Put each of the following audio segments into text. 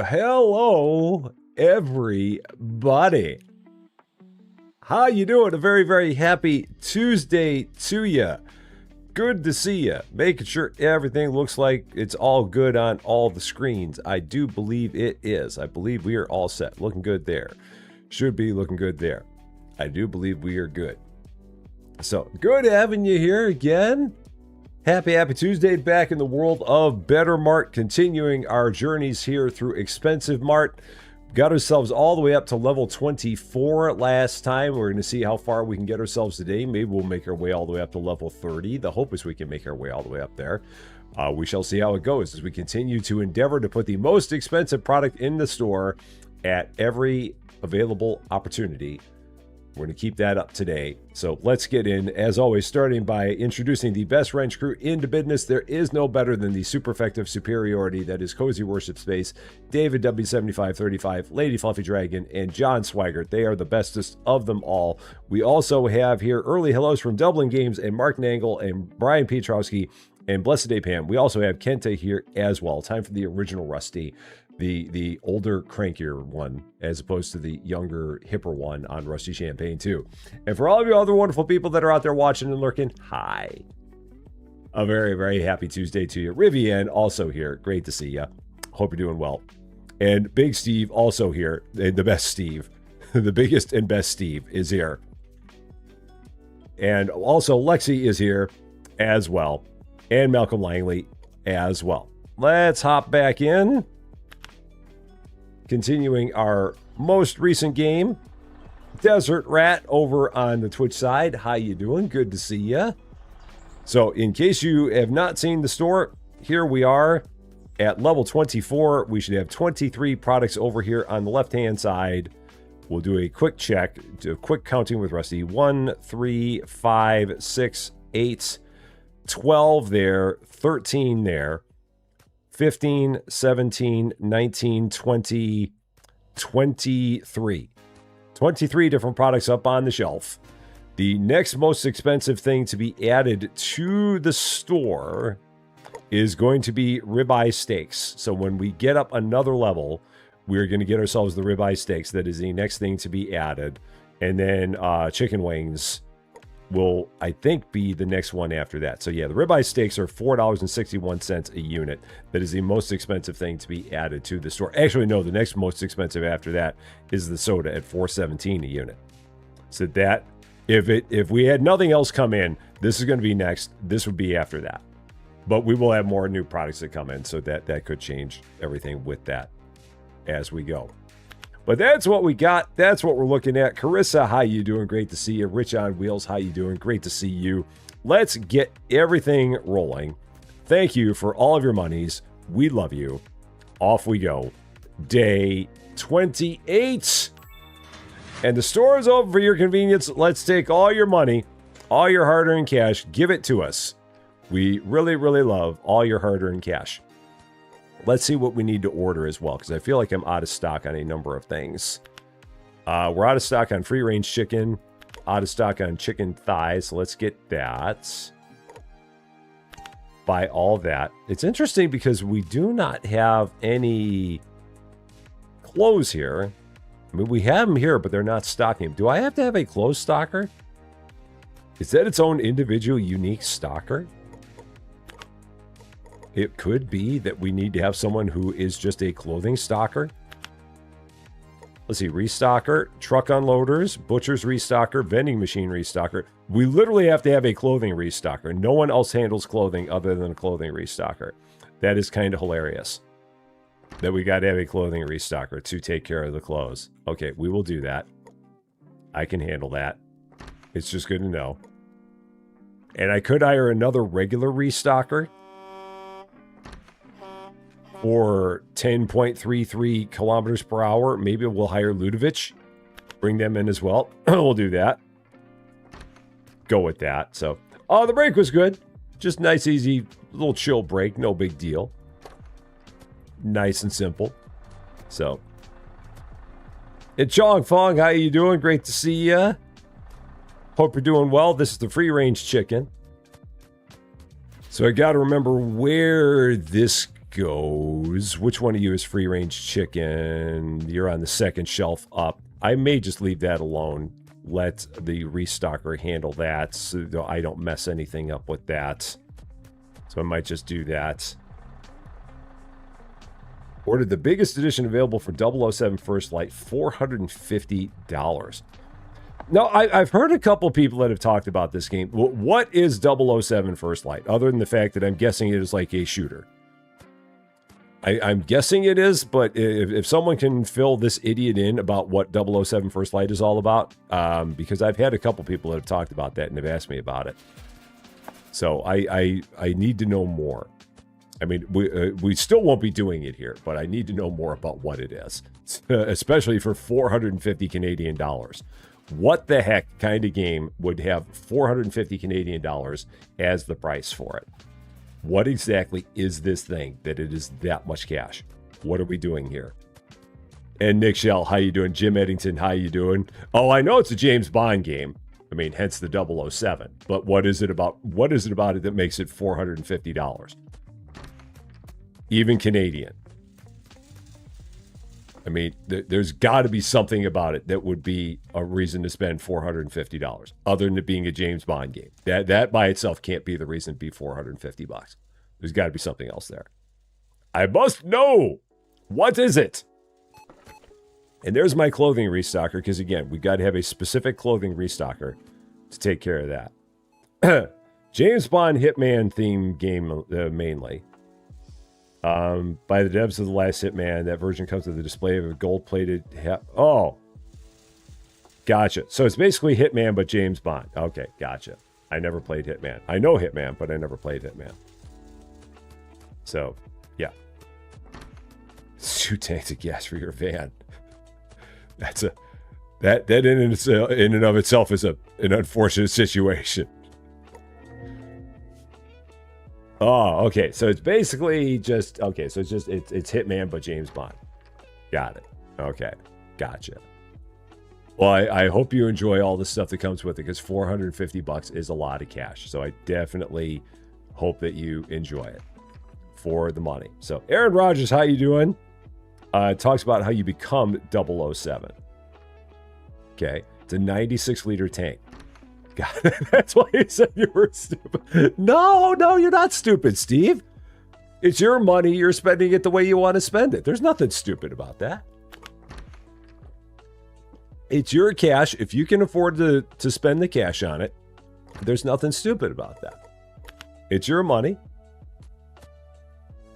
Hello, everybody. How you doing? A very, very happy Tuesday to you. Good to see you. Making sure everything looks like it's all good on all the screens. I do believe it is. I believe we are all set. Looking good there. Should be looking good there. I do believe we are good. So, good having you here again. Happy Tuesday, back in the world of Better Mart, continuing our journeys here through ExpensiveMart. Got ourselves all the way up to level 24 last time. We're going to see how far we can get ourselves today. Maybe we'll make our way all the way up to level 30. The hope is we can make our way all the way up there. We shall see how it goes as we continue to endeavor to put the most expensive product in the store at every available opportunity. We're going to keep that up today. So let's get in, as always, starting by introducing the best wrench crew into business. There is no better than the super effective superiority that is Cozy Worship Space, David W7535, Lady Fluffy Dragon, and John Swigert. They are the bestest of them all. We also have here early hellos from Dublin Games and Mark Nangle and Brian Pietrowski and Blessed Day Pam. We also have Kenta here as well. Time for the original Rusty. The older, crankier one, as opposed to the younger, hipper one on Rusty Champaign, too. And for all of you other wonderful people that are out there watching and lurking, hi. A very, very happy Tuesday to you. Rivian, also here. Great to see you. Hope you're doing well. And Big Steve, also here. And the best Steve. The biggest and best Steve is here. And also, Lexi is here as well. And Malcolm Langley as well. Let's hop back in. Continuing our most recent game, Desert Rat over on the Twitch side. How you doing? Good to see ya. So in case you have not seen the store, here we are at level 24. We should have 23 products over here on the left-hand side. We'll do a quick check, do a quick counting with Rusty. 1, 3, 5, 6, 8, 12 there, 13 there. 15, 17, 19, 20, 23. 23 different products up on the shelf. The next most expensive thing to be added to the store is going to be ribeye steaks. So when we get up another level, we're going to get ourselves the ribeye steaks. That is the next thing to be added. And then chicken wings will, I think, be the next one after that. So yeah, the ribeye steaks are $4.61 a unit. That is the most expensive thing to be added to the store. Actually, no, the next most expensive after that is the soda at $4.17 a unit. So that, if we had nothing else come in, this is going to be next. This would be after that. But we will have more new products that come in, so that could change everything with that as we go. But that's what we got. That's what we're looking at. Carissa, how you doing? Great to see you. Rich on Wheels, how you doing? Great to see you. Let's get everything rolling. Thank you for all of your monies. We love you. Off we go. Day 28. And the store is open for your convenience. Let's take all your money, all your hard-earned cash. Give it to us. We really, really love all your hard-earned cash. Let's see what we need to order as well, because I feel like I'm out of stock on a number of things. We're out of stock on free-range chicken, out of stock on chicken thighs, so let's get that. Buy all that. It's interesting because we do not have any clothes here. I mean, we have them here, but they're not stocking them. Do I have to have a clothes stocker? Is that its own individual, unique stocker? It could be that we need to have someone who is just a clothing stocker. Let's see, restocker, truck unloaders, butcher's restocker, vending machine restocker. We literally have to have a clothing restocker. No one else handles clothing other than a clothing restocker. That is kind of hilarious. That we got to have a clothing restocker to take care of the clothes. Okay, we will do that. I can handle that. It's just good to know. And I could hire another regular restocker. Or 10.33 kilometers per hour. Maybe we'll hire Ludovic. Bring them in as well. We'll do that. Go with that. So, the break was good. Just nice, easy, little chill break. No big deal. Nice and simple. So, it's Chong Fong. How you doing? Great to see ya. Hope you're doing well. This is the free-range chicken. So I got to remember where this goes. Which one of you is free range chicken? You're on the second shelf up. I may just leave that alone. Let the restocker handle that so I don't mess anything up with that. So I might just do that. Ordered the biggest edition available for 007 First Light, $450. No, I've heard a couple people that have talked about this game. What is 007 First Light, other than the fact that I'm guessing it is like a shooter? I'm guessing it is, but if someone can fill this idiot in about what 007 First Light is all about, because I've had a couple people that have talked about that and have asked me about it. So I need to know more. I mean, we still won't be doing it here, but I need to know more about what it is, especially for 450 Canadian dollars. What the heck kind of game would have 450 Canadian dollars as the price for it? What exactly is this thing that it is that much cash? What are we doing here? And Nick Shell, how you doing? Jim Eddington, how you doing? Oh, I know it's a James Bond game. I mean, hence the 007. But what is it about? What is it about it that makes it $450? Even Canadian. I mean, there's got to be something about it that would be a reason to spend $450, other than it being a James Bond game. That by itself can't be the reason to be $450. There's got to be something else there. I must know. What is it? And there's my clothing restocker, because again, we got to have a specific clothing restocker to take care of that. James Bond Hitman theme game mainly. By the devs of the last Hitman, that version comes with a display of a gold-plated... Oh. Gotcha. So it's basically Hitman, but James Bond. Okay, gotcha. I never played Hitman. I know Hitman, but I never played Hitman. So, yeah. 2 tanks of gas for your van. That's a... That in and of itself is an unfortunate situation. Oh, okay. So it's basically just okay. So it's Hitman, but James Bond. Got it. Okay, gotcha. Well, I hope you enjoy all the stuff that comes with it, because $450 is a lot of cash. So I definitely hope that you enjoy it for the money. So Aaron Rogers, how you doing? Talks about how you become 007. Okay, it's a 96-liter tank. God, that's why you said you were stupid. No, you're not stupid, Steve. It's your money. You're spending it the way you want to spend it. There's nothing stupid about that. It's your cash. If you can afford to spend the cash on it, there's nothing stupid about that. It's your money.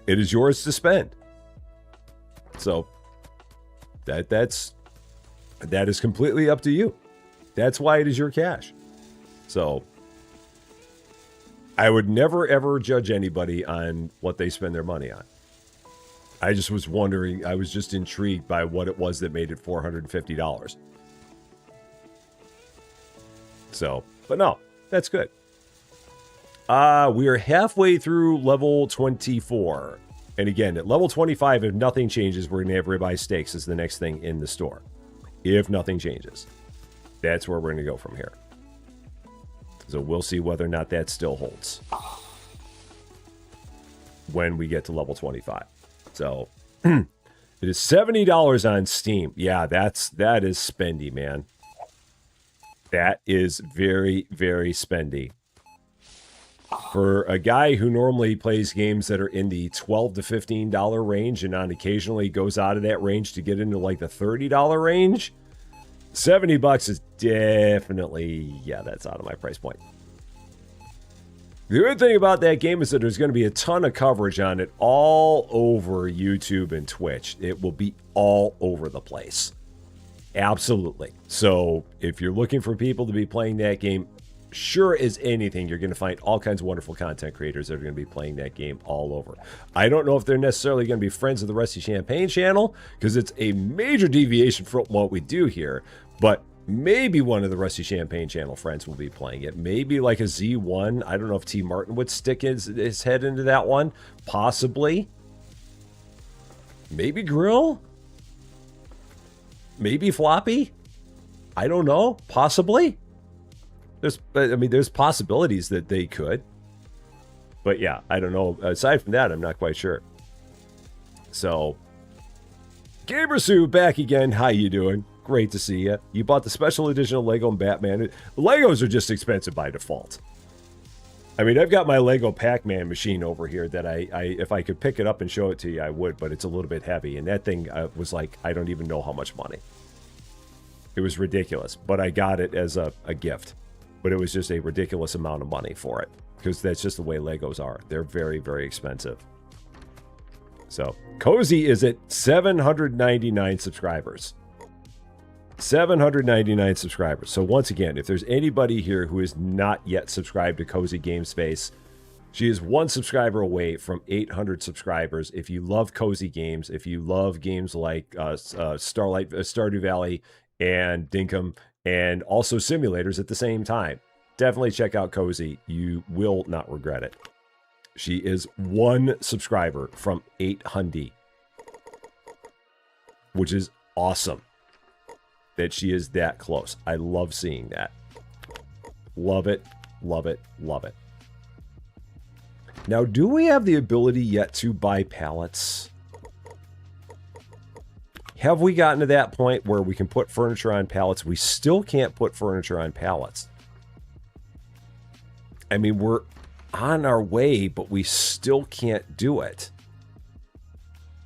It is yours to spend. So that is completely up to you. That's why it is your cash. So I would never, ever judge anybody on what they spend their money on. I just was wondering, I was just intrigued by what it was that made it $450. So, but no, that's good. We are halfway through level 24. And again, at level 25, if nothing changes, we're going to have ribeye steaks as the next thing in the store. If nothing changes. That's where we're going to go from here. So we'll see whether or not that still holds when we get to level 25. So it is $70 on Steam. Yeah, that is spendy, man. That is very, very spendy. For a guy who normally plays games that are in the $12 to $15 range and on occasionally goes out of that range to get into like the $30 range, $70 is definitely, yeah, that's out of my price point. The good thing about that game is that there's going to be a ton of coverage on it all over YouTube and Twitch. It will be all over the place. Absolutely. So if you're looking for people to be playing that game, sure as anything, you're going to find all kinds of wonderful content creators that are going to be playing that game all over. I don't know if they're necessarily going to be friends of the Rusty Champagne channel, because it's a major deviation from what we do here, but maybe one of the Rusty Champagne channel friends will be playing it. Maybe like a Z1. I don't know if T. Martin would stick his head into that one. Possibly. Maybe Grill? Maybe Floppy? I don't know. Possibly. There's possibilities that they could. But yeah, I don't know. Aside from that, I'm not quite sure. So, Gamer Sue back again. How you doing? Great to see you. You bought the special edition of Lego and Batman. The Legos are just expensive by default. I mean, I've got my Lego Pac-Man machine over here that I if I could pick it up and show it to you, I would, but it's a little bit heavy. And that thing was like, I don't even know how much money. It was ridiculous, but I got it as a gift. But it was just a ridiculous amount of money for it, because that's just the way Legos are. They're very, very expensive. So, Cozy is at 799 subscribers. 799 subscribers. So once again, if there's anybody here who is not yet subscribed to Cozy Game Space, she is one subscriber away from 800 subscribers. If you love Cozy games, if you love games like Stardew Valley and Dinkum, and also simulators at the same time, definitely check out Cozy. You will not regret it. She is one subscriber from 800, which is awesome that she is that close. I love seeing that. Love it, love it, love it. Now, do we have the ability yet to buy pallets? Have we gotten to that point where we can put furniture on pallets? We still can't put furniture on pallets. I mean, we're on our way, but we still can't do it.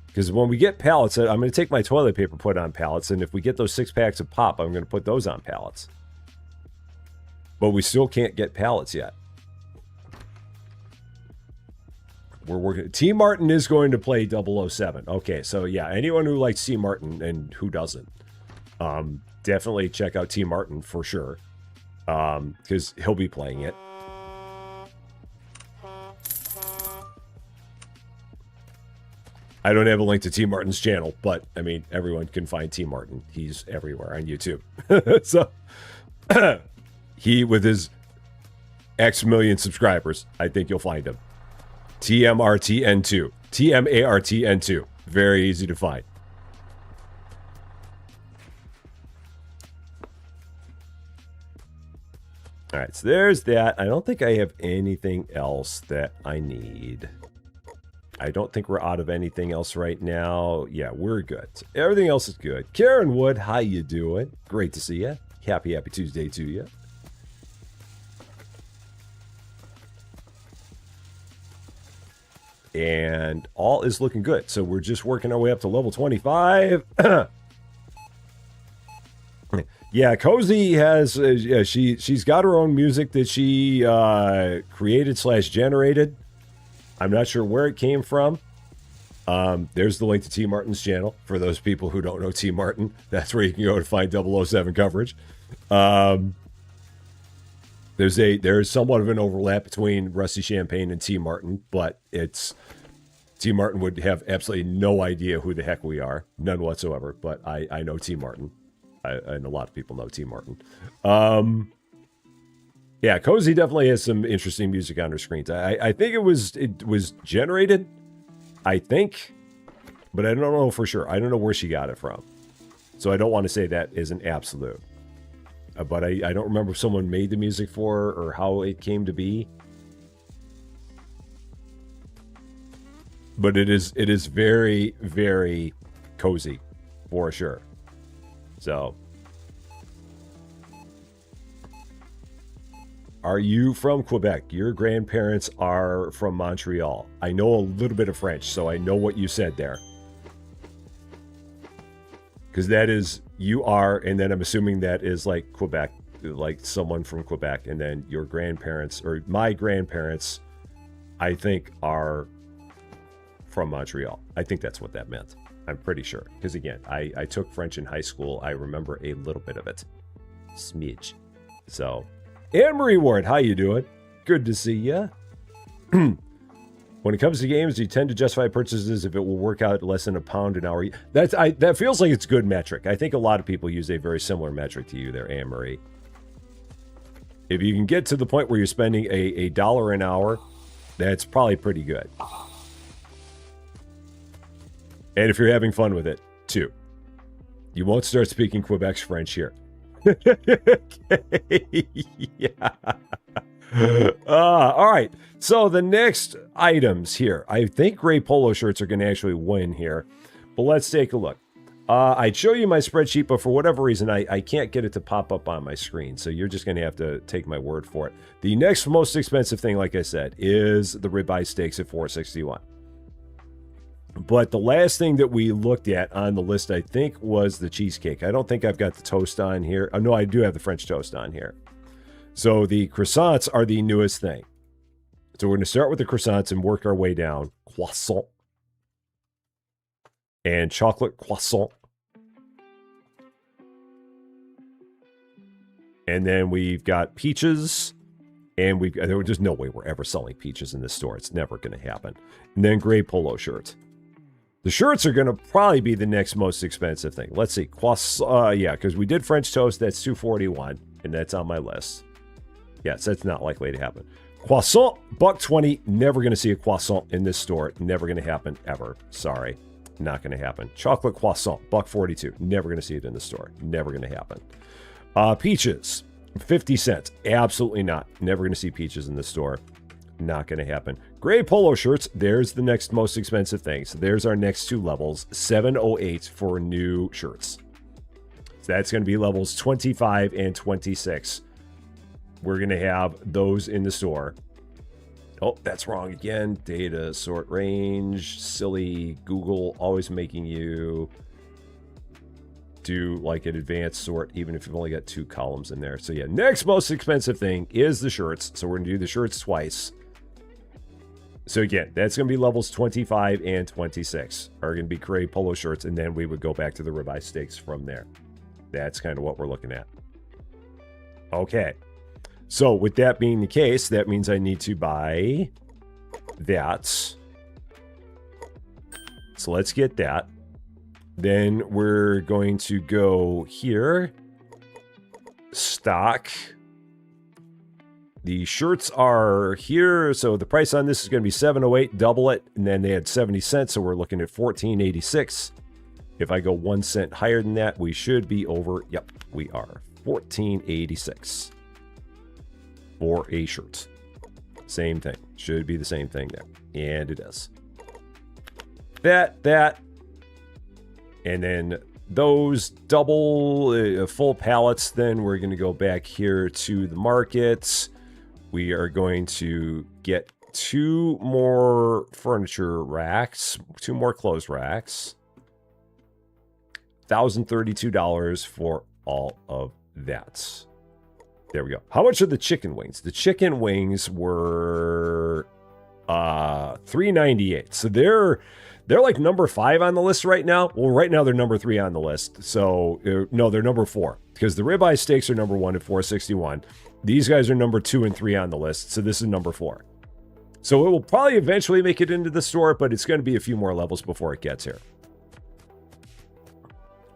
Because when we get pallets, I'm going to take my toilet paper, put it on pallets, and if we get those 6 packs of pop, I'm going to put those on pallets. But we still can't get pallets yet. We're working. T. Martin is going to play 007. Okay, so yeah, anyone who likes T. Martin and who doesn't, definitely check out T. Martin for sure, because he'll be playing it. I don't have a link to T. Martin's channel, but I mean, everyone can find T. Martin. He's everywhere on YouTube. So he, with his X million subscribers, I think you'll find him. TMRTN2. TMARTN2. Very easy to find. All right, so there's that. I don't think I have anything else that I need. I don't think we're out of anything else right now. Yeah, we're good. Everything else is good. Karen Wood, how you doing? Great to see you. Happy Tuesday to you. And all is looking good. So we're just working our way up to level 25. Yeah, Cozy has, she's got her own music that she created/generated. I'm not sure where it came from. There's the link to T. Martin's channel. For those people who don't know T. Martin, that's where you can go to find 007 coverage. There's somewhat of an overlap between Rusty Champaign and T. Martin, but T. Martin would have absolutely no idea who the heck we are. None whatsoever, but I know T. Martin. And a lot of people know T. Martin. Yeah, Cozy definitely has some interesting music on her screens. I think it was generated, I think, but I don't know for sure. I don't know where she got it from. So I don't want to say that is an absolute. But I don't remember if someone made the music for her or how it came to be. But it is very, very Cozy, for sure. So, are you from Quebec? Your grandparents are from Montreal. I know a little bit of French, so I know what you said there. Because that is, you are, and then I'm assuming that is like Quebec, like someone from Quebec, and then your grandparents, or my grandparents, I think are from Montreal. I think that's what that meant. I'm pretty sure. Because again, I took French in high school. I remember a little bit of it. Smidge. So, Anne-Marie Ward, how you doing? Good to see ya. When it comes to games, you tend to justify purchases if it will work out less than £1 an hour. That feels like it's good metric. I think a lot of people use a very similar metric to you there, Anne-Marie. If you can get to the point where you're spending a dollar an hour, that's probably pretty good. And if you're having fun with it, too. You won't start speaking Quebec's French here. Okay. Yeah. All right. So the next items here, I think gray polo shirts are going to actually win here. But let's take a look. I'd show you my spreadsheet, but for whatever reason, I can't get it to pop up on my screen. So you're just going to have to take my word for it. The next most expensive thing, like I said, is the ribeye steaks at $4.61. But the last thing that we looked at on the list, I think, was the cheesecake. I don't think I've got the toast on here. Oh, no, I do have the French toast on here. So the croissants are the newest thing. So we're going to start with the croissants and work our way down. Croissant. And chocolate croissant. And then we've got peaches. And there's just no way we're ever selling peaches in this store. It's never going to happen. And then gray polo shirts. The shirts are going to probably be the next most expensive thing. Let's see. Yeah, because we did French toast. That's $2.41. And that's on my list. Yes, that's not likely to happen. Croissant, $1.20. Never going to see a croissant in this store. Never going to happen ever. Sorry. Not going to happen. Chocolate croissant, $1.42. Never going to see it in the store. Never going to happen. Peaches, 50 cents. Absolutely not. Never going to see peaches in the store. Not going to happen. Gray polo shirts, there's the next most expensive thing. So there's our next two levels, $7.08 for new shirts. So that's going to be levels 25 and 26. We're going to have those in the store. Oh, that's wrong again. Data, sort, range, silly. Google always making you do like an advanced sort, even if you've only got two columns in there. So yeah, next most expensive thing is the shirts. So we're going to do the shirts twice. So again, that's going to be levels 25 and 26 are going to be gray polo shirts. And then we would go back to the ribeye steaks from there. That's kind of what we're looking at. Okay. So with that being the case, that means I need to buy that. So let's get that. Then we're going to go here. Stock. The shirts are here. So the price on this is going to be $7.08, double it. And then they had 70 cents. So we're looking at $14.86. If I go 1 cent higher than that, we should be over. Yep, we are. $14.86. For a shirt. Same thing. Should be the same thing there. And it is. That. And then those double full pallets, then we're going to go back here to the markets. We are going to get 2 more furniture racks, 2 more clothes racks. $1,032 for all of that. There we go. How much are the chicken wings? The chicken wings were $3.98. So they're like number 5 on the list right now. Well, right now they're number 3 on the list. So no, they're number 4 because the ribeye steaks are number 1 at $4.61. These guys are number 2 and 3 on the list. So this is number 4. So it will probably eventually make it into the store, but it's going to be a few more levels before it gets here.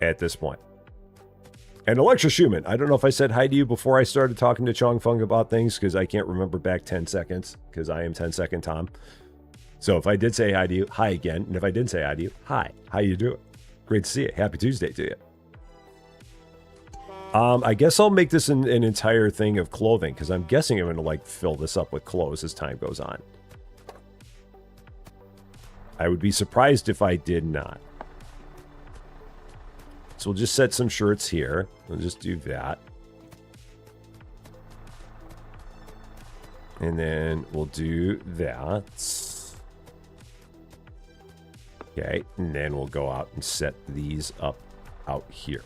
At this point. And Electra Schumann, I don't know if I said hi to you before I started talking to Chong Fung about things because I can't remember back 10 seconds because I am 10-second Tom. So if I did say hi to you, hi again. And if I didn't say hi to you, hi. How you doing? Great to see you. Happy Tuesday to you. I guess I'll make this an entire thing of clothing because I'm guessing I'm going to like fill this up with clothes as time goes on. I would be surprised if I did not. So we'll just set some shirts here. We'll just do that. And then we'll do that. Okay, and then we'll go out and set these up out here.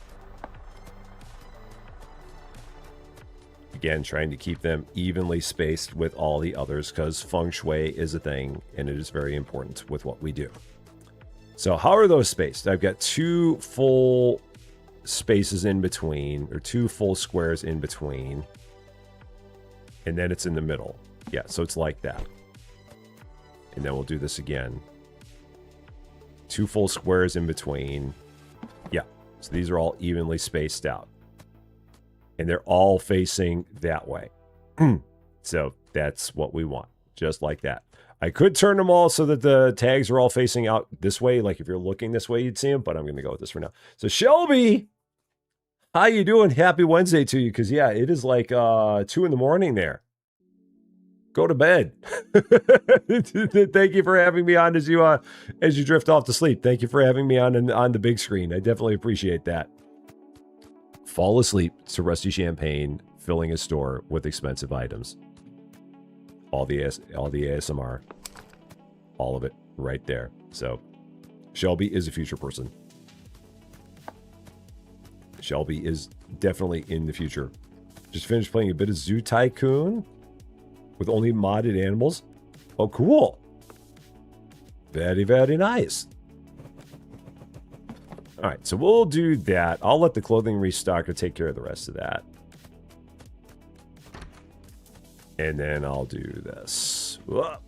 Again, trying to keep them evenly spaced with all the others because feng shui is a thing and it is very important with what we do. So how are those spaced? I've got 2 full spaces in between, or 2 full squares in between. And then it's in the middle. Yeah, so it's like that. And then we'll do this again. 2 full squares in between. Yeah, so these are all evenly spaced out. And they're all facing that way. So that's what we want, just like that. I could turn them all so that the tags are all facing out this way. Like if you're looking this way, you'd see them, but I'm going to go with this for now. So Shelby, how you doing? Happy Wednesday to you. Because yeah, it is like 2 in the morning there. go to bed. Thank you for having me on as you drift off to sleep. Thank you for having me on the big screen. I definitely appreciate that. Fall asleep to Rusty Champagne filling his store with expensive items. All the ASMR, all of it right there. So Shelby is a future person. Shelby is definitely in the future. Just finished playing a bit of Zoo Tycoon with only modded animals. Oh, cool. Very, very nice. All right, so we'll do that. I'll let the clothing restocker take care of the rest of that. And then I'll do this.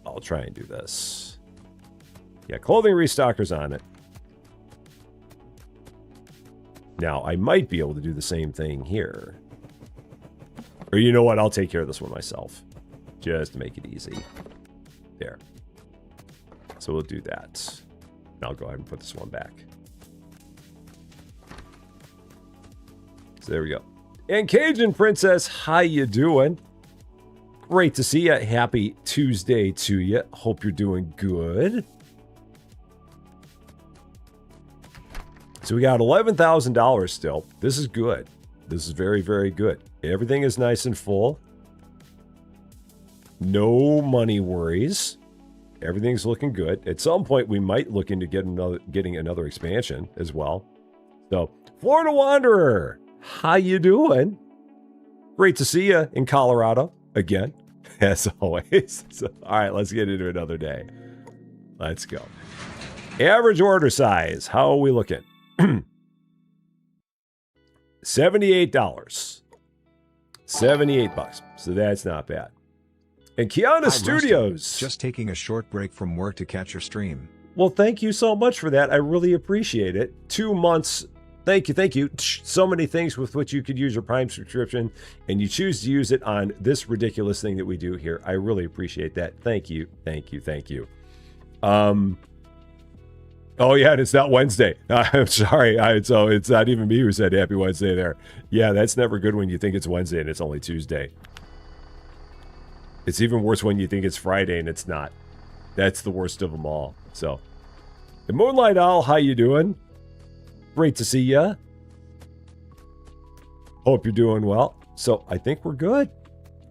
I'll try and do this. Yeah, clothing restocker's on it. Now, I might be able to do the same thing here. Or you know what? I'll take care of this one myself. Just to make it easy. There. So we'll do that. And I'll go ahead and put this one back. So there we go. And Cajun Princess, how you doing? Great to see you. Happy Tuesday to you. Hope you're doing good. So we got $11,000 still. This is good. This is very, very good. Everything is nice and full. No money worries. Everything's looking good. At some point, we might look into getting another expansion as well. So, Florida Wanderer, how you doing? Great to see you in Colorado again, as always. So, all right, let's get into another day. Let's go. Average order size. How are we looking? $78. $78. So that's not bad. And Kiana Studios. Rusty. Just taking a short break from work to catch your stream. Well, thank you so much for that. I really appreciate it. 2 months. Thank you. Thank you. So many things with which you could use your Prime subscription, and you choose to use it on this ridiculous thing that we do here. I really appreciate that. Thank you. Thank you. Thank you. Oh, yeah, and it's not Wednesday. I'm sorry. So it's not even me who said Happy Wednesday there. Yeah, that's never good when you think it's Wednesday and it's only Tuesday. It's even worse when you think it's Friday and it's not. That's the worst of them all. So, the Moonlight Owl, how you doing? Great to see ya. Hope you're doing well. So, I think we're good.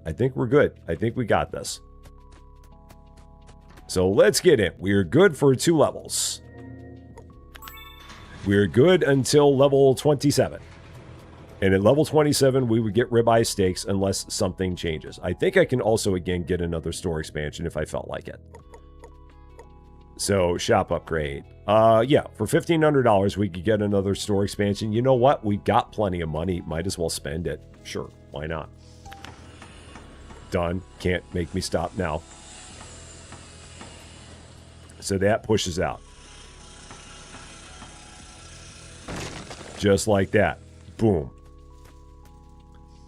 I think we're good. I think we got this. So, let's get in. We're good for 2 levels. We're good until level 27. And at level 27, we would get ribeye steaks unless something changes. I think I can also, again, get another store expansion if I felt like it. So, shop upgrade. Yeah, for $1,500, we could get another store expansion. You know what? We've got plenty of money. Might as well spend it. Sure, why not? Done. Can't make me stop now. So that pushes out. Just like that. Boom.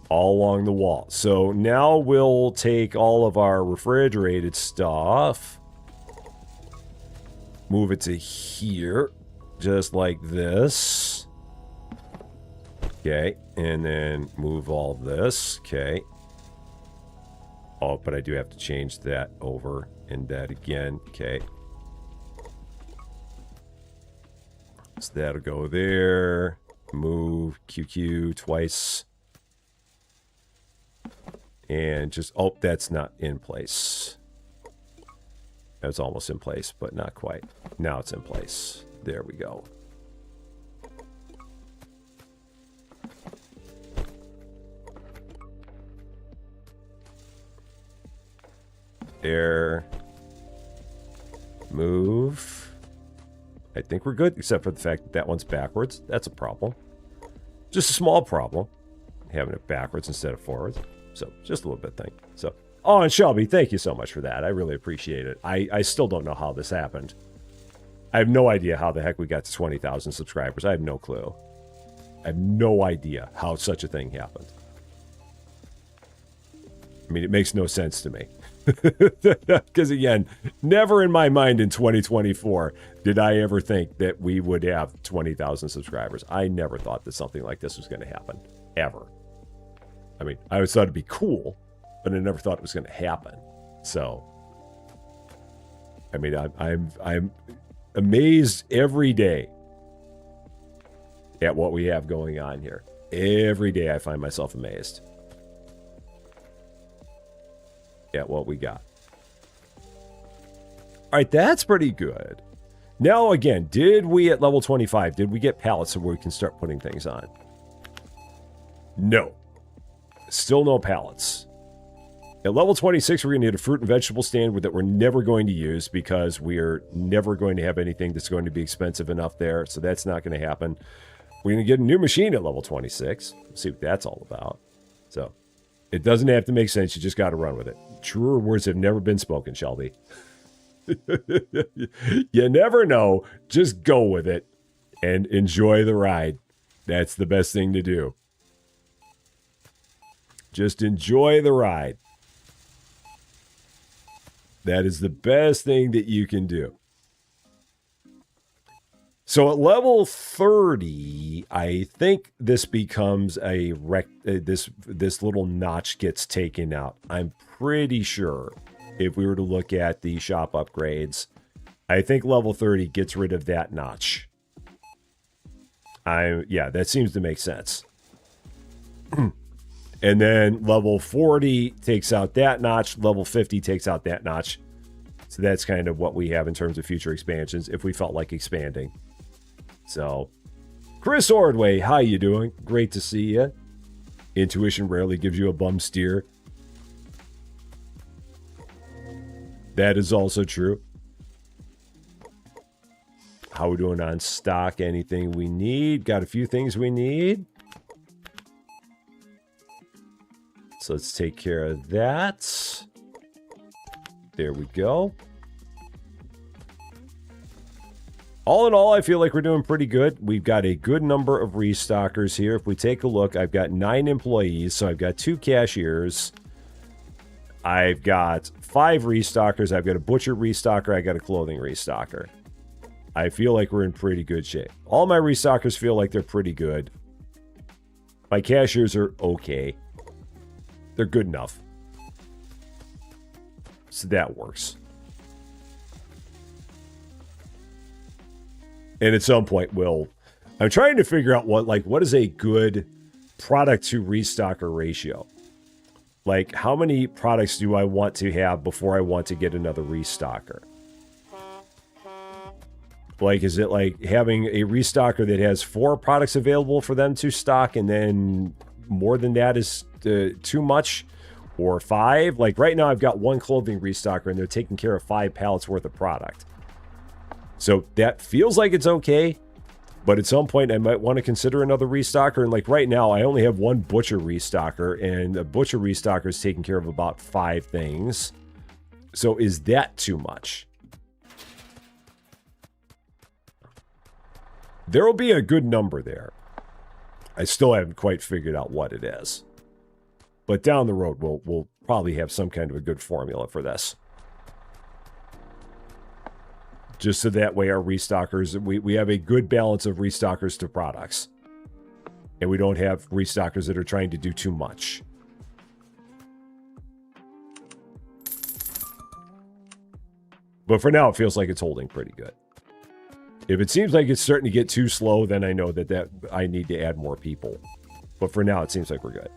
All along the wall. So now we'll take all of our refrigerated stuff, move it to here, just like this. Okay, and then move all this. Okay. Oh, but I do have to change that over and that again. Okay. So that'll go there. Move QQ twice. And just, oh, that's not in place. That was almost in place, but not quite. Now it's in place. There we go. There. Move. I think we're good, except for the fact that that one's backwards. That's a problem. Just a small problem. Having it backwards instead of forwards. So, just a little bit thing. So, oh, and Shelby, thank you so much for that. I really appreciate it. I still don't know how this happened. I have no idea how the heck we got to 20,000 subscribers. I have no clue. I have no idea how such a thing happened. I mean, it makes no sense to me. Because again, never in my mind in 2024 did I ever think that we would have 20,000 subscribers. I never thought that something like this was going to happen. Ever. I mean, I always thought it'd be cool, but I never thought it was going to happen. So, I mean, I'm amazed every day at what we have going on here. Every day I find myself amazed at what we got. All right, that's pretty good. Now, again, did we at level 25, did we get pallets where we can start putting things on? No. Still no pallets. At level 26, we're going to need a fruit and vegetable stand that we're never going to use because we're never going to have anything that's going to be expensive enough there, so that's not going to happen. We're going to get a new machine at level 26. Let's see what that's all about. So, it doesn't have to make sense. You just got to run with it. Truer words have never been spoken, Shelby. You never know. Just go with it and enjoy the ride. That's the best thing to do. Just enjoy the ride. That is the best thing that you can do. So at level 30, I think this becomes a this little notch gets taken out. I'm pretty sure if we were to look at the shop upgrades, I think level 30 gets rid of that notch. Yeah, that seems to make sense. And then level 40 takes out that notch. Level 50 takes out that notch. So that's kind of what we have in terms of future expansions if we felt like expanding. So, Chris Ordway, how you doing? Great to see you. Intuition rarely gives you a bum steer. That is also true. How we doing on stock? Anything we need? Got a few things we need. So let's take care of that. There we go. All in all, I feel like we're doing pretty good. We've got a good number of restockers here. If we take a look, I've got 9 employees, so I've got 2 cashiers. I've got 5 restockers. I've got a butcher restocker. I got a clothing restocker. I feel like we're in pretty good shape. All my restockers feel like they're pretty good. My cashiers are okay. They're good enough. So that works. And at some point, I'm trying to figure out what is a good product to restocker ratio. Like, how many products do I want to have before I want to get another restocker? Like, is it like having a restocker that has 4 products available for them to stock and then more than that is too much? Or 5? Like, right now I've got 1 clothing restocker and they're taking care of 5 pallets worth of product. So that feels like it's okay. But at some point I might want to consider another restocker. And like right now I only have 1 butcher restocker. And the butcher restocker is taking care of about 5 things. So is that too much? There will be a good number there. I still haven't quite figured out what it is. But down the road, we'll probably have some kind of a good formula for this. Just so that way our restockers, we have a good balance of restockers to products. And we don't have restockers that are trying to do too much. But for now, it feels like it's holding pretty good. If it seems like it's starting to get too slow, then I know that I need to add more people. But for now, it seems like we're good.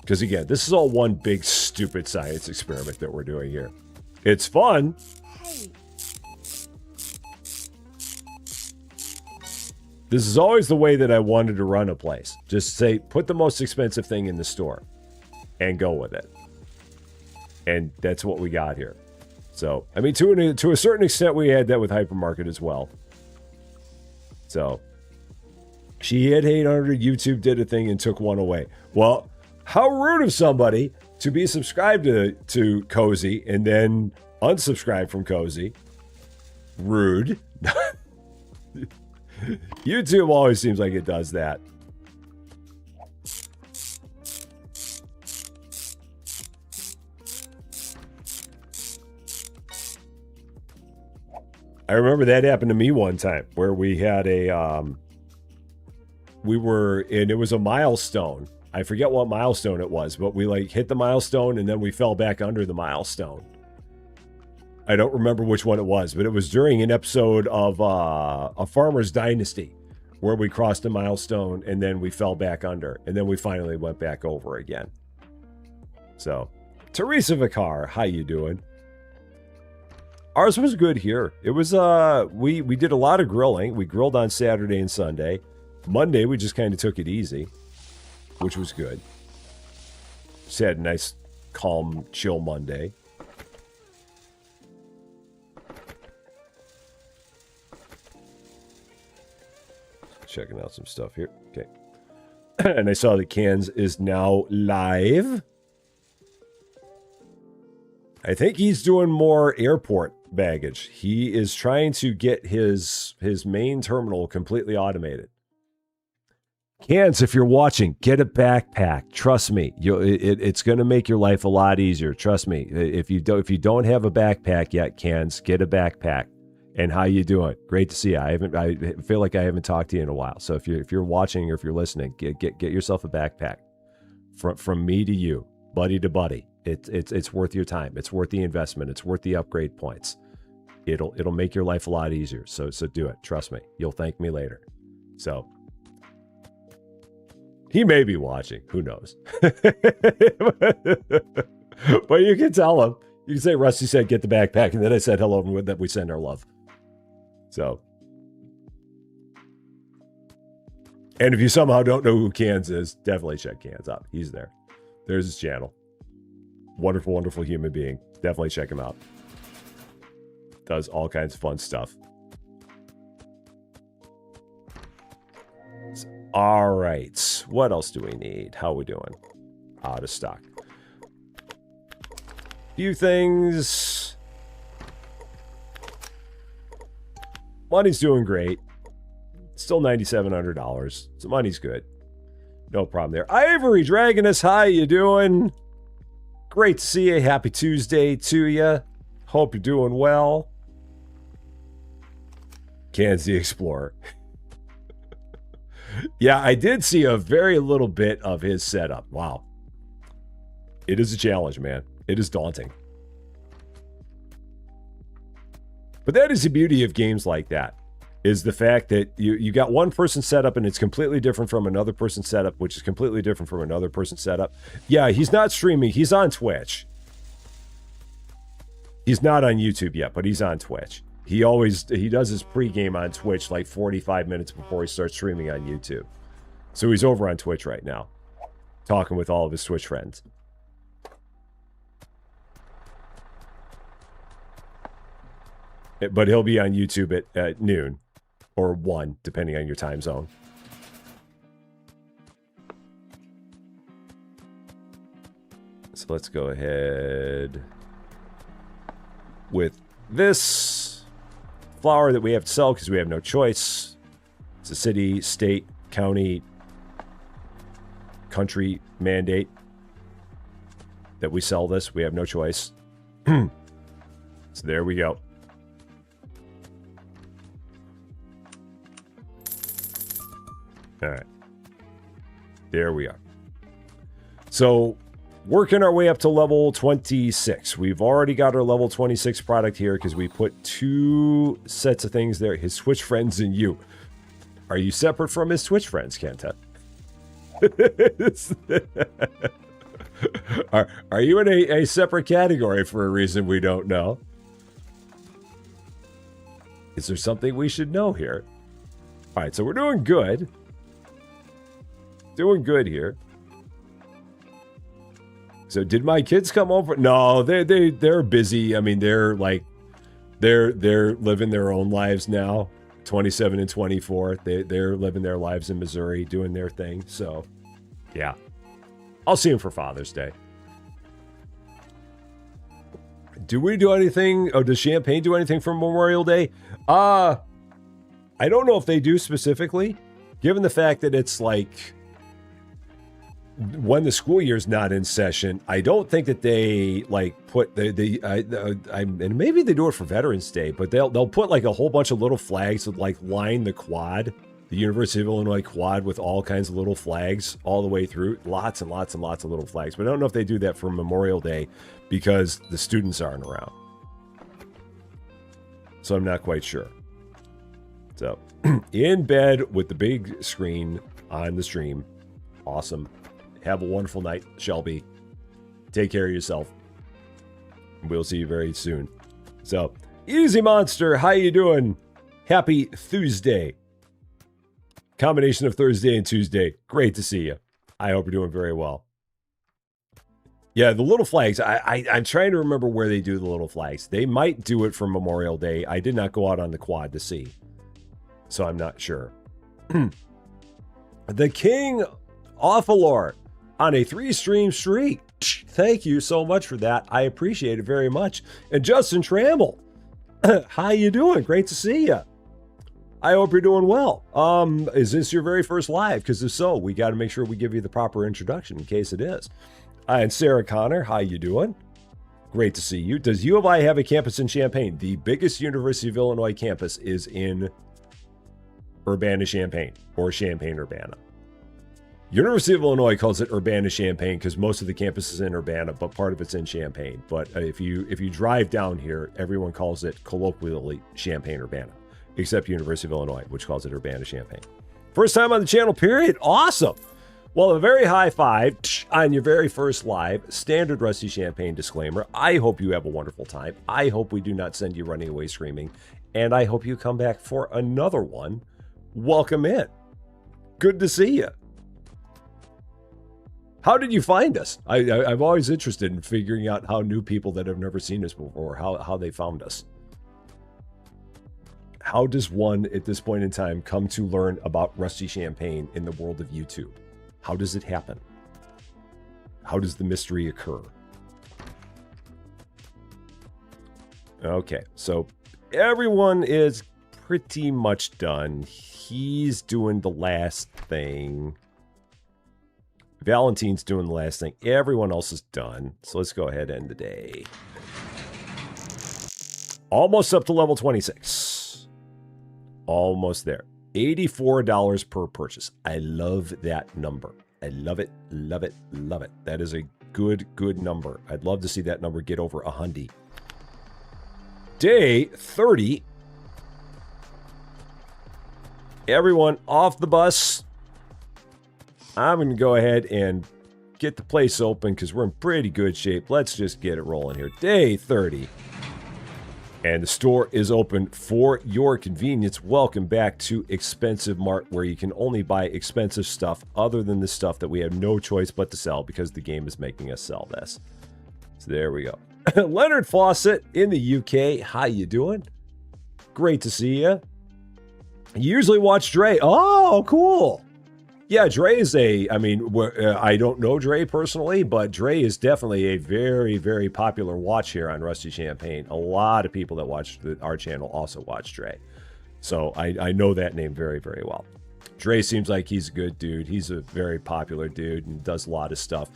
Because again, this is all one big stupid science experiment that we're doing here. It's fun. This is always the way that I wanted to run a place. Just say, put the most expensive thing in the store and go with it. And that's what we got here. So, I mean, to a certain extent, we had that with Hypermarket as well. So, she had 800, YouTube did a thing and took 1 away. Well, how rude of somebody to be subscribed to Cozy and then unsubscribe from Cozy. Rude. YouTube always seems like it does that. I remember that happened to me one time where we had and it was a milestone. I forget what milestone it was, but we like hit the milestone and then we fell back under the milestone. I don't remember which one it was, but it was during an episode of A Farmer's Dynasty where we crossed a milestone and then we fell back under and then we finally went back over again. So, Teresa Vicar, how you doing? Ours was good here. It was, we did a lot of grilling. We grilled on Saturday and Sunday. Monday, we just kind of took it easy, which was good. Just had a nice, calm, chill Monday. Checking out some stuff here. Okay. And I saw that Cans is now live. I think he's doing more airport baggage. He is trying to get his main terminal completely automated. Cans, if you're watching, get a backpack. Trust me, it's going to make your life a lot easier. Trust me. If you don't have a backpack yet, Cans, get a backpack. And how you doing? Great to see you. I feel like I haven't talked to you in a while. So if you're watching or if you're listening, get yourself a backpack. From me to you, buddy to buddy. It's worth your time. It's worth the investment. It's worth the upgrade points. It'll make your life a lot easier. So do it. Trust me. You'll thank me later. So he may be watching. Who knows? But you can tell him. You can say Rusty said get the backpack, and then I said hello and that we send our love. So, and if you somehow don't know who Cans is, definitely check Cans out. He's there. There's his channel. Wonderful, wonderful human being. Definitely check him out. Does all kinds of fun stuff. All right. What else do we need? How are we doing? Out of stock. Few things. Money's doing great. Still $9,700. So money's good. No problem there. Ivory Dragonus, how you doing? Great to see you. Happy Tuesday to you. Hope you're doing well. Cans the Explorer. Yeah, I did see a very little bit of his setup. Wow. It is a challenge, man. It is daunting. But that is the beauty of games like that, is the fact that you got one person setup and it's completely different from another person's setup, which is completely different from another person's setup. Yeah, he's not streaming. He's on Twitch. He's not on YouTube yet, but he's on Twitch. He does his pregame on Twitch like 45 minutes before he starts streaming on YouTube. So he's over on Twitch right now, talking with all of his Twitch friends. But he'll be on YouTube at noon or 1, depending on your time zone. So let's go ahead with this flour that we have to sell because we have no choice. It's a city, state, county, country mandate that we sell this. We have no choice. So there we go. All right. There we are. So, working our way up to level 26. We've already got our level 26 product here because we put 2 sets of things there. His Twitch friends and you. Are you separate from his Twitch friends, Kenta? Are you in a separate category for a reason we don't know? Is there something we should know here? All right, so we're doing good. Doing good here. So did my kids come over? No, they're busy. I mean, they're living their own lives now. 27 and 24. They're living their lives in Missouri, doing their thing. So, yeah. I'll see them for Father's Day. Do we do anything? Oh, does Champaign do anything for Memorial Day? I don't know if they do specifically, given the fact that it's like when the school year's not in session. I don't think that they like put and maybe they do it for Veterans Day, but they'll put like a whole bunch of little flags that like line the quad The University of Illinois quad with all kinds of little flags all the way through. Lots and lots and lots of little flags. But I don't know if they do that for Memorial Day because the students aren't around. So I'm not quite sure. So, in bed with the big screen on the stream. Awesome. Have a wonderful night, Shelby. Take care of yourself. We'll see you very soon. So, Easy Monster, how you doing? Happy Tuesday. Combination of Thursday and Tuesday. Great to see you. I hope you're doing very well. Yeah, the little flags. I'm trying to remember where they do the little flags. They might do it for Memorial Day. I did not go out on the quad to see. So I'm not sure. The King Awfulor on a 3-stream streak. Thank you so much for that. I appreciate it very much. And Justin Trammell, how you doing? Great to see you. I hope you're doing well. Is this your very first live? Because if so, we got to make sure we give you the proper introduction in case it is. And Sarah Connor, how you doing? Great to see you. Does U of I have a campus in Champaign? The biggest University of Illinois campus is in Urbana-Champaign or Champaign-Urbana. University of Illinois calls it Urbana-Champaign because most of the campus is in Urbana, but part of it's in Champaign. But if you drive down here, everyone calls it colloquially Champaign-Urbana, except University of Illinois, which calls it Urbana-Champaign. First time on the channel, period. Awesome. Well, a very high five on your very first live. Standard Rusty Champagne disclaimer. I hope you have a wonderful time. I hope we do not send you running away screaming. And I hope you come back for another one. Welcome in. Good to see you. How did you find us? I'm always interested in figuring out how new people that have never seen us before, how they found us. How does one, at this point in time, come to learn about Rusty Champagne in the world of YouTube? How does it happen? How does the mystery occur? Okay, so everyone is pretty much done. He's doing the last thing. Valentine's doing the last thing. Everyone else is done. So let's go ahead and end the day. Almost up to level 26. Almost there. $84 per purchase. I love that number. I love it, love it, love it. That is a good number. I'd love to see that number get over 100. Day 30. Everyone off the bus. I'm going to go ahead and get the place open because we're in pretty good shape. Let's just get it rolling here. Day 30. And the store is open for your convenience. Welcome back to ExpensiveMart, where you can only buy expensive stuff other than the stuff that we have no choice but to sell because the game is making us sell this. So there we go. Leonard Fawcett in the UK. How you doing? Great to see you. You usually watch Dre. Oh, cool. Yeah, Dre is I don't know Dre personally, but Dre is definitely a very, very popular watch here on Rusty Champagne. A lot of people that watch our channel also watch Dre. So I know that name very, very well. Dre seems like he's a good dude. He's a very popular dude and does a lot of stuff.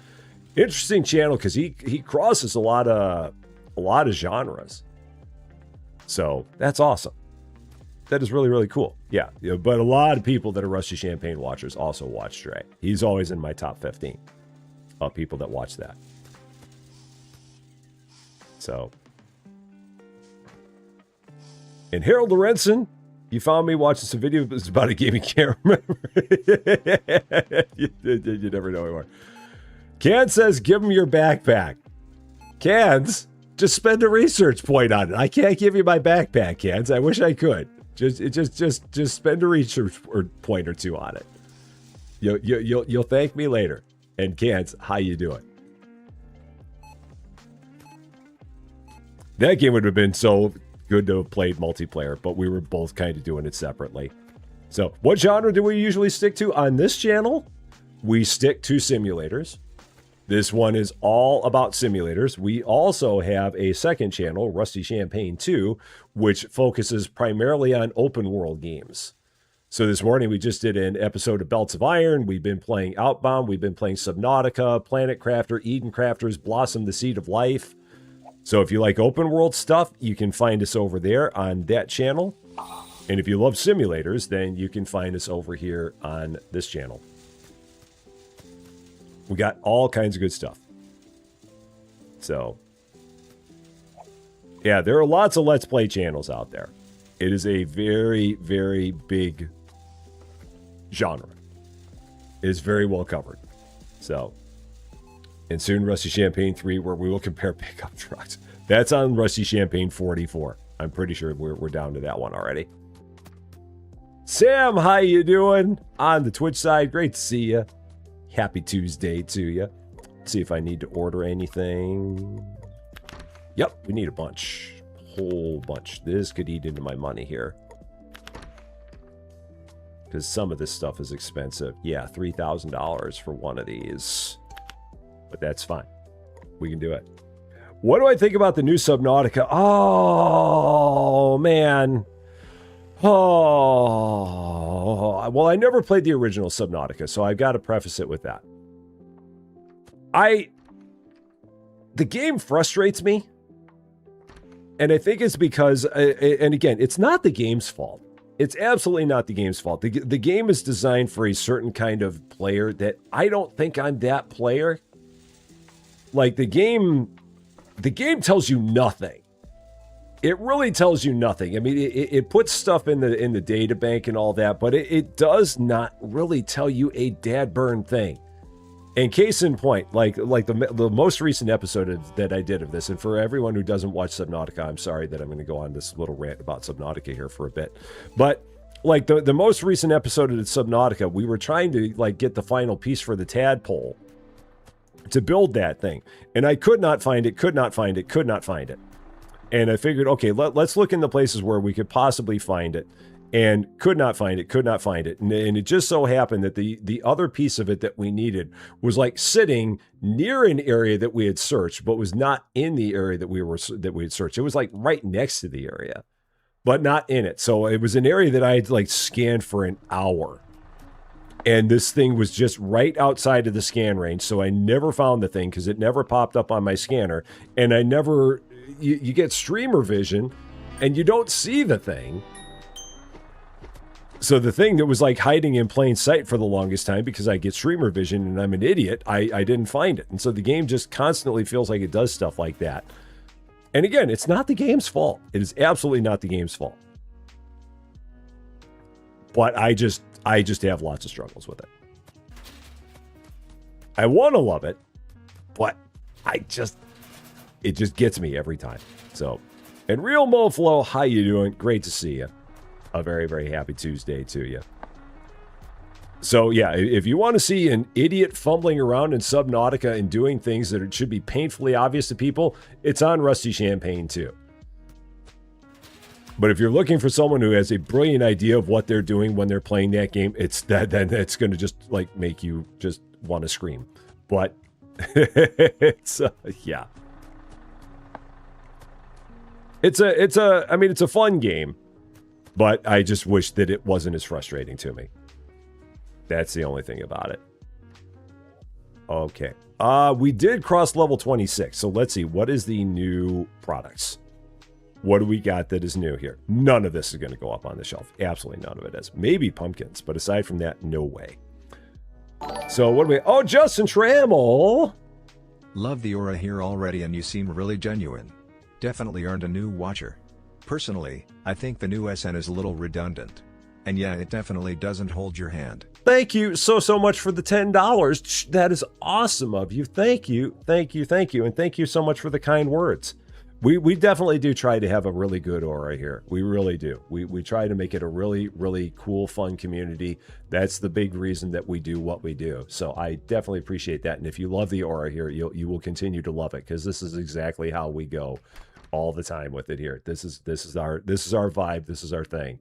Interesting channel because he crosses a lot of genres. So that's awesome. That is really, really cool. Yeah, but a lot of people that are Rusty Champagne watchers also watch Dre. He's always in my top 15 of people that watch that. So. And Harold Lorenzen, you found me watching some videos about a game you can't remember. you never know anymore. Can says, give him your backpack. Cans, just spend a research point on it. I can't give you my backpack, Cans. I wish I could. Just spend a research point or two on it. You'll thank me later. And Cans, how you doing? That game would have been so good to have played multiplayer, but we were both kind of doing it separately. So, what genre do we usually stick to on this channel? We stick to simulators. This one is all about simulators. We also have a second channel, Rusty Champagne 2, which focuses primarily on open world games. So this morning we just did an episode of Belts of Iron. We've been playing Outbound. We've been playing Subnautica, Planet Crafter, Eden Crafters, Blossom, the Seed of Life. So if you like open world stuff, you can find us over there on that channel. And if you love simulators, then you can find us over here on this channel. We got all kinds of good stuff. So, yeah, there are lots of Let's Play channels out there. It is a very, very big genre. It is very well covered. So, and soon Rusty Champaign 3, where we will compare pickup trucks. That's on Rusty Champaign 44. I'm pretty sure we're down to that one already. Sam, how you doing? On the Twitch side, great to see you. Happy Tuesday to you. See if I need to order anything. Yep, we need a bunch. Whole bunch. This could eat into my money here. Because some of this stuff is expensive. Yeah, $3,000 for one of these. But that's fine. We can do it. What do I think about the new Subnautica? Oh, man. Oh, well, I never played the original Subnautica, so I've got to preface it with that. The game frustrates me. And I think it's because, and again, it's not the game's fault. It's absolutely not the game's fault. The game is designed for a certain kind of player that I don't think I'm that player. Like, the game tells you nothing. It really tells you nothing. I mean, it puts stuff in the data bank and all that, but it does not really tell you a dad burn thing. And case in point, like the most recent episode that I did of this, and for everyone who doesn't watch Subnautica, I'm sorry that I'm going to go on this little rant about Subnautica here for a bit. But like the most recent episode of Subnautica, we were trying to like get the final piece for the tadpole to build that thing. And I could not find it. And I figured, okay, let's look in the places where we could possibly find it. And could not find it. And it just so happened that the other piece of it that we needed was like sitting near an area that we had searched, but was not in the area that we had searched. It was like right next to the area, but not in it. So it was an area that I had like scanned for an hour. And this thing was just right outside of the scan range. So I never found the thing because it never popped up on my scanner. And I never, you get streamer vision and you don't see the thing. So the thing that was like hiding in plain sight for the longest time, because I get streamer vision and I'm an idiot, I didn't find it. And so the game just constantly feels like it does stuff like that. And again, it's not the game's fault. It is absolutely not the game's fault. But I just have lots of struggles with it. I want to love it, but it just gets me every time. So, and Real Moflo, how you doing? Great to see you. A very, very happy Tuesday to you. So yeah, if you want to see an idiot fumbling around in Subnautica and doing things that should be painfully obvious to people, it's on Rusty Champaign too. But if you're looking for someone who has a brilliant idea of what they're doing when they're playing that game, it's that's going to just like make you just want to scream. But it's yeah, it's a fun game, but I just wish that it wasn't as frustrating to me. That's the only thing about it. Okay, we did cross level 26, so let's see, what is the new products? What do we got that is new here? None of this is going to go up on the shelf. Absolutely none of it is. Maybe pumpkins, but aside from that, no way. So what do we... Oh, Justin Trammell! Love the aura here already and you seem really genuine. Definitely earned a new watcher. Personally, I think the new SN is a little redundant. And yeah, it definitely doesn't hold your hand. Thank you so much for the $10. That is awesome of you. Thank you. And thank you so much for the kind words. We definitely do try to have a really good aura here. We really do. We try to make it a really, really cool, fun community. That's the big reason that we do what we do. So I definitely appreciate that. And if you love the aura here, you will continue to love it, because this is exactly how we go all the time with it here. This is our vibe. This is our thing.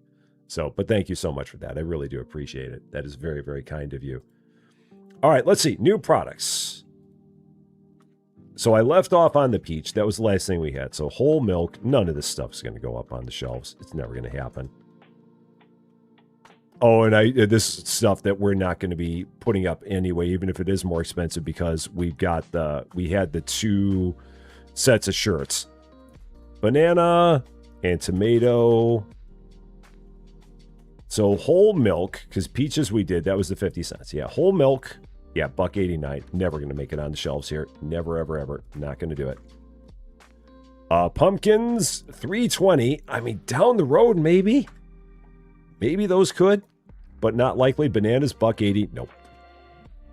So, but thank you so much for that. I really do appreciate it. That is very, very kind of you. All right, let's see. New products. So I left off on the peach. That was the last thing we had. So whole milk, none of this stuff is going to go up on the shelves. It's never going to happen. Oh, and this is stuff that we're not going to be putting up anyway, even if it is more expensive, because we had the 2 sets of shirts. Banana and tomato So whole milk, because peaches we did, that was the 50 cents. Yeah, whole milk, yeah, $1.89. Never going to make it on the shelves here. Never, ever, ever. Not going to do it. Pumpkins, $3.20. I mean, down the road, maybe. Maybe those could, but not likely. Bananas, $1.80. Nope.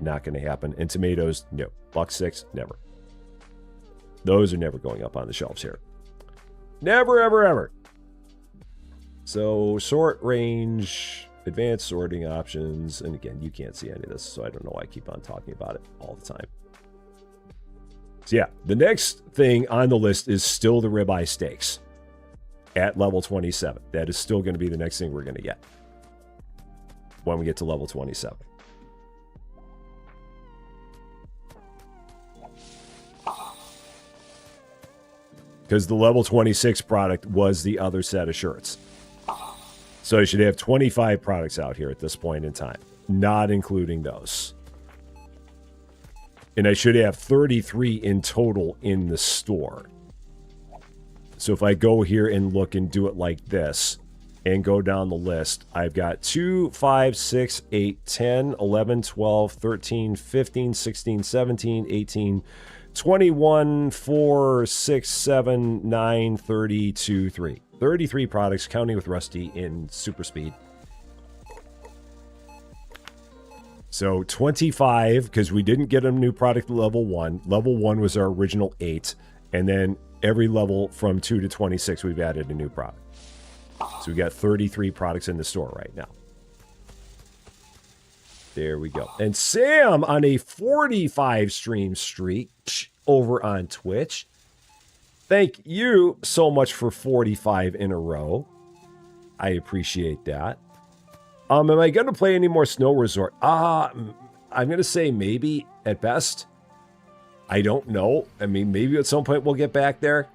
Not going to happen. And tomatoes, no. $1.06. Never. Those are never going up on the shelves here. Never, ever, ever. So sort, range, advanced sorting options. And again, you can't see any of this, so I don't know why I keep on talking about it all the time. So yeah, the next thing on the list is still the ribeye steaks at level 27. That is still going to be the next thing we're going to get when we get to level 27. Because the level 26 product was the other set of shirts. So you should have 25 products out here at this point in time, not including those. And I should have 33 in total in the store. So if I go here and look and do it like this and go down the list, I've got 2, 5, 6, 8, 10, 11, 12, 13, 15, 16, 17, 18, 21, 4, 6, 7, 9, 32, 3. 33 products, counting with Rusty in super speed. So 25, because we didn't get a new product at level 1. Level 1 was our original 8. And then every level from 2 to 26, we've added a new product. So we got 33 products in the store right now. There we go. And Sam on a 45 stream streak over on Twitch. Thank you so much for 45 in a row. I appreciate that. Am I going to play any more Snow Resort? I'm going to say maybe at best. I don't know. I mean, maybe at some point we'll get back there.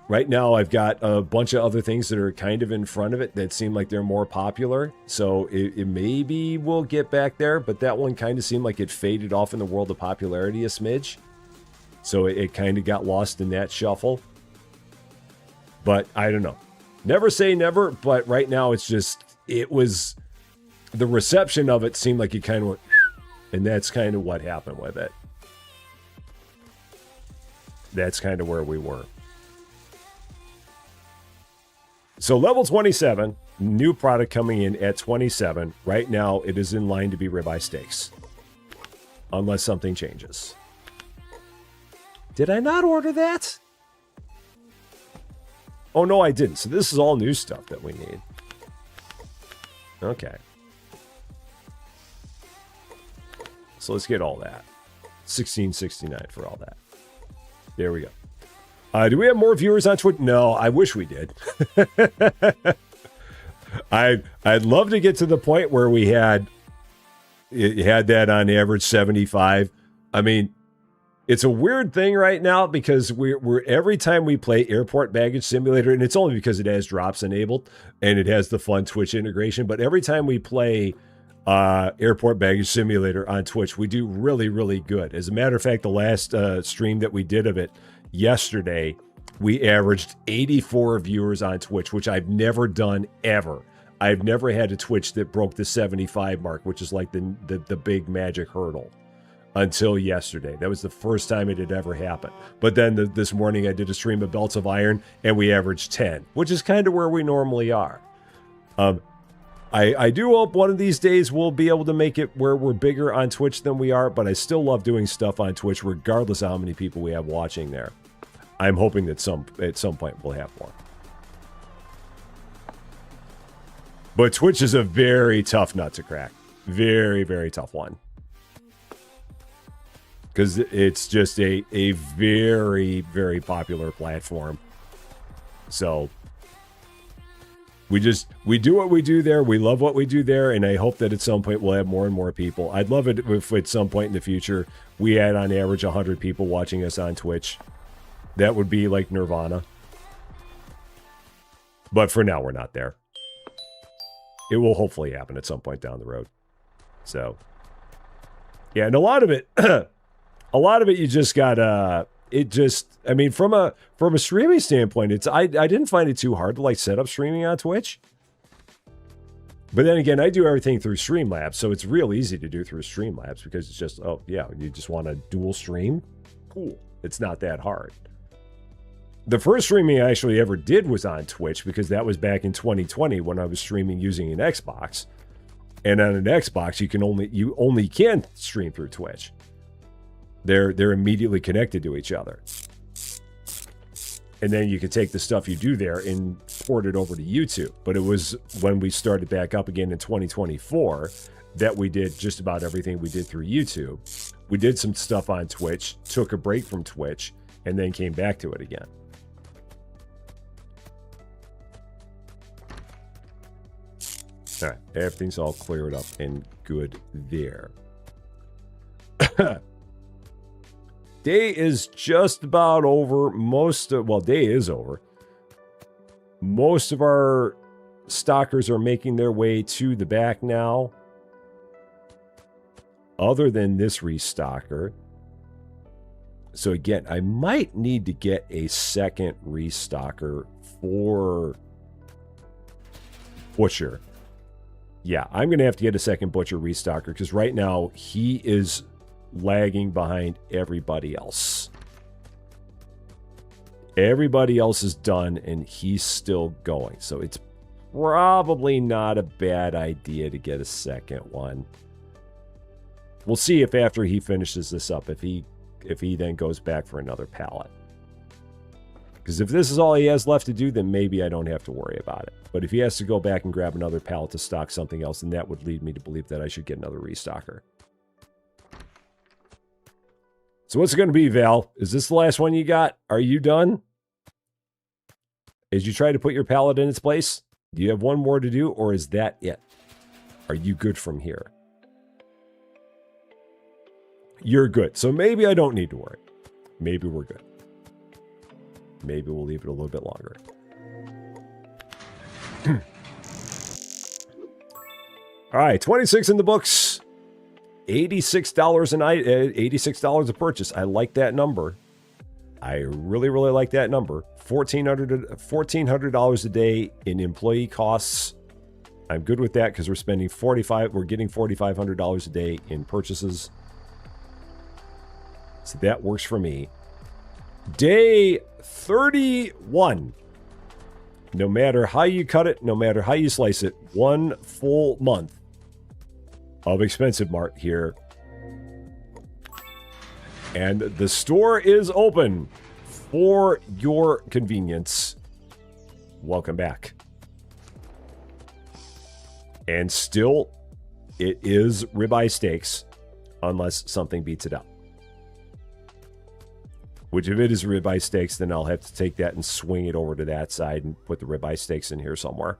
Right now, I've got a bunch of other things that are kind of in front of it that seem like they're more popular. So it maybe we'll get back there, but that one kind of seemed like it faded off in the world of popularity a smidge. So it kind of got lost in that shuffle. But I don't know. Never say never, but right now it's just, it was, the reception of it seemed like it kind of went, and that's kind of what happened with it. That's kind of where we were. So level 27, new product coming in at 27. Right now, it is in line to be ribeye steaks. Unless something changes. Did I not order that? Oh, no, I didn't. So this is all new stuff that we need. Okay. So let's get all that. $16.69 for all that. There we go. Do we have more viewers on Twitch? No, I wish we did. I'd love to get to the point where we had that on average 75. I mean, it's a weird thing right now because we're every time we play Airport Baggage Simulator, and it's only because it has drops enabled and it has the fun Twitch integration, but every time we play Airport Baggage Simulator on Twitch, we do really, really good. As a matter of fact, the last stream that we did of it yesterday, we averaged 84 viewers on Twitch, which I've never done ever. I've never had a Twitch that broke the 75 mark, which is like the big magic hurdle, until yesterday. That was the first time it had ever happened. But then this morning I did a stream of Belts of Iron and we averaged 10, which is kind of where we normally are. I do hope one of these days we'll be able to make it where we're bigger on Twitch than we are, but I still love doing stuff on Twitch regardless of how many people we have watching there. I'm hoping that at some point we'll have more. But Twitch is a very tough nut to crack. Very, very tough one. Because it's just a very, very popular platform. So we do what we do there. We love what we do there. And I hope that at some point we'll have more and more people. I'd love it if at some point in the future we had on average 100 people watching us on Twitch. That would be like Nirvana. But for now, we're not there. It will hopefully happen at some point down the road. So, yeah, and a lot of it, you just got, I mean, from a streaming standpoint, I didn't find it too hard to like set up streaming on Twitch. But then again, I do everything through Streamlabs, so it's real easy to do through Streamlabs because it's just, oh, yeah, you just want a dual stream? Cool. It's not that hard. The first streaming I actually ever did was on Twitch because that was back in 2020 when I was streaming using an Xbox. And on an Xbox, you only can stream through Twitch. They're immediately connected to each other. And then you could take the stuff you do there and port it over to YouTube. But it was when we started back up again in 2024 that we did just about everything we did through YouTube. We did some stuff on Twitch, took a break from Twitch, and then came back to it again. All right, everything's all cleared up and good there. Day is just about over. Day is over. Most of our stockers are making their way to the back now. Other than this restocker. So again, I might need to get a second restocker for Butcher. Yeah, I'm going to have to get a second Butcher restocker because right now he is lagging behind everybody else. Everybody else is done and he's still going. So it's probably not a bad idea to get a second one. We'll see if after he finishes this up, if he then goes back for another pallet. Because if this is all he has left to do, then maybe I don't have to worry about it. But if he has to go back and grab another pallet to stock something else, then that would lead me to believe that I should get another restocker. So what's it going to be, Val? Is this the last one you got? Are you done? As you try to put your pallet in its place? Do you have one more to do, or is that it? Are you good from here? You're good. So maybe I don't need to worry. Maybe we're good. Maybe we'll leave it a little bit longer. All right, 26 in the books. $86 a night, $86 a purchase. I like that number. I really, really like that number. $1,400 a day in employee costs. I'm good with that because we're getting $4,500 a day in purchases. So that works for me. Day 31. No matter how you cut it, no matter how you slice it, one full month of ExpensiveMart here. And the store is open for your convenience. Welcome back. And still, it is ribeye steaks, unless something beats it up. Which if it is ribeye steaks, then I'll have to take that and swing it over to that side and put the ribeye steaks in here somewhere.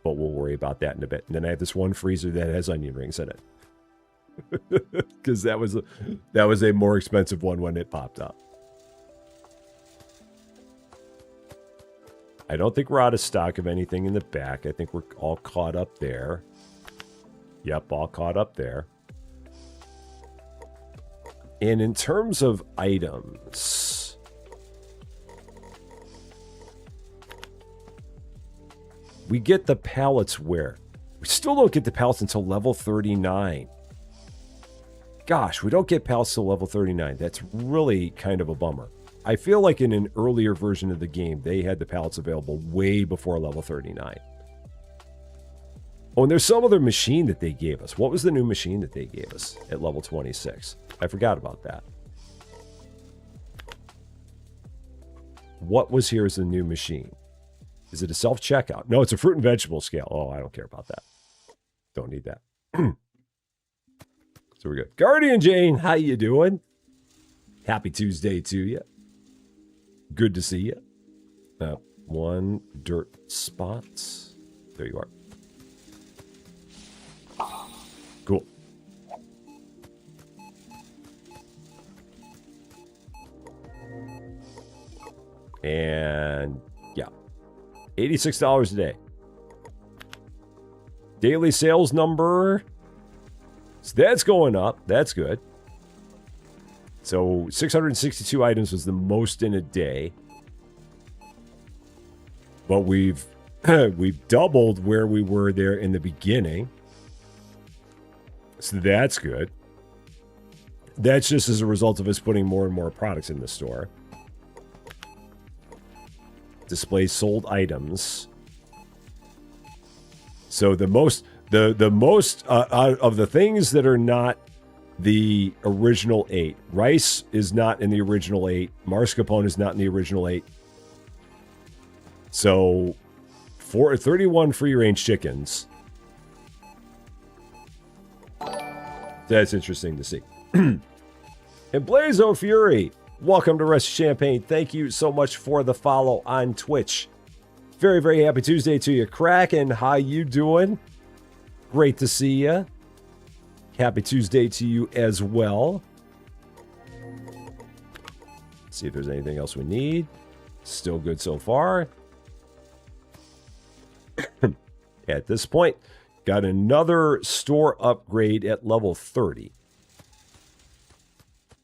But we'll worry about that in a bit. And then I have this one freezer that has onion rings in it. Because that was a more expensive one when it popped up. I don't think we're out of stock of anything in the back. I think we're all caught up there. Yep, all caught up there. And in terms of items, we get the pallets where? We still don't get the pallets until level 39. Gosh, we don't get pallets till level 39. That's really kind of a bummer. I feel like in an earlier version of the game, they had the pallets available way before level 39. Oh, and there's some other machine that they gave us. What was the new machine that they gave us at level 26? I forgot about that. What was here as the new machine? Is it a self-checkout? No, it's a fruit and vegetable scale. Oh, I don't care about that. Don't need that. So we're good. Guardian Jane, how you doing? Happy Tuesday to you. Good to see you. One dirt spot. There you are. Cool. And yeah, $86 a day. Daily sales number. So that's going up. That's good. So 662 items was the most in a day. But we've We've doubled where we were there in the beginning. So that's good. That's just as a result of us putting more and more products in the store. Display sold items. So the most out of the things that are not the original 8. Rice is not in the original 8. Mascarpone is not in the original 8. So 31 free-range chickens. That's interesting to see. And Blazo Fury, welcome to Rest of Champagne. Thank you so much for the follow on Twitch. Very, very happy Tuesday to you. Kraken, how you doing? Great to see you. Happy Tuesday to you as well. Let's see if there's anything else we need. Still good so far. At this point, got another store upgrade at level 30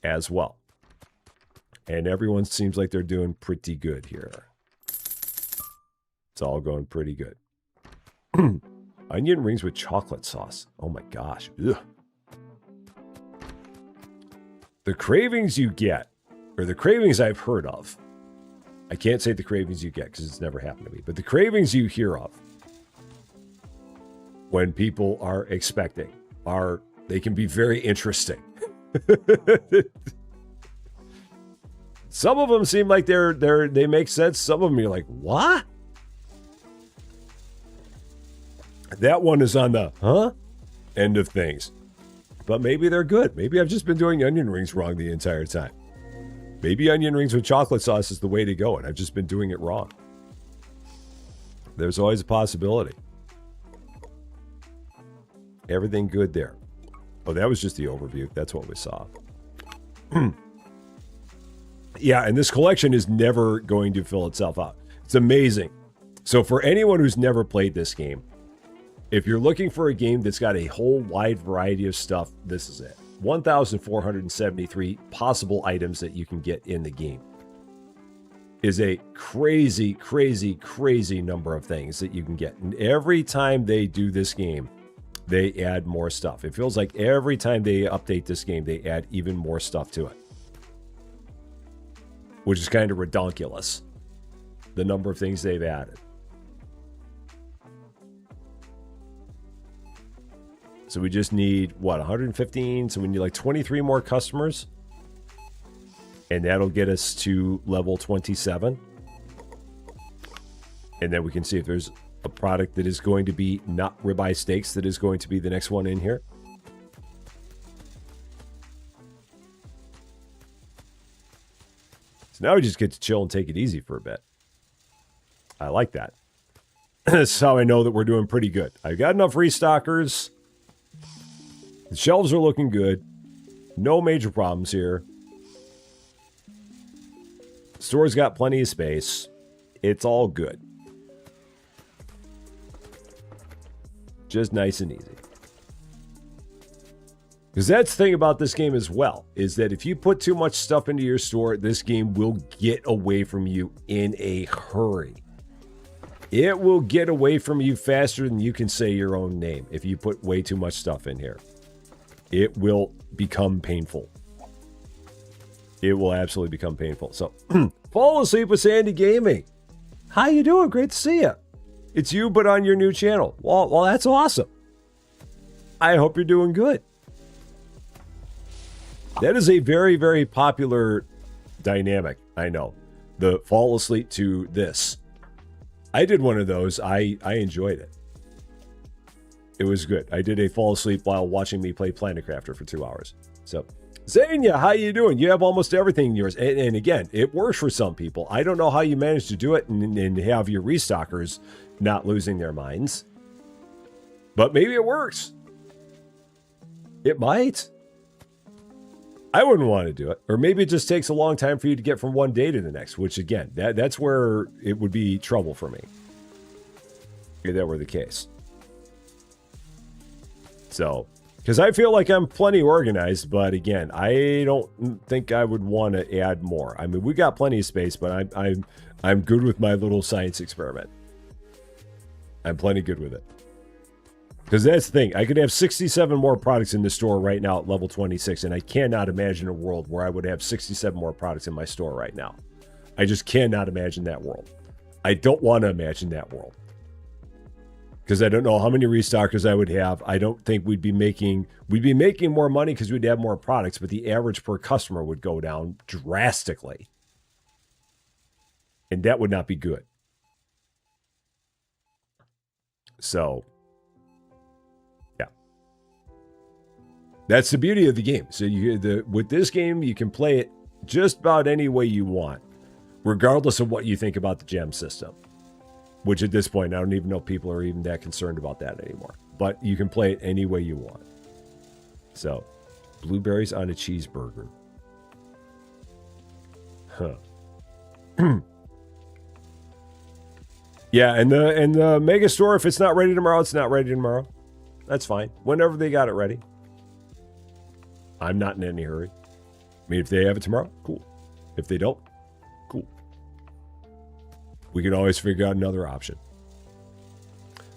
as well. And everyone seems like they're doing pretty good here. It's all going pretty good. Onion rings with chocolate sauce. Oh my gosh. Ugh. The cravings you get, or the cravings I've heard of, I can't say the cravings you get because it's never happened to me, but the cravings you hear of when people are expecting they can be very interesting. Some of them seem like they make sense. Some of them you're like, what? That one is on the end of things. But maybe they're good. Maybe I've just been doing onion rings wrong the entire time. Maybe onion rings with chocolate sauce is the way to go, and I've just been doing it wrong. There's always a possibility. Everything good there. Oh, that was just the overview. That's what we saw. Yeah, and this collection is never going to fill itself out. It's amazing. So for anyone who's never played this game, if you're looking for a game that's got a whole wide variety of stuff, this is it. 1,473 possible items that you can get in the game is a crazy, crazy, crazy number of things that you can get. And every time they do this game, they add more stuff. It feels like every time they update this game, they add even more stuff to it, which is kind of redonkulous, the number of things they've added. So we just need, what, 115? So we need like 23 more customers. And that'll get us to level 27. And then we can see if there's a product that is going to be not ribeye steaks that is going to be the next one in here. So now we just get to chill and take it easy for a bit. I like that. That's how I know that we're doing pretty good. I've got enough restockers. The shelves are looking good. No major problems here. Store's got plenty of space. It's all good. Just nice and easy. Because that's the thing about this game as well, is that if you put too much stuff into your store, this game will get away from you in a hurry. It will get away from you faster than you can say your own name if you put way too much stuff in here. It will become painful. It will absolutely become painful. So, fall asleep with Sandy Gaming. How you doing? Great to see you. It's you, but on your new channel. Well, that's awesome. I hope you're doing good. That is a very, very popular dynamic. I know. The fall asleep to this. I did one of those. I enjoyed it. It was good. I did a fall asleep while watching me play Planet Crafter for 2 hours. So, Zania, how you doing? You have almost everything in yours. And again, it works for some people. I don't know how you managed to do it and have your restockers not losing their minds. But maybe it works. It might. I wouldn't want to do it. Or maybe it just takes a long time for you to get from one day to the next, which again, that's where it would be trouble for me. If that were the case. So, because I feel like I'm plenty organized, but again, I don't think I would want to add more. I mean, we got plenty of space, but I'm good with my little science experiment. I'm plenty good with it. Because that's the thing. I could have 67 more products in the store right now at level 26, and I cannot imagine a world where I would have 67 more products in my store right now. I just cannot imagine that world. I don't want to imagine that world. Because I don't know how many restockers I would have. I don't think we'd be making more money because we'd have more products, but the average per customer would go down drastically. And that would not be good. So, yeah. That's the beauty of the game. So with this game, you can play it just about any way you want, regardless of what you think about the gem system. Which at this point, I don't even know if people are even that concerned about that anymore. But you can play it any way you want. So, blueberries on a cheeseburger. Huh. Yeah, and the mega store, if it's not ready tomorrow, it's not ready tomorrow. That's fine. Whenever they got it ready. I'm not in any hurry. I mean, if they have it tomorrow, cool. If they don't, cool. We can always figure out another option.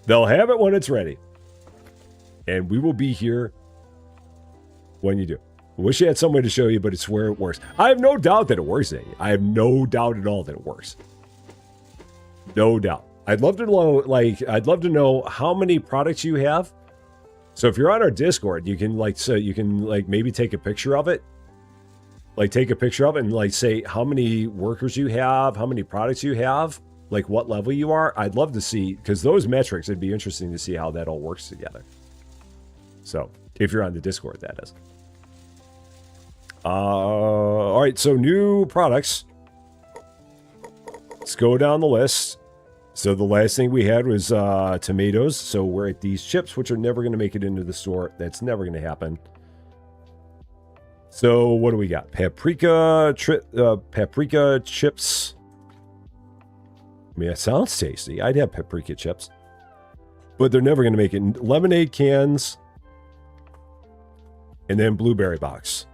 They'll have it when it's ready. And we will be here when you do. I wish I had some way to show you, but it's where it works. I have no doubt that it works, Amy. I have no doubt at all that it works. No doubt. I'd love to know how many products you have. So if you're on our Discord, you can maybe take a picture of it. Like take a picture of it and say how many workers you have, how many products you have, like what level you are. I'd love to see, because those metrics, it'd be interesting to see how that all works together. So if you're on the Discord, that is. All right, so new products. Let's go down the list. So the last thing we had was tomatoes. So we're at these chips, which are never going to make it into the store. That's never going to happen. So what do we got? Paprika chips. I mean, that sounds tasty. I'd have paprika chips. But they're never going to make it. Lemonade cans. And then blueberry box.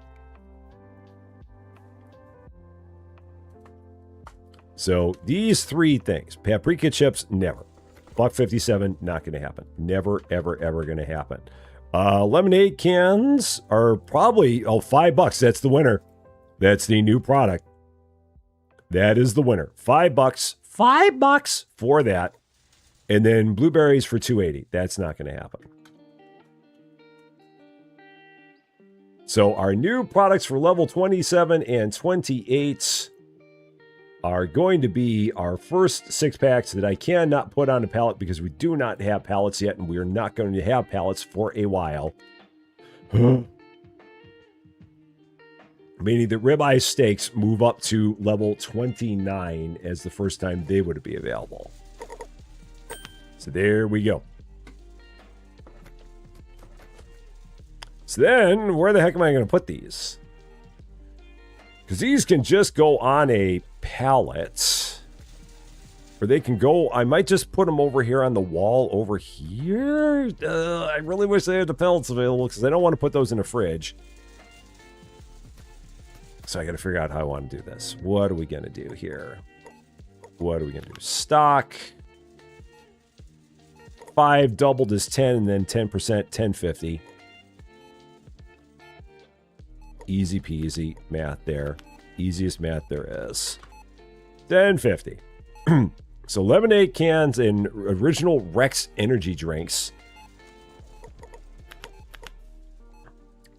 So these three things. Paprika chips, never. $1.57, not going to happen. Never, ever, ever going to happen. Lemonade cans are probably, $5. That's the winner. That's the new product. That is the winner. $5. $5 for that. And then blueberries for $2.80. That's not going to happen. So our new products for level 27 and 28 are going to be our first 6-packs that I cannot put on a pallet because we do not have pallets yet, and we are not going to have pallets for a while. Meaning the ribeye steaks move up to level 29 as the first time they would be available. So there we go. So then, where the heck am I going to put these? Because these can just go on a pallet. Or they can go... I might just put them over here on the wall over here. I really wish they had the pallets available because I don't want to put those in a fridge. So I got to figure out how I want to do this. What are we going to do here? What are we going to do? Stock. 5 doubled is 10 and then 10%, 1050. Easy peasy math there. Easiest math there is. 1050. So lemonade cans and original Rex energy drinks.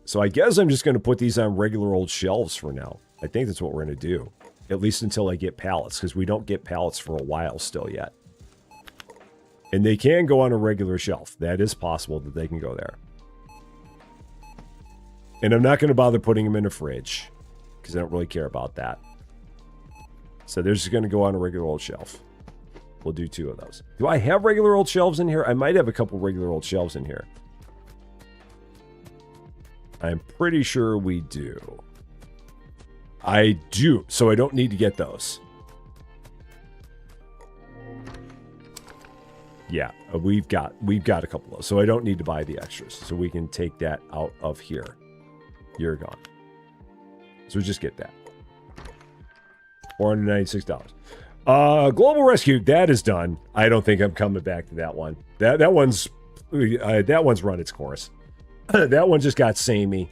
So I guess I'm just going to put these on regular old shelves for now. I think that's what we're going to do. At least until I get pallets, because we don't get pallets for a while still yet. And they can go on a regular shelf. That is possible that they can go there. And I'm not going to bother putting them in a fridge, because I don't really care about that. So they're just going to go on a regular old shelf. We'll do 2 of those. Do I have regular old shelves in here? I might have a couple regular old shelves in here. I'm pretty sure we do. I do, so I don't need to get those. Yeah, we've got a couple of those, so I don't need to buy the extras. So we can take that out of here. You're gone. So just get that. $496. Global Rescue, that is done. I don't think I'm coming back to that one. That one's run its course. That one just got samey.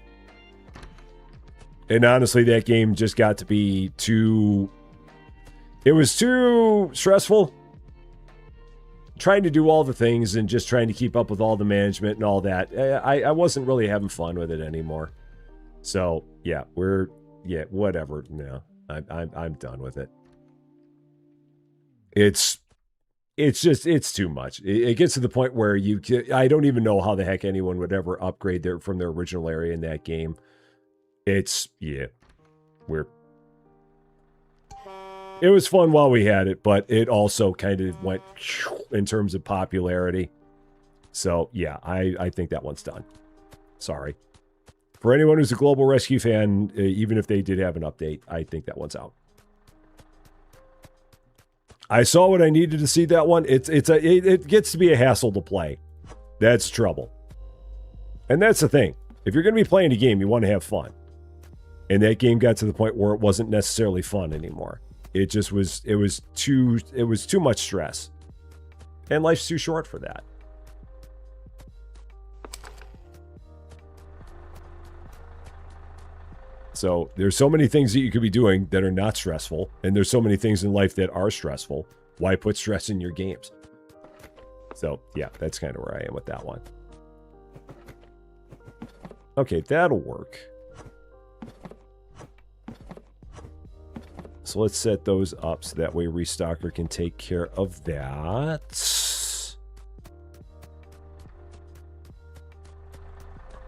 And honestly, that game just got to be too... It was too stressful. Trying to do all the things and just trying to keep up with all the management and all that. I wasn't really having fun with it anymore. So, yeah, whatever. No, I'm done with it. It's too much. It gets to the point where I don't even know how the heck anyone would ever upgrade from their original area in that game. It was fun while we had it, but it also kind of went in terms of popularity. So yeah, I think that one's done. Sorry. For anyone who's a Global Rescue fan, even if they did have an update, I think that one's out. I saw what I needed to see that one. It gets to be a hassle to play. That's trouble. And that's the thing. If you're going to be playing a game, you want to have fun. And that game got to the point where it wasn't necessarily fun anymore. It just was, it was too much stress. And life's too short for that. So there's so many things that you could be doing that are not stressful, and there's so many things in life that are stressful. Why put stress in your games? So yeah, that's kind of where I am with that one. Okay, that'll work. So let's set those up so that way Restocker can take care of that.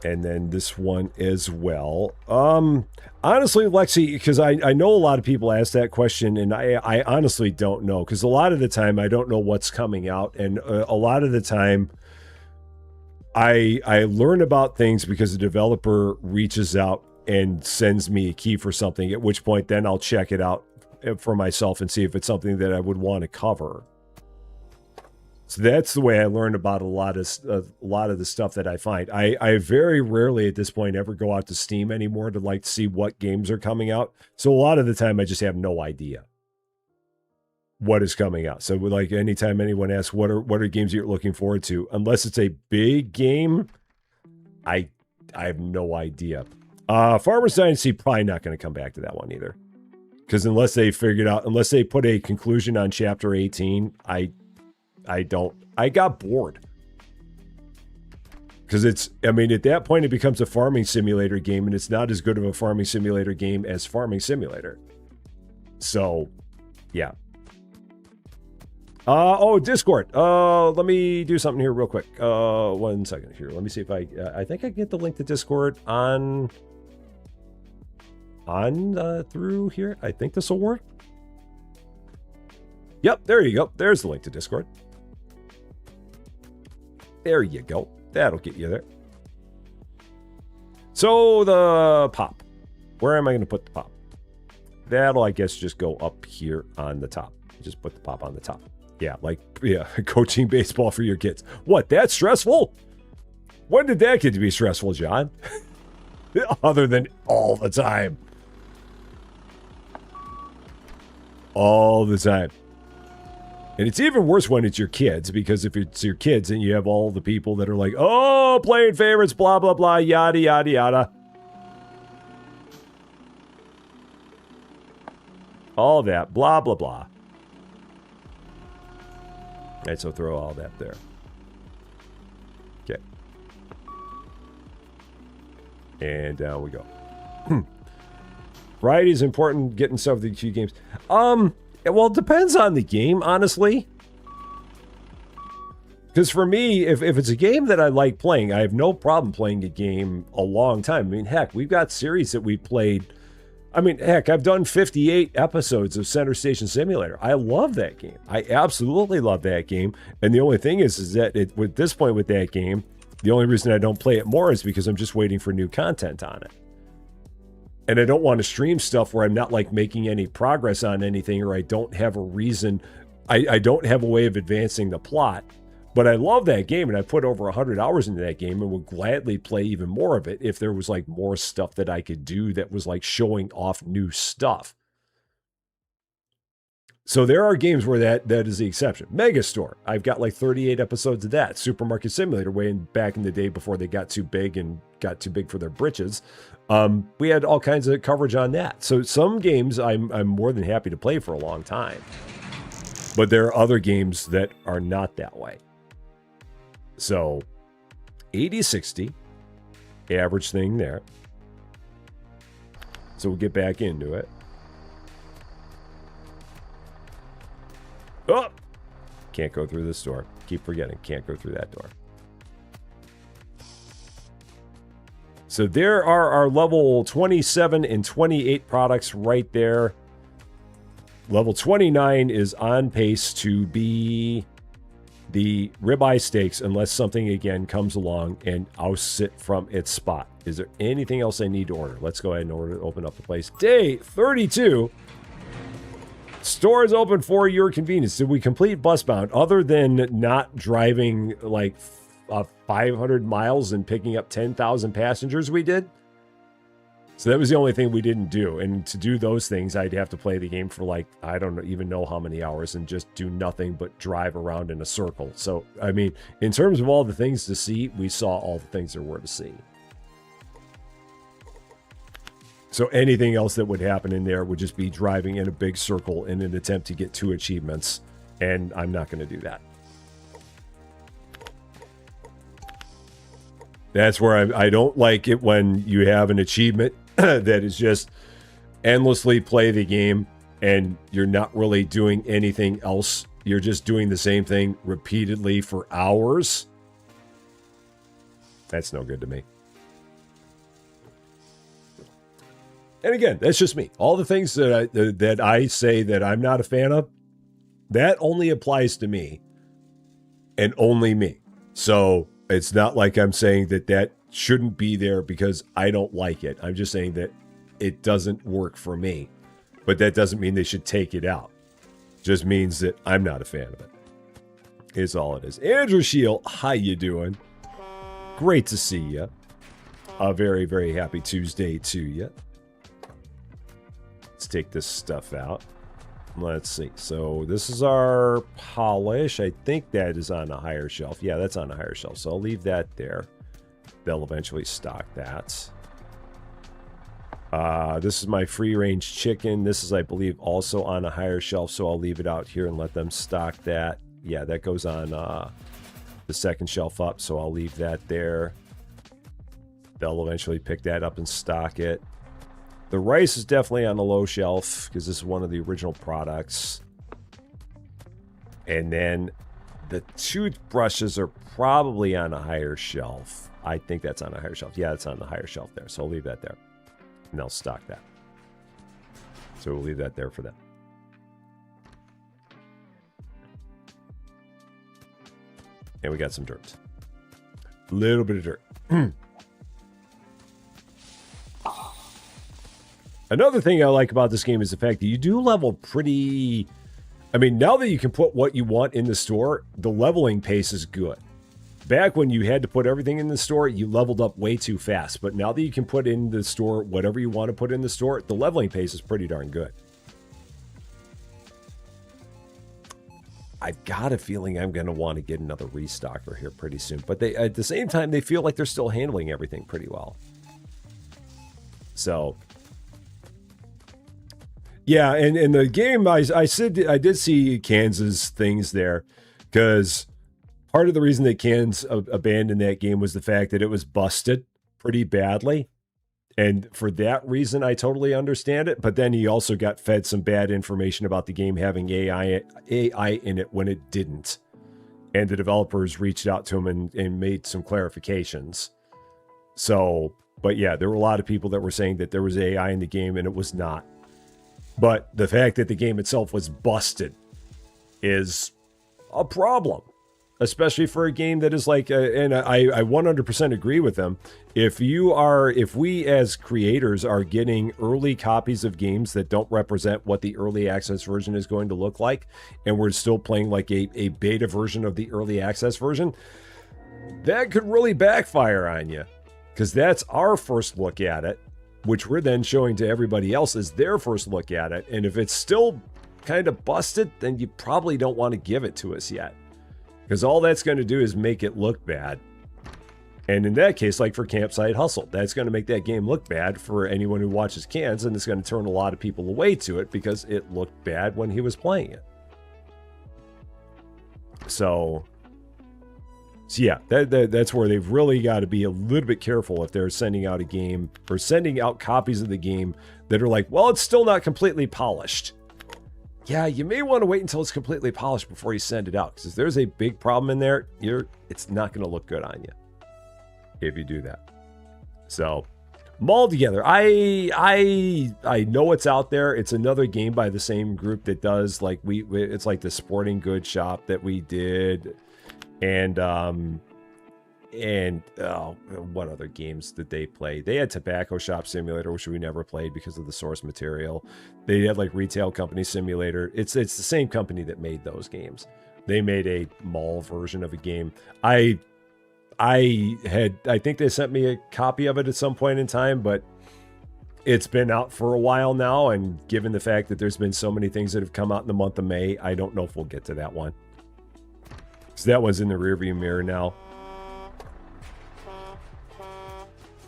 And then this one as well. Honestly, Lexi, because I know a lot of people ask that question, and I honestly don't know. Because a lot of the time, I don't know what's coming out. And a lot of the time, I learn about things because the developer reaches out and sends me a key for something, at which point then I'll check it out for myself and see if it's something that I would want to cover. So that's the way I learned about a lot of the stuff that I find. I very rarely at this point ever go out to Steam anymore to like see what games are coming out. So a lot of the time I just have no idea what is coming out. So like anytime anyone asks what are games you're looking forward to, unless it's a big game, I have no idea. Farmer's Dynasty, probably not going to come back to that one either. Because unless they put a conclusion on Chapter 18, I got bored. Because at that point it becomes a farming simulator game, and it's not as good of a farming simulator game as Farming Simulator. So, yeah. Discord. Let me do something here real quick. 1 second here. Let me see if I think I can get the link to Discord on through here. I think this will work. Yep, there you go. There's the link to Discord. There you go. That'll get you there. So the pop. Where am I going to put the pop? That'll, I guess, just go up here on the top. Just put the pop on the top. Yeah, coaching baseball for your kids. What, that's stressful? When did that get to be stressful, John? Other than all the time. All the time. And it's even worse when it's your kids, because if it's your kids and you have all the people that are like, oh, playing favorites, blah, blah, blah, yada, yada, yada. All that, blah, blah, blah. All right, so throw all that there. Okay. And down we go. Variety is important, getting stuff with the few games. Well, it depends on the game, honestly. Because for me, if it's a game that I like playing, I have no problem playing a game a long time. I mean, heck, we've got series that we played. I mean, heck, I've done 58 episodes of Center Station Simulator. I love that game. I absolutely love that game. And the only thing is that at this point with that game, the only reason I don't play it more is because I'm just waiting for new content on it. And I don't want to stream stuff where I'm not like making any progress on anything, or I don't have a reason. I don't have a way of advancing the plot. But I love that game, and I put over 100 hours into that game and would gladly play even more of it if there was like more stuff that I could do that was like showing off new stuff. So there are games where that is the exception. Megastore, I've got like 38 episodes of that. Supermarket Simulator, way back in the day before they got too big and got too big for their britches. We had all kinds of coverage on that. So some games I'm more than happy to play for a long time. But there are other games that are not that way. So 80-60, average thing there. So we'll get back into it. Oh! Can't go through this door. Keep forgetting. Can't go through that door. So there are our level 27 and 28 products right there. Level 29 is on pace to be the ribeye steaks unless something, again, comes along and ousts it from its spot. Is there anything else I need to order? Let's go ahead and open up the place. Day 32. Store is open for your convenience. Did we complete Busbound other than not driving like 500 miles and picking up 10,000 passengers we did? So that was the only thing we didn't do. And to do those things, I'd have to play the game for like, I don't even know how many hours and just do nothing but drive around in a circle. So, I mean, in terms of all the things to see, we saw all the things there were to see. So anything else that would happen in there would just be driving in a big circle in an attempt to get 2 achievements. And I'm not going to do that. That's where I don't like it when you have an achievement that is just endlessly play the game and you're not really doing anything else. You're just doing the same thing repeatedly for hours. That's no good to me. And again, that's just me. All the things that I say that I'm not a fan of, that only applies to me and only me. So it's not like I'm saying that shouldn't be there because I don't like it. I'm just saying that it doesn't work for me. But that doesn't mean they should take it out. It just means that I'm not a fan of it. Is all it is. Andrew Shield, how you doing? Great to see you. A very, very happy Tuesday to you. Let's take this stuff out. Let's see. So this is our polish. I think that is on a higher shelf. Yeah, that's on a higher shelf. So I'll leave that there. They'll eventually stock that. This is my free-range chicken. This is, I believe, also on a higher shelf. So I'll leave it out here and let them stock that. Yeah, that goes on the second shelf up. So I'll leave that there. They'll eventually pick that up and stock it. The rice is definitely on the low shelf because this is one of the original products. And then the toothbrushes are probably on a higher shelf. I think that's on a higher shelf. Yeah, it's on the higher shelf there. So I'll leave that there. And they'll stock that. So we'll leave that there for them. And we got some dirt. A little bit of dirt. Another thing I like about this game is the fact that you do level pretty... I mean, now that you can put what you want in the store, the leveling pace is good. Back when you had to put everything in the store, you leveled up way too fast. But now that you can put in the store whatever you want to put in the store, the leveling pace is pretty darn good. I've got a feeling I'm going to want to get another restocker here pretty soon. But they, at the same time, they feel like they're still handling everything pretty well. So... yeah, and in the game, I did see Kansas things there, because part of the reason that Cans abandoned that game was the fact that it was busted pretty badly. And for that reason, I totally understand it. But then he also got fed some bad information about the game having AI in it when it didn't. And the developers reached out to him and made some clarifications. So, but yeah, there were a lot of people that were saying that there was AI in the game and it was not. But the fact that the game itself was busted is a problem, especially for a game that is like, and I 100% agree with them. If we as creators are getting early copies of games that don't represent what the early access version is going to look like, and we're still playing like a beta version of the early access version, that could really backfire on you, because that's our first look at it, which we're then showing to everybody else as their first look at it. And if it's still kind of busted, then you probably don't want to give it to us yet. Because all that's going to do is make it look bad. And in that case, like for Campsite Hustle, that's going to make that game look bad for anyone who watches cans, and it's going to turn a lot of people away to it because it looked bad when he was playing it. So yeah, that's where they've really got to be a little bit careful if they're sending out a game or sending out copies of the game that are like, well, it's still not completely polished. Yeah, you may want to wait until it's completely polished before you send it out, because if there's a big problem in there, it's not going to look good on you if you do that. So, Maul Together, I know it's out there. It's another game by the same group that does like it's like the sporting goods shop that we did, and what other games did they play? They had Tobacco Shop Simulator, which we never played because of the source material. They had like Retail Company Simulator. It's the same company that made those games. They made a mall version of a game. I think they sent me a copy of it at some point in time, but it's been out for a while now, and given the fact that there's been so many things that have come out in the month of May, I don't know if we'll get to that one. So that one's in the rearview mirror now.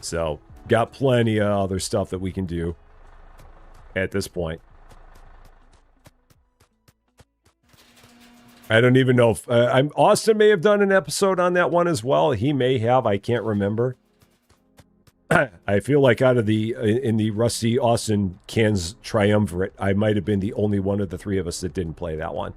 So, got plenty of other stuff that we can do at this point. I don't even know if Austin may have done an episode on that one as well. He may have. I can't remember. I feel like out of in the Rusty Austin Cans triumvirate, I might have been the only one of the three of us that didn't play that one.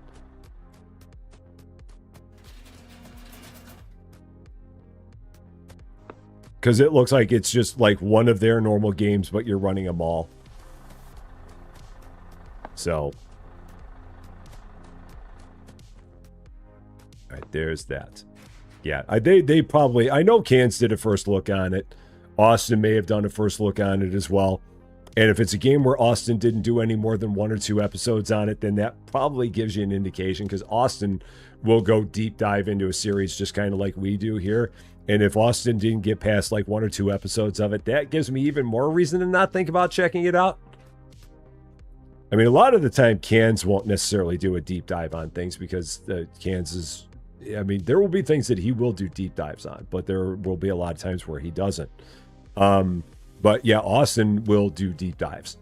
Because it looks like it's just like one of their normal games, but you're running a mall. So. All right, there's that. Yeah, they probably... I know Cans did a first look on it. Austin may have done a first look on it as well. And if it's a game where Austin didn't do any more than 1 or 2 episodes on it, then that probably gives you an indication, because Austin will go deep dive into a series just kind of like we do here. And if Austin didn't get past like 1 or 2 episodes of it, that gives me even more reason to not think about checking it out. I mean, a lot of the time, Cans won't necessarily do a deep dive on things because Cans is... I mean, there will be things that he will do deep dives on, but there will be a lot of times where he doesn't. But yeah, Austin will do deep dives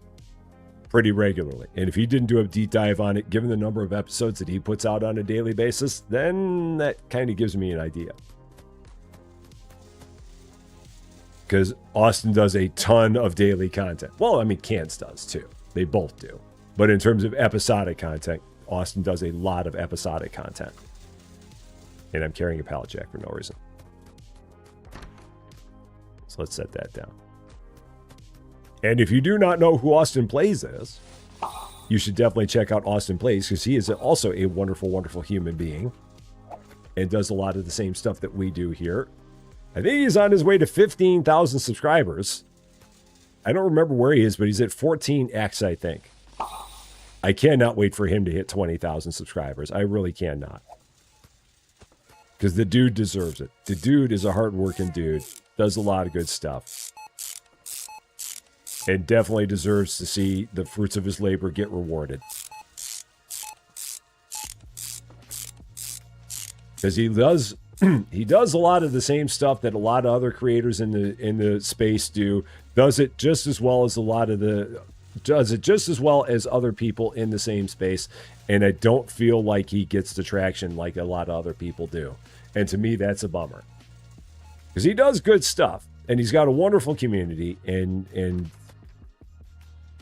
pretty regularly. And if he didn't do a deep dive on it, given the number of episodes that he puts out on a daily basis, then that kind of gives me an idea. Because Austin does a ton of daily content. Well, I mean, Cans does too. They both do. But in terms of episodic content, Austin does a lot of episodic content. And I'm carrying a pallet jack for no reason. So let's set that down. And if you do not know who Austin Plays is, you should definitely check out Austin Plays, because he is also a wonderful, wonderful human being and does a lot of the same stuff that we do here. I think he's on his way to 15,000 subscribers. I don't remember where he is, but he's at 14x, I think. I cannot wait for him to hit 20,000 subscribers. I really cannot. Because the dude deserves it. The dude is a hardworking dude. Does a lot of good stuff. And definitely deserves to see the fruits of his labor get rewarded. Because he does a lot of the same stuff that a lot of other creators in the space do. Does it just as well as other people in the same space. And I don't feel like he gets the traction like a lot of other people do. And to me, that's a bummer. Because he does good stuff. And he's got a wonderful community. And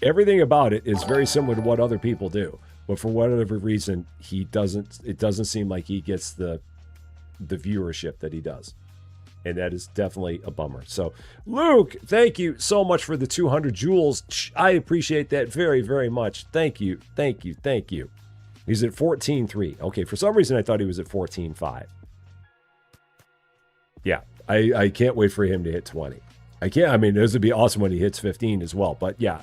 everything about it is very similar to what other people do. But for whatever reason, it doesn't seem like he gets the viewership that he does. And that is definitely a bummer. So, Luke, thank you so much for the 200 jewels. I appreciate that very, very much. Thank you, thank you, thank you. He's at 14.3. Okay, for some reason I thought he was at 14.5. Yeah, I can't wait for him to hit 20. I mean, this would be awesome when he hits 15 as well. But yeah,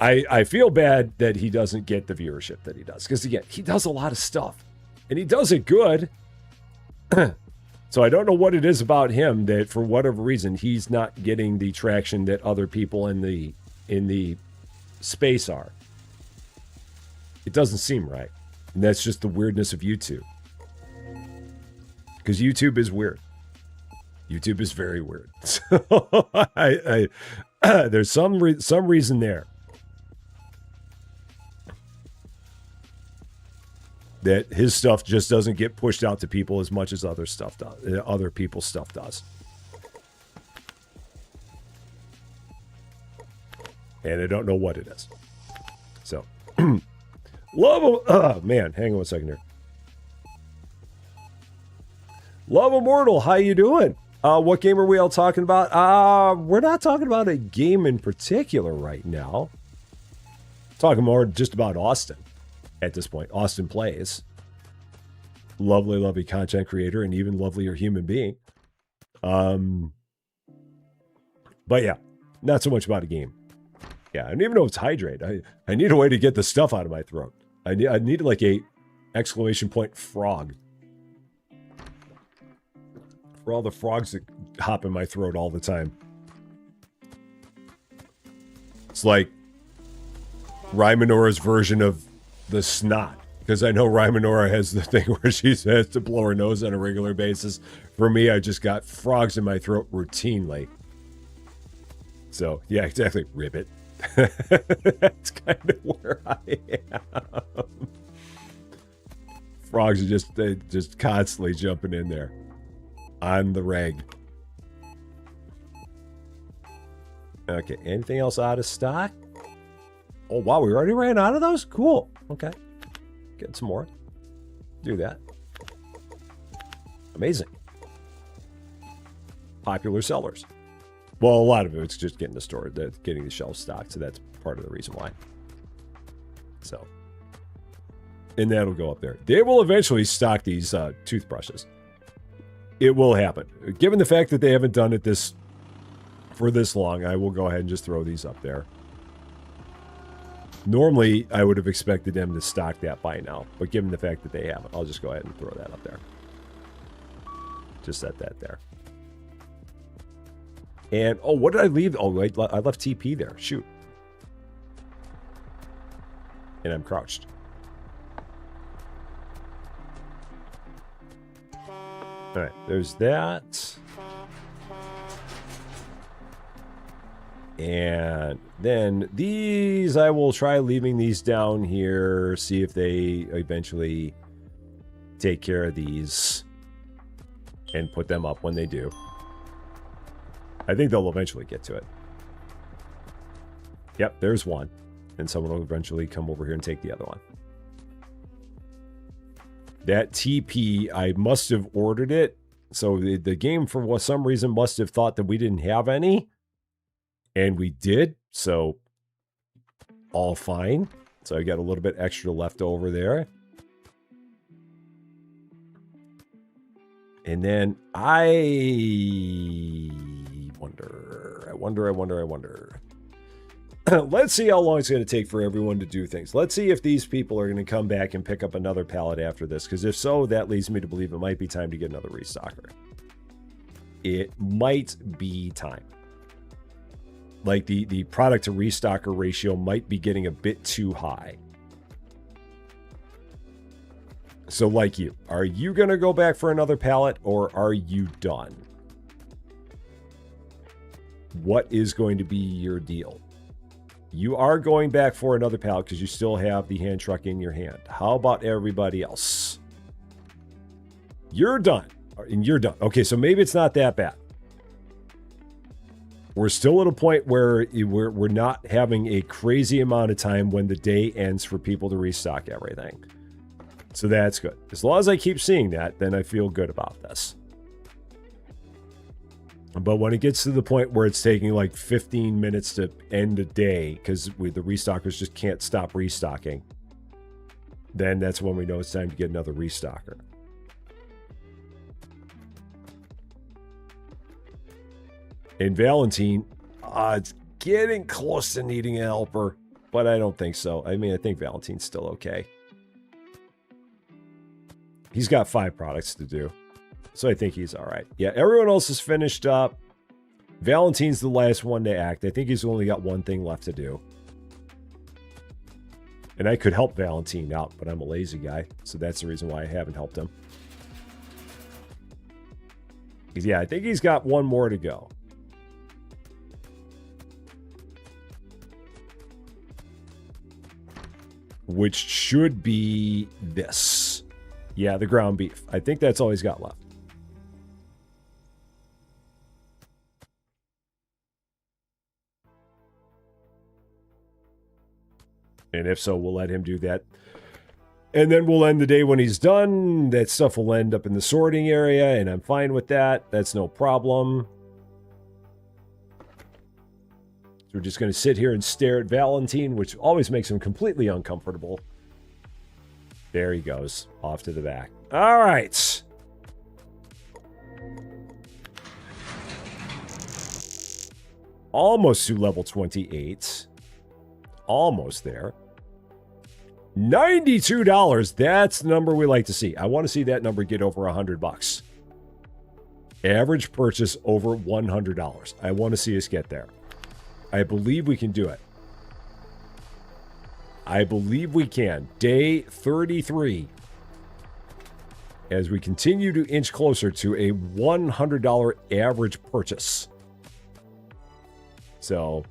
I feel bad that he doesn't get the viewership that he does. Because again, he does a lot of stuff. And he does it good. So I don't know what it is about him that for whatever reason, he's not getting the traction that other people in the space are. It doesn't seem right. And that's just the weirdness of YouTube. Because YouTube is weird. YouTube is very weird. So there's some reason there that his stuff just doesn't get pushed out to people as much as other stuff does. Other people's stuff does. And I don't know what it is. So, man, hang on one second here. Love Immortal, how you doing? What game are we all talking about? We're not talking about a game in particular right now. Talking more just about Austin at this point. Austin Plays. Lovely, lovely content creator and even lovelier human being. But yeah, not so much about a game. Yeah, I don't even know it's hydrate. I need a way to get the stuff out of my throat. I need like a exclamation point frog. For all the frogs that hop in my throat all the time. It's like Rymanora's version of the snot. Because I know Rymanora has the thing where she has to blow her nose on a regular basis. For me, I just got frogs in my throat routinely. So, yeah, exactly. Ribbit. That's kind of where I am. Frogs are just constantly jumping in there. On the reg. Okay, anything else out of stock? Oh, wow, we already ran out of those? Cool. Okay. Get some more. Do that. Amazing. Popular sellers. Well, a lot of it's just getting the store, getting the shelf stocked, so that's part of the reason why. So. And that'll go up there. They will eventually stock these toothbrushes. It will happen. Given the fact that they haven't done it for this long, I will go ahead and just throw these up there. Normally, I would have expected them to stock that by now, but given the fact that they haven't, I'll just go ahead and throw that up there. Just set that there. And, oh, what did I leave? Oh, I left TP there. Shoot. And I'm crouched. All right, there's that. And then these, I will try leaving these down here, see if they eventually take care of these and put them up when they do. I think they'll eventually get to it. Yep, there's one. And someone will eventually come over here and take the other one. That TP, I must have ordered it. So the game, for some reason, must have thought that we didn't have any. And we did. So, all fine. So I got a little bit extra left over there. And then I wonder. Let's see how long it's going to take for everyone to do things. Let's see if these people are going to come back and pick up another pallet after this. Because if so, that leads me to believe it might be time to get another restocker. It might be time. Like the product to restocker ratio might be getting a bit too high. So like you, are you going to go back for another pallet or are you done? What is going to be your deal? You are going back for another pallet because you still have the hand truck in your hand. How about everybody else? You're done. And you're done. Okay, so maybe it's not that bad. We're still at a point where we're not having a crazy amount of time when the day ends for people to restock everything. So that's good. As long as I keep seeing that, then I feel good about this. But when it gets to the point where it's taking like 15 minutes to end a day because the restockers just can't stop restocking, then that's when we know it's time to get another restocker. And Valentine, it's getting close to needing a helper, but I don't think so. I mean, I think Valentine's still okay. He's got 5 products to do. So I think he's all right. Yeah, everyone else is finished up. Valentine's the last one to act. I think he's only got one thing left to do. And I could help Valentine out, but I'm a lazy guy. So that's the reason why I haven't helped him. Yeah, I think he's got one more to go. Which should be this. Yeah, the ground beef. I think that's all he's got left. And if so, we'll let him do that. And then we'll end the day when he's done. That stuff will end up in the sorting area, and I'm fine with that. That's no problem. So we're just going to sit here and stare at Valentine, which always makes him completely uncomfortable. There he goes, off to the back. All right. Almost to level 28. Almost there. $92. That's the number we like to see. I want to see that number get over $100. Average purchase over $100. I want to see us get there. I believe we can do it. I believe we can. Day 33. As we continue to inch closer to a $100 average purchase. So,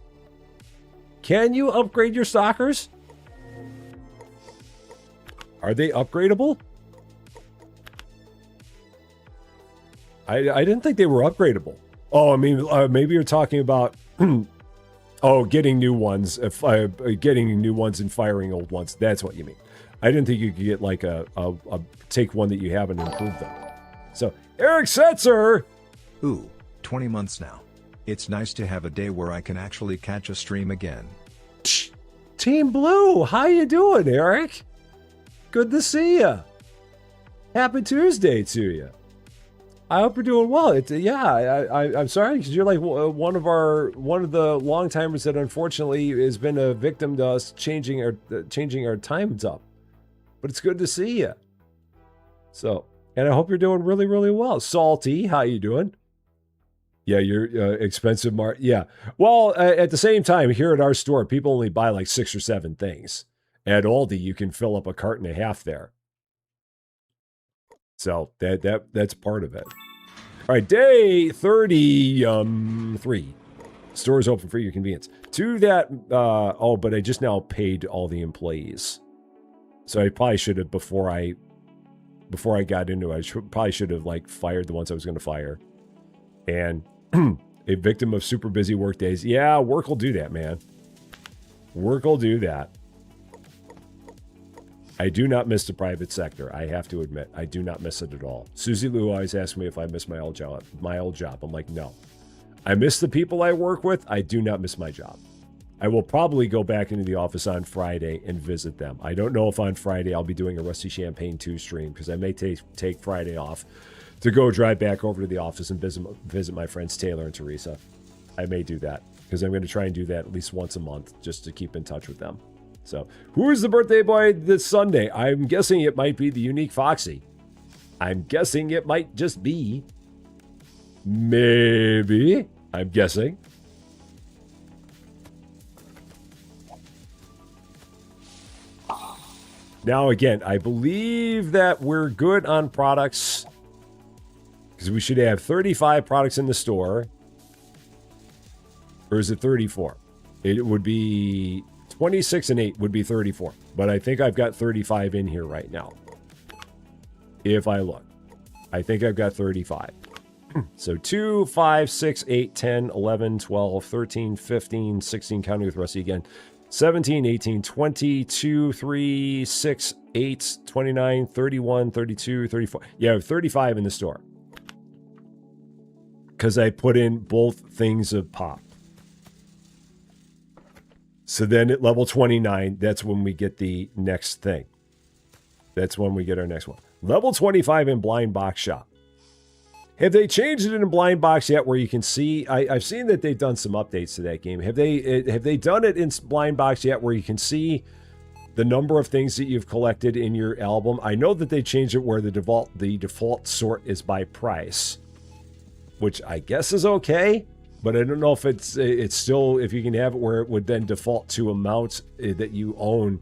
can you upgrade your stalkers? Are they upgradable? I didn't think they were upgradable. Oh, I mean, maybe you're talking about getting new ones, getting new ones and firing old ones. That's what you mean. I didn't think you could get like a take one that you have and improve them. So, Eric Setzer. Ooh, 20 months now. It's nice to have a day where I can actually catch a stream again. Team Blue, how you doing, Eric? Good to see you. Happy Tuesday to you. I hope you're doing well. I'm sorry because you're like one of the long timers that unfortunately has been a victim to us changing our times up. But it's good to see you. So, and I hope you're doing really, really well. Salty, how you doing? Yeah, you're ExpensiveMart. Yeah. Well, at the same time, here at our store, people only buy like 6 or 7 things. At Aldi, you can fill up a cart and a half there. So that's part of it. All right, day 33. Stores open for your convenience. To that, but I just now paid all the employees. So I probably should have, before I got into it, probably should have like fired the ones I was going to fire. And a victim of super busy work days. Yeah, work will do that, man. Work will do that. I do not miss the private sector. I have to admit, I do not miss it at all. Susie Lou always asks me if I miss my old job. I'm like, no. I miss the people I work with. I do not miss my job. I will probably go back into the office on Friday and visit them. I don't know if on Friday I'll be doing a Rusty Champaign 2 stream because I may take Friday off to go drive back over to the office and visit my friends Taylor and Teresa. I may do that because I'm going to try and do that at least once a month just to keep in touch with them. So, who is the birthday boy this Sunday? I'm guessing it might be the Unique Foxy. I'm guessing it might just be. Maybe. I'm guessing. Now, again, I believe that we're good on products because we should have 35 products in the store. Or is it 34? It would be 26 and 8 would be 34. But I think I've got 35 in here right now. If I look. I think I've got 35. So 2, 5, 6, 8, 10, 11, 12, 13, 15, 16, counting with Rusty again. 17, 18, 20, 2, 3, 6, 8, 29, 31, 32, 34. Yeah, I have 35 in the store. Because I put in both things of pop. So then at level 29, that's when we get the next thing. That's when we get our next one. Level 25 in Blind Box Shop. Have they changed it in Blind Box yet where you can see? I've seen that they've done some updates to that game. Have they done it in Blind Box yet where you can see the number of things that you've collected in your album? I know that they changed it where the default sort is by price, which I guess is okay. But I don't know if it's still, if you can have it where it would then default to amounts that you own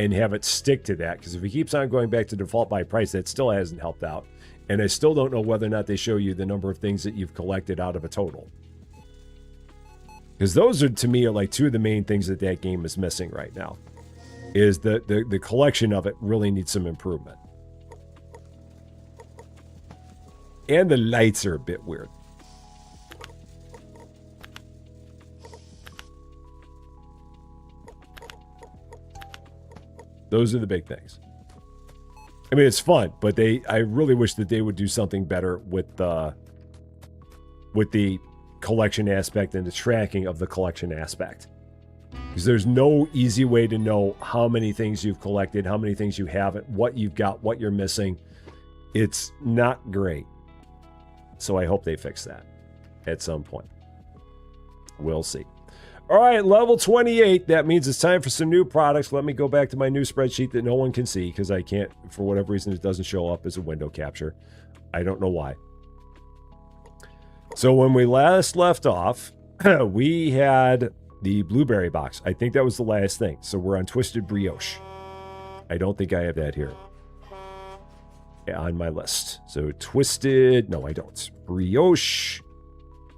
and have it stick to that. Because if he keeps on going back to default by price, that still hasn't helped out. And I still don't know whether or not they show you the number of things that you've collected out of a total. Because those are, to me, are like two of the main things that game is missing right now. Is the collection of it really needs some improvement. And the lights are a bit weird. Those are the big things. I mean, it's fun, but I really wish that they would do something better with the collection aspect and the tracking of the collection aspect. Because there's no easy way to know how many things you've collected, how many things you haven't, what you've got, what you're missing. It's not great. So I hope they fix that at some point. We'll see. All right, level 28. That means it's time for some new products. Let me go back to my new spreadsheet that no one can see because I can't, for whatever reason, it doesn't show up as a window capture. I don't know why. So when we last left off, we had the blueberry box. I think that was the last thing. So we're on Twisted Brioche. I don't think I have that here on my list. So Twisted, no, I don't. Brioche,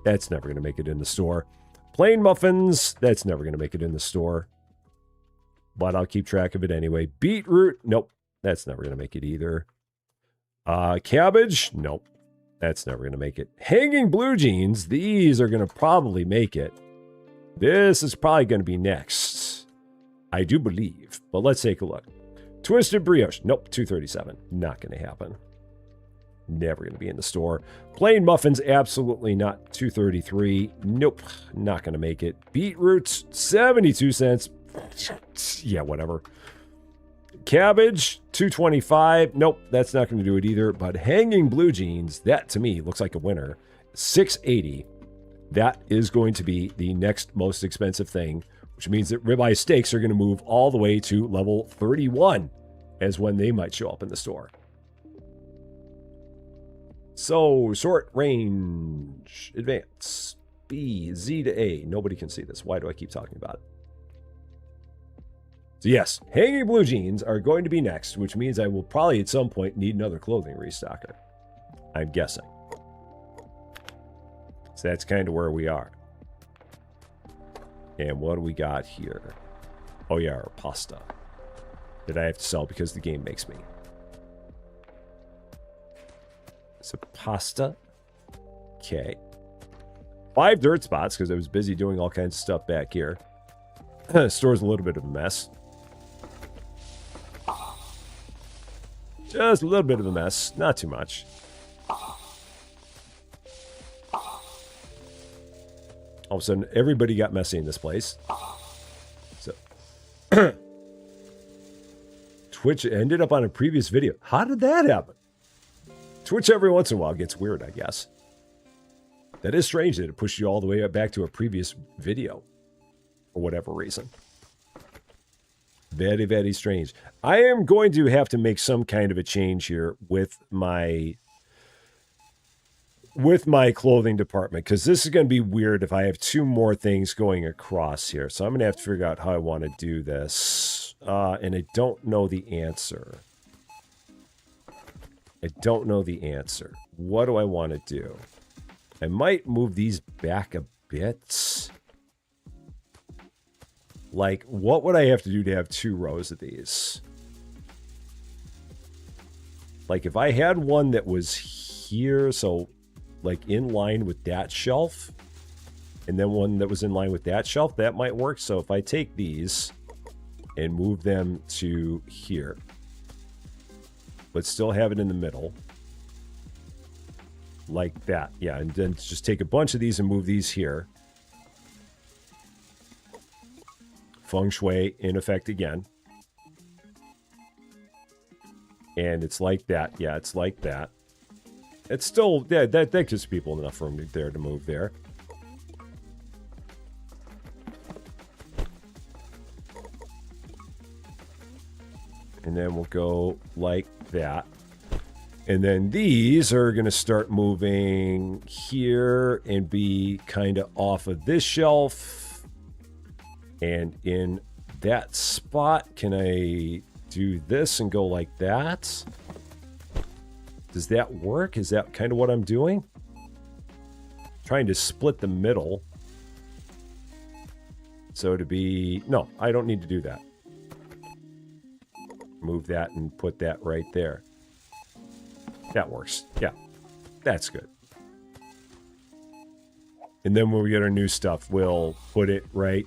that's never going to make it in the store. Plain muffins, that's never going to make it in the store. But I'll keep track of it anyway. Beetroot, nope, that's never going to make it either. Cabbage, nope, that's never going to make it. Hanging blue jeans, these are going to probably make it. This is probably going to be next, I do believe. But let's take a look. Twisted Brioche, nope, 237, not going to happen. Never going to be in the store. Plain muffins, absolutely not. 233. Nope, not going to make it. Beetroots, 72 cents. Yeah, whatever. Cabbage, 225. Nope, that's not going to do it either. But hanging blue jeans, that to me looks like a winner. 680. That is going to be the next most expensive thing, which means that ribeye steaks are going to move all the way to level 31 as when they might show up in the store. So, sort, range, advance, B, Z to A. Nobody can see this. Why do I keep talking about it? So yes, hanging blue jeans are going to be next, which means I will probably at some point need another clothing restocker. I'm guessing. So that's kind of where we are. And what do we got here? Oh yeah, our pasta that I have to sell because the game makes me. So pasta. Okay. 5 dirt spots because I was busy doing all kinds of stuff back here. Store's a little bit of a mess. Just a little bit of a mess. Not too much. All of a sudden, everybody got messy in this place. So, Twitch ended up on a previous video. How did that happen? Twitch every once in a while gets weird, I guess. That is strange that it pushed you all the way back to a previous video. For whatever reason. Very, very strange. I am going to have to make some kind of a change here with my clothing department, because this is going to be weird if I have 2 more things going across here. So I'm going to have to figure out how I want to do this. And I don't know the answer. I don't know the answer. What do I want to do? I might move these back a bit. Like, what would I have to do to have 2 rows of these? Like, if I had one that was here, so, like, in line with that shelf, and then one that was in line with that shelf, that might work. So if I take these and move them to here, but still have it in the middle, like that. Yeah, and then just take a bunch of these and move these here. Feng Shui in effect again. And it's like that. Yeah, it's like that. It's still, yeah, that gives people enough room there to move there. And then we'll go like that. And then these are going to start moving here and be kind of off of this shelf and in that spot. Can I do this and go like that? Does that work? Is that kind of what I'm doing? Trying to split the middle. So to be... No, I don't need to do that. Move that and put that right there. That works. Yeah, that's good. And then when we get our new stuff, we'll put it right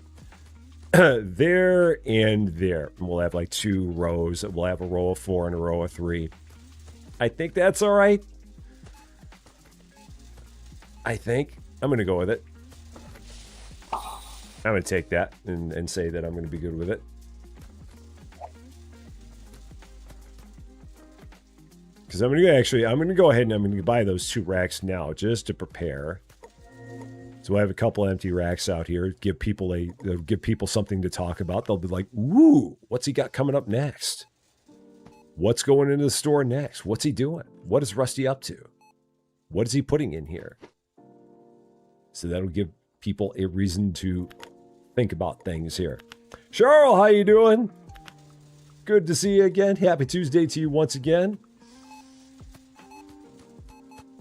there and there. And we'll have like 2 rows. We'll have a row of 4 and a row of 3. I think that's all right. I think. I'm going to go with it. I'm going to take that and say that I'm going to be good with it. Because I'm going to go ahead and I'm going to buy those 2 racks now just to prepare. So I have a couple empty racks out here. Give people something to talk about. They'll be like, "Ooh, what's he got coming up next? What's going into the store next? What's he doing? What is Rusty up to? What is he putting in here?" So that'll give people a reason to think about things here. Cheryl, how you doing? Good to see you again. Happy Tuesday to you once again.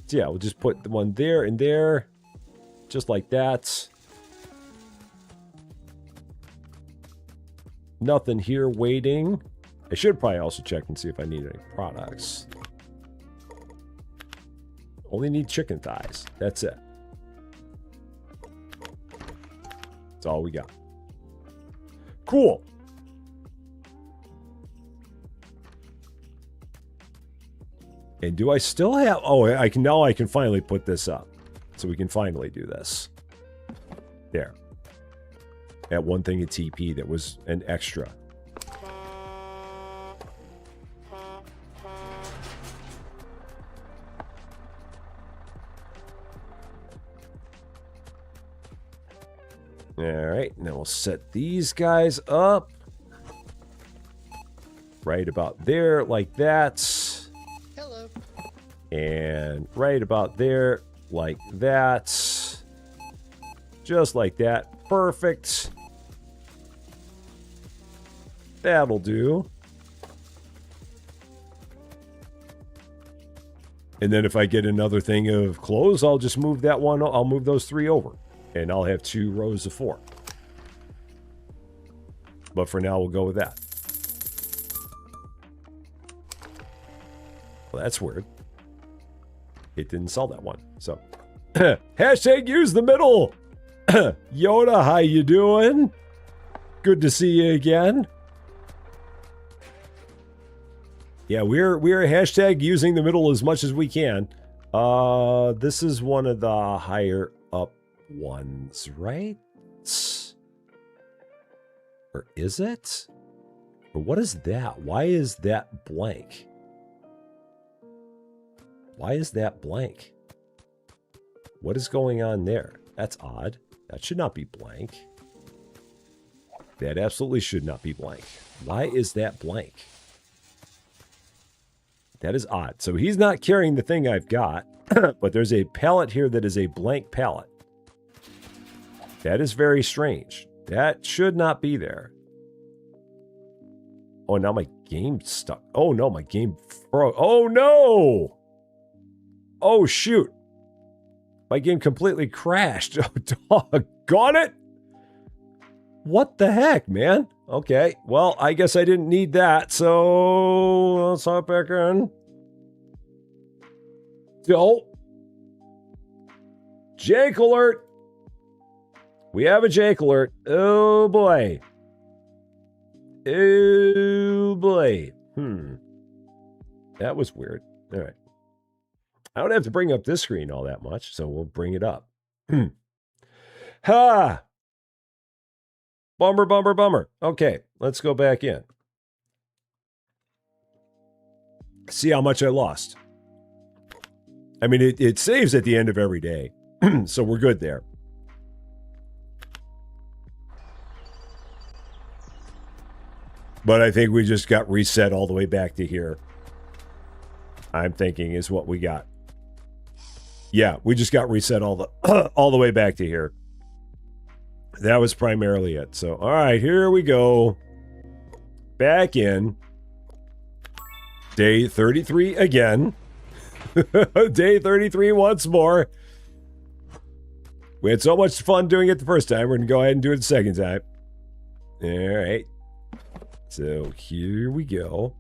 So yeah, we'll just put the one there and there. Just like that. Nothing here waiting. I should probably also check and see if I need any products. Only need chicken thighs. That's it. That's all we got. Cool. And do I still have... Oh, I can finally put this up. So we can finally do this. There. That one thing at TP that was an extra. Alright, now we'll set these guys up. Right about there, like that. Hello. And right about there, like that. Just like that. Perfect. That'll do. And then if I get another thing of clothes, I'll just move that one. I'll move those 3 over. And I'll have 2 rows of 4. But for now, we'll go with that. Well, that's weird. It didn't sell that one. So, hashtag use the middle. Yoda, how you doing? Good to see you again. Yeah, we're hashtag using the middle as much as we can. This is one of the higher up ones, right? Or is it? Or what is that? Why is that blank? Why is that blank? What is going on there? That's odd. That should not be blank. That absolutely should not be blank. Why is that blank? That is odd. So he's not carrying the thing I've got, but there's a pallet here that is a blank pallet. That is very strange. That should not be there. Oh, now my game's stuck. Oh, no, my game froze. Oh, no! Oh, shoot. My game completely crashed. Oh, doggone it! What the heck, man? Okay, well, I guess I didn't need that, so let's hop back in. Oh. Jake alert! We have a Jake alert. Oh, boy. Oh, boy. That was weird. All right. I don't have to bring up this screen all that much, so we'll bring it up. Ha! Bummer, bummer, bummer. Okay, let's go back in. See how much I lost. I mean, it saves at the end of every day, so we're good there. But I think we just got reset all the way back to here. I'm thinking is what we got. Yeah, we just got reset all the way back to here. That was primarily it. So, all right, here we go. back in. Day 33 again. Day 33 once more. We had so much fun doing it the first time. We're going to go ahead and do it the second time. All right. So here we go.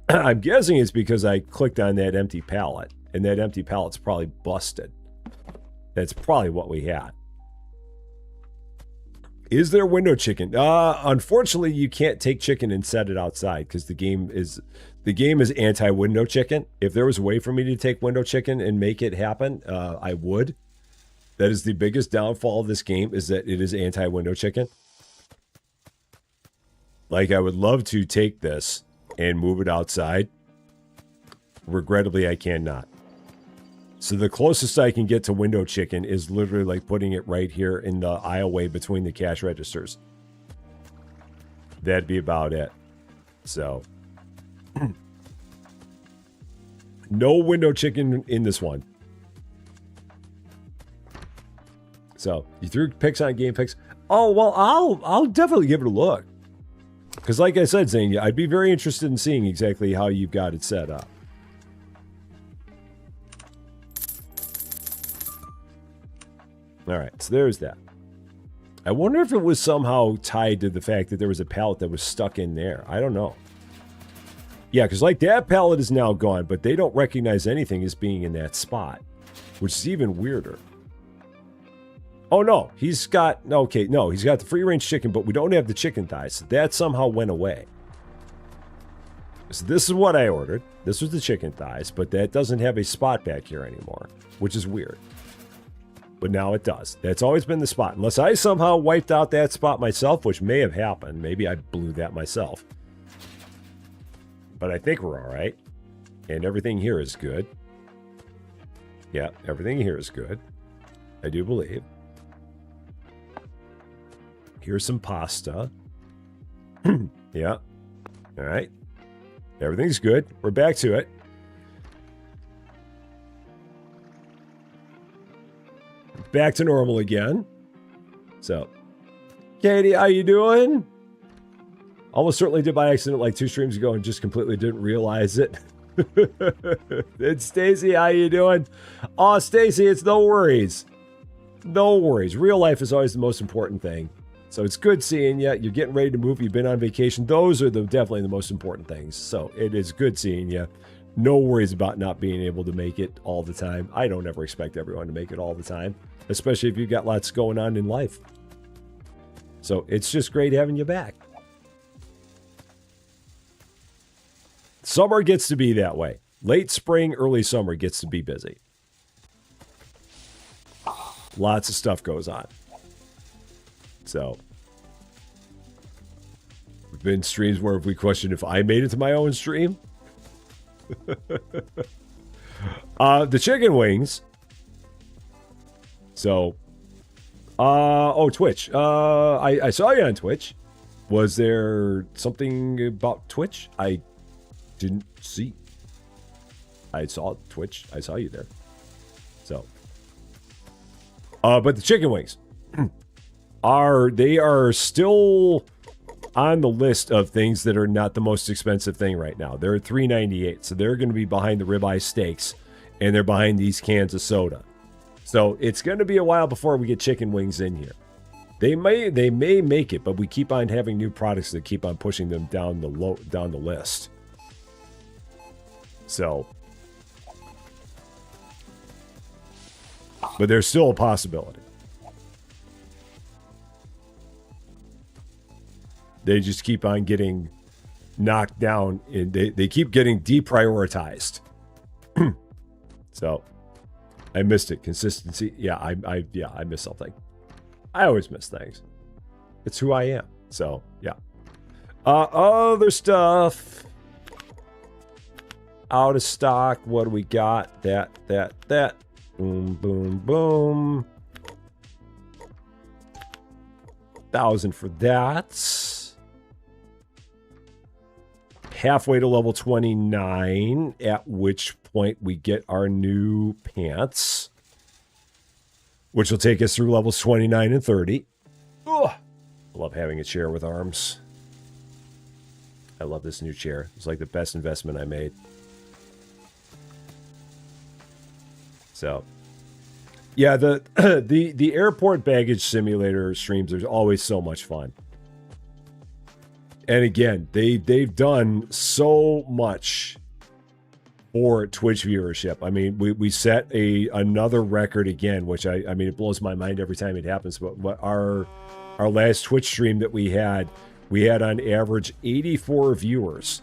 I'm guessing it's because I clicked on that empty pallet, and that empty pallet's probably busted. That's probably what we had. Is there window chicken? Unfortunately, you can't take chicken and set it outside because the game is anti-window chicken. If there was a way for me to take window chicken and make it happen, I would. That is the biggest downfall of this game, is that it is anti-window chicken. Like, I would love to take this and move it outside. Regrettably, I cannot. So the closest I can get to window chicken is literally like putting it right here in the aisleway between the cash registers. That'd be about it. So, no window chicken in this one. So, you threw picks on game picks. Oh, well, I'll definitely give it a look. Because like I said, Zane, I'd be very interested in seeing exactly how you've got it set up. All right, so there's that. I wonder if it was somehow tied to the fact that there was a pallet that was stuck in there. I don't know. Yeah, because like that pallet is now gone, but they don't recognize anything as being in that spot, which is even weirder. Oh, no, he's got the free-range chicken, but we don't have the chicken thighs. So that somehow went away. So this is what I ordered. This was the chicken thighs, but that doesn't have a spot back here anymore, which is weird. But now it does. That's always been the spot. Unless I somehow wiped out that spot myself, which may have happened. Maybe I blew that myself. But I think we're all right. And everything here is good. Yeah, everything here is good. I do believe. Here's some pasta. Yeah. All right. Everything's good. We're back to it. Back to normal again. So, Katie, how you doing? Almost certainly did by accident like 2 streams ago and just completely didn't realize it. It's Stacy, how you doing? Oh, Stacy, it's no worries. No worries. Real life is always the most important thing. So it's good seeing you. You're getting ready to move. You've been on vacation. Those are definitely the most important things. So it is good seeing you. No worries about not being able to make it all the time. I don't ever expect everyone to make it all the time, especially if you've got lots going on in life. So it's just great having you back. Summer gets to be that way. Late spring, early summer gets to be busy. Lots of stuff goes on. So, we've been streams where we question if I made it to my own stream. The chicken wings. So, Twitch. I saw you on Twitch. Was there something about Twitch I didn't see? I saw Twitch. I saw you there. So, but the chicken wings are still on the list of things that are not the most expensive thing right now. They're at $3.98, so they're going to be behind the ribeye steaks, and they're behind these cans of soda. So it's going to be a while before we get chicken wings in here. They may make it, but we keep on having new products that keep on pushing them down the list. So, but there's still a possibility. They just keep on getting knocked down, and they keep getting deprioritized. So, I missed it. Consistency. Yeah, I miss something. I always miss things. It's who I am. So, yeah. Other stuff. Out of stock. What do we got? That. Boom, boom, boom. 1,000 for that. Halfway to level 29, at which point we get our new pants, which will take us through levels 29 and 30. Ugh. I love having a chair with arms. I love this new chair. It's like the best investment I made. So, yeah, the the airport baggage simulator streams are always so much fun. And again, they've done so much for Twitch viewership. I mean, we set another record again, which I mean, it blows my mind every time it happens. But our last Twitch stream that we had on average 84 viewers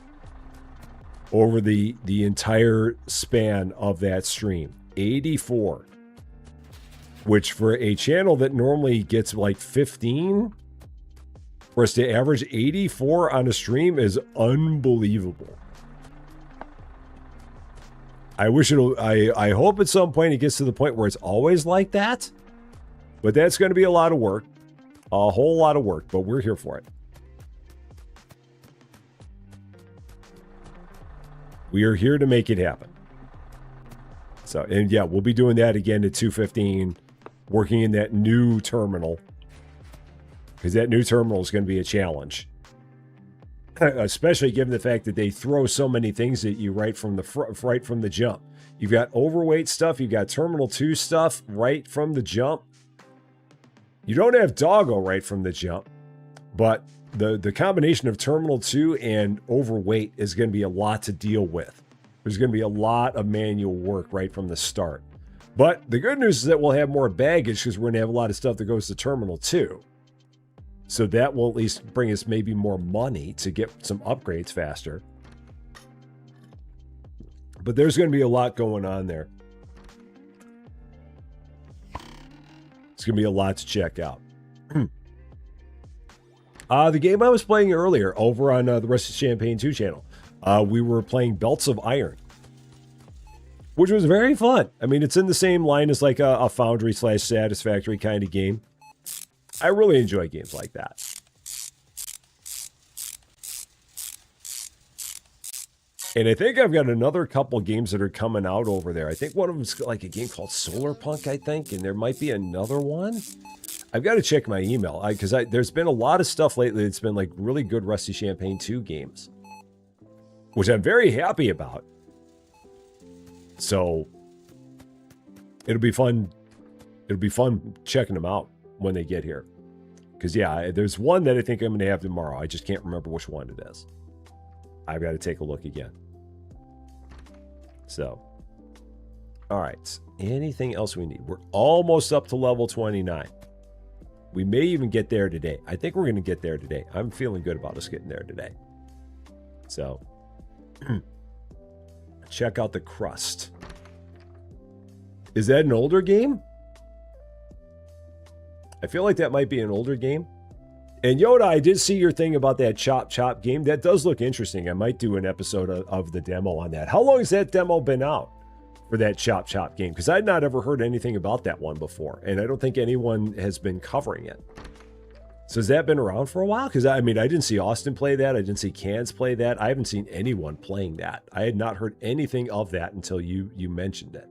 over the entire span of that stream. 84. Which for a channel that normally gets like 15, for us to average 84 on a stream is unbelievable. I hope at some point it gets to the point where it's always like that. But that's going to be a lot of work. A whole lot of work, but we're here for it. We are here to make it happen. So, and yeah, we'll be doing that again at 2:15, working in that new terminal. Because that new terminal is going to be a challenge. Especially given the fact that they throw so many things at you right from the jump. You've got overweight stuff, you've got Terminal 2 stuff right from the jump. You don't have Doggo right from the jump, but the combination of Terminal 2 and overweight is going to be a lot to deal with. There's going to be a lot of manual work right from the start. But the good news is that we'll have more baggage because we're going to have a lot of stuff that goes to Terminal 2. So that will at least bring us maybe more money to get some upgrades faster. But there's going to be a lot going on there. It's going to be a lot to check out. The game I was playing earlier over on the Rusty Champaign 2 channel, we were playing Belts of Iron, which was very fun. I mean, it's in the same line as like a Foundry / Satisfactory kind of game. I really enjoy games like that. And I think I've got another couple games that are coming out over there. I think one of them's like a game called Solar Punk, I think, and there might be another one. I've got to check my email because there's been a lot of stuff lately that's been like really good Rusty Champaign 2 games, which I'm very happy about. So it'll be fun. It'll be fun checking them out when they get here. Because, yeah, there's one that I think I'm going to have tomorrow. I just can't remember which one it is. I've got to take a look again. So, all right. Anything else we need? We're almost up to level 29. We may even get there today. I think we're going to get there today. I'm feeling good about us getting there today. So, check out the Crust. Is that an older game? I feel like that might be an older game. And Yoda, I did see your thing about that Chop Chop game. That does look interesting. I might do an episode of the demo on that. How long has that demo been out for that Chop Chop game? Because I'd not ever heard anything about that one before. And I don't think anyone has been covering it. So has that been around for a while? Because I mean, I didn't see Austin play that. I didn't see Cans play that. I haven't seen anyone playing that. I had not heard anything of that until you mentioned it.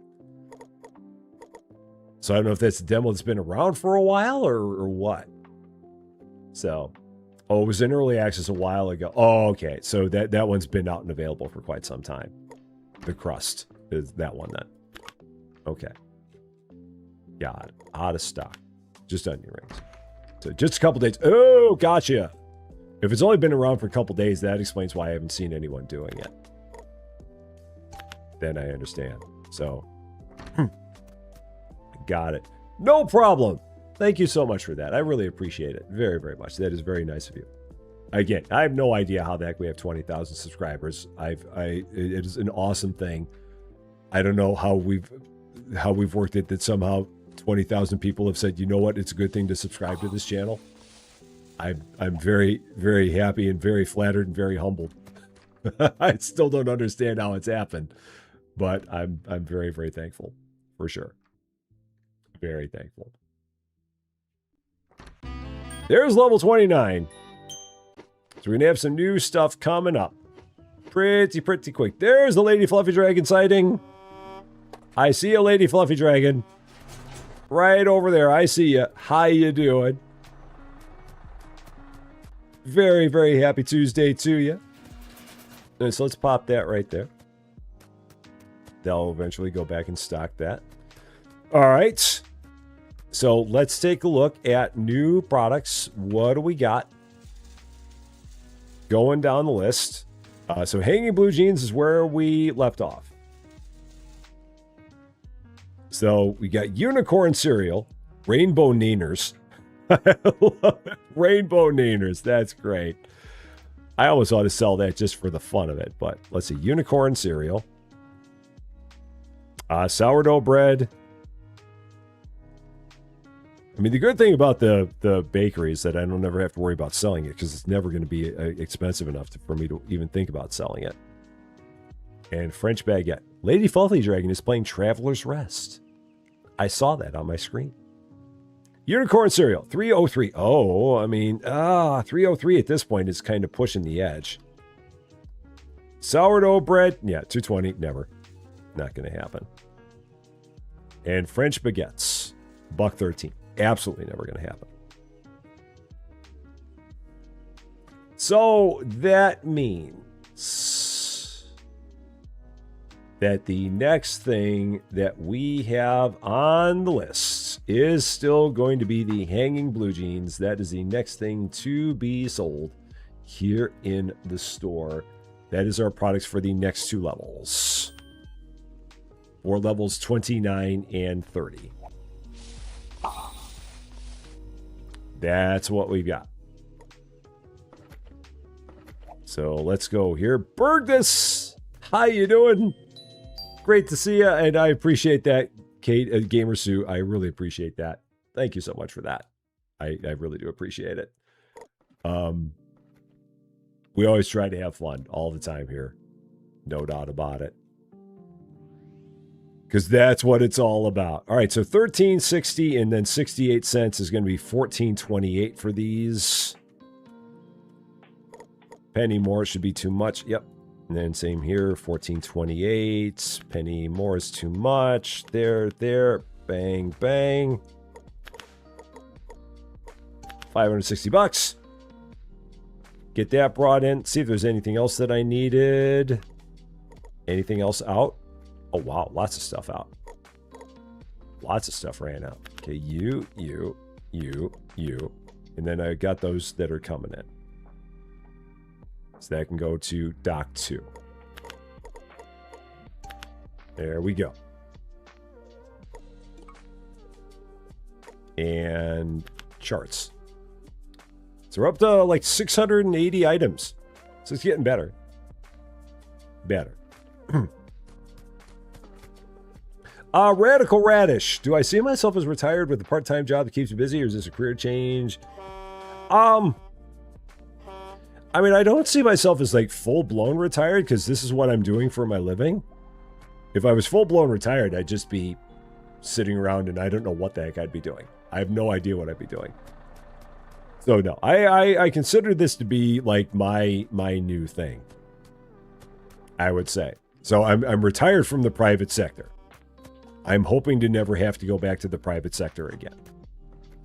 So I don't know if that's a demo that's been around for a while or what. So, oh, it was in early access a while ago. Oh, okay. So that one's been out and available for quite some time. The Crust is that one then. Okay. God, out of stock. Just onion rings. So just a couple days. Oh, gotcha. If it's only been around for a couple days, that explains why I haven't seen anyone doing it. Then I understand. So, got it. No problem. Thank you so much for that. I really appreciate it. Very, very much. That is very nice of you. Again, I have no idea how the heck we have 20,000 subscribers. It is an awesome thing. I don't know how we've worked it that somehow 20,000 people have said, you know what, it's a good thing to subscribe to this channel. I'm very, very happy and very flattered and very humbled. I still don't understand how it's happened, but I'm very, very thankful for sure. Very thankful. There's level 29. So we're going to have some new stuff coming up. Pretty quick. There's the Lady Fluffy Dragon sighting. I see a Lady Fluffy Dragon. Right over there. I see you. How you doing? Very, very happy Tuesday to you. And so let's pop that right there. They'll eventually go back and stock that. All right. So let's take a look at new products. What do we got? Going down the list. So hanging blue jeans is where we left off. So we got unicorn cereal, rainbow naners. I love it. Rainbow naners. That's great. I always ought to sell that just for the fun of it. But let's see. Unicorn cereal. Sourdough bread. I mean, the good thing about the bakery is that I don't ever have to worry about selling it because it's never going to be expensive enough for me to even think about selling it. And French baguette. Lady Fluffy Dragon is playing Traveler's Rest. I saw that on my screen. Unicorn cereal, 303. Oh, I mean, 303 at this point is kind of pushing the edge. Sourdough bread, yeah, 220, never. Not going to happen. And French baguettes, $1.13. Absolutely never going to happen. So that means that the next thing that we have on the list is still going to be the hanging blue jeans. That is the next thing to be sold here in the store. That is our products for the next two levels. Or levels 29 and 30. That's what we've got. So let's go here. Bergus, how you doing? Great to see you, and I appreciate that, Kate, Gamer Sue. I really appreciate that. Thank you so much for that. I really do appreciate it. We always try to have fun all the time here. No doubt about it. Because that's what it's all about. All right, so $13.60 and then 68 cents is going to be $14.28 for these. Penny more should be too much. Yep. And then same here, $14.28. Penny more is too much. There. Bang, bang. $560. Get that brought in. See if there's anything else that I needed. Anything else out? Oh, wow. Lots of stuff out. Lots of stuff ran out. Okay, you. And then I got those that are coming in. So that can go to Dock 2. There we go. And charts. So we're up to like 680 items. So it's getting better. Better. Radical Radish. Do I see myself as retired with a part-time job that keeps me busy, or is this a career change? I mean, I don't see myself as like full-blown retired because this is what I'm doing for my living. If I was full-blown retired, I'd just be sitting around and I don't know what the heck I'd be doing. I have no idea what I'd be doing. So no, I consider this to be like my new thing, I would say. So I'm retired from the private sector. I'm hoping to never have to go back to the private sector again.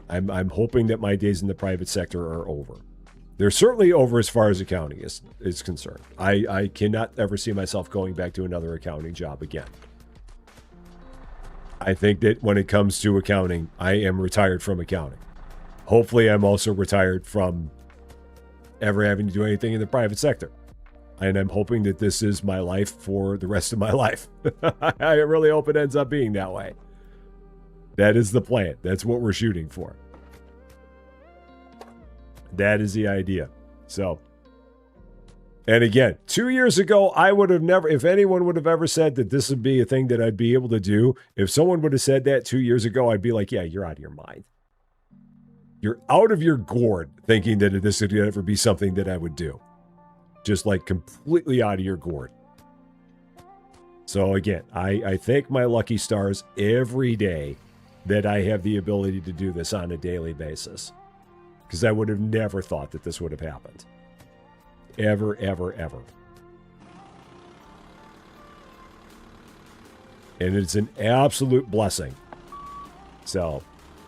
I'm hoping that my days in the private sector are over. They're certainly over as far as accounting is concerned. I cannot ever see myself going back to another accounting job again. I think that when it comes to accounting, I am retired from accounting. Hopefully, I'm also retired from ever having to do anything in the private sector. And I'm hoping that this is my life for the rest of my life. I really hope it ends up being that way. That is the plan. That's what we're shooting for. That is the idea. So, and again, 2 years ago, I would have never, if anyone would have ever said that this would be a thing that I'd be able to do, if someone would have said that 2 years ago, I'd be like, yeah, you're out of your mind. You're out of your gourd thinking that this would ever be something that I would do. Just like completely out of your gourd. So again, I thank my lucky stars every day that I have the ability to do this on a daily basis. Because I would have never thought that this would have happened. Ever, ever, ever. And it's an absolute blessing. So,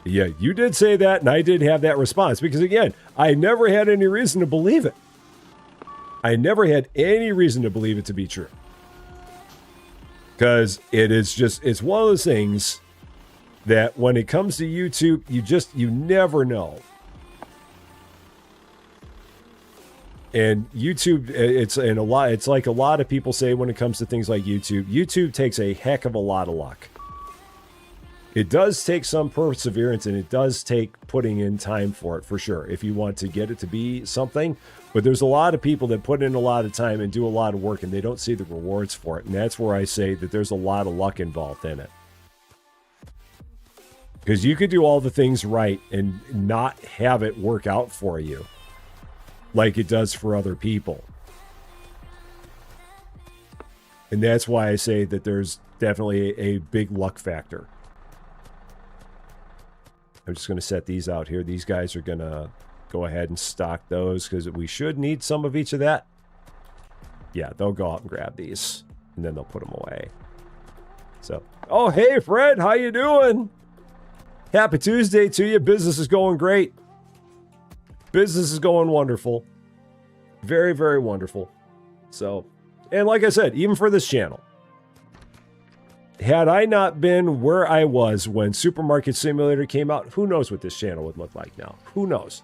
yeah, you did say that, and I did have that response. Because again, I never had any reason to believe it. I never had any reason to believe it to be true. Because it's one of those things that when it comes to YouTube, you never know. And YouTube, it's like a lot of people say when it comes to things like YouTube takes a heck of a lot of luck. It does take some perseverance, and it does take putting in time for it, for sure, if you want to get it to be something. But there's a lot of people that put in a lot of time and do a lot of work, and they don't see the rewards for it. And that's where I say that there's a lot of luck involved in it. Because you could do all the things right and not have it work out for you like it does for other people. And that's why I say that there's definitely a big luck factor. I'm just going to set these out here. These guys are going to go ahead and stock those because we should need some of each of that. Yeah, they'll go out and grab these, and then they'll put them away. So, oh, hey, Fred, how you doing? Happy Tuesday to you. Business is going great. Business is going wonderful. Very, very wonderful. So, and like I said, even for this channel, had I not been where I was when Supermarket Simulator came out, who knows what this channel would look like now? Who knows?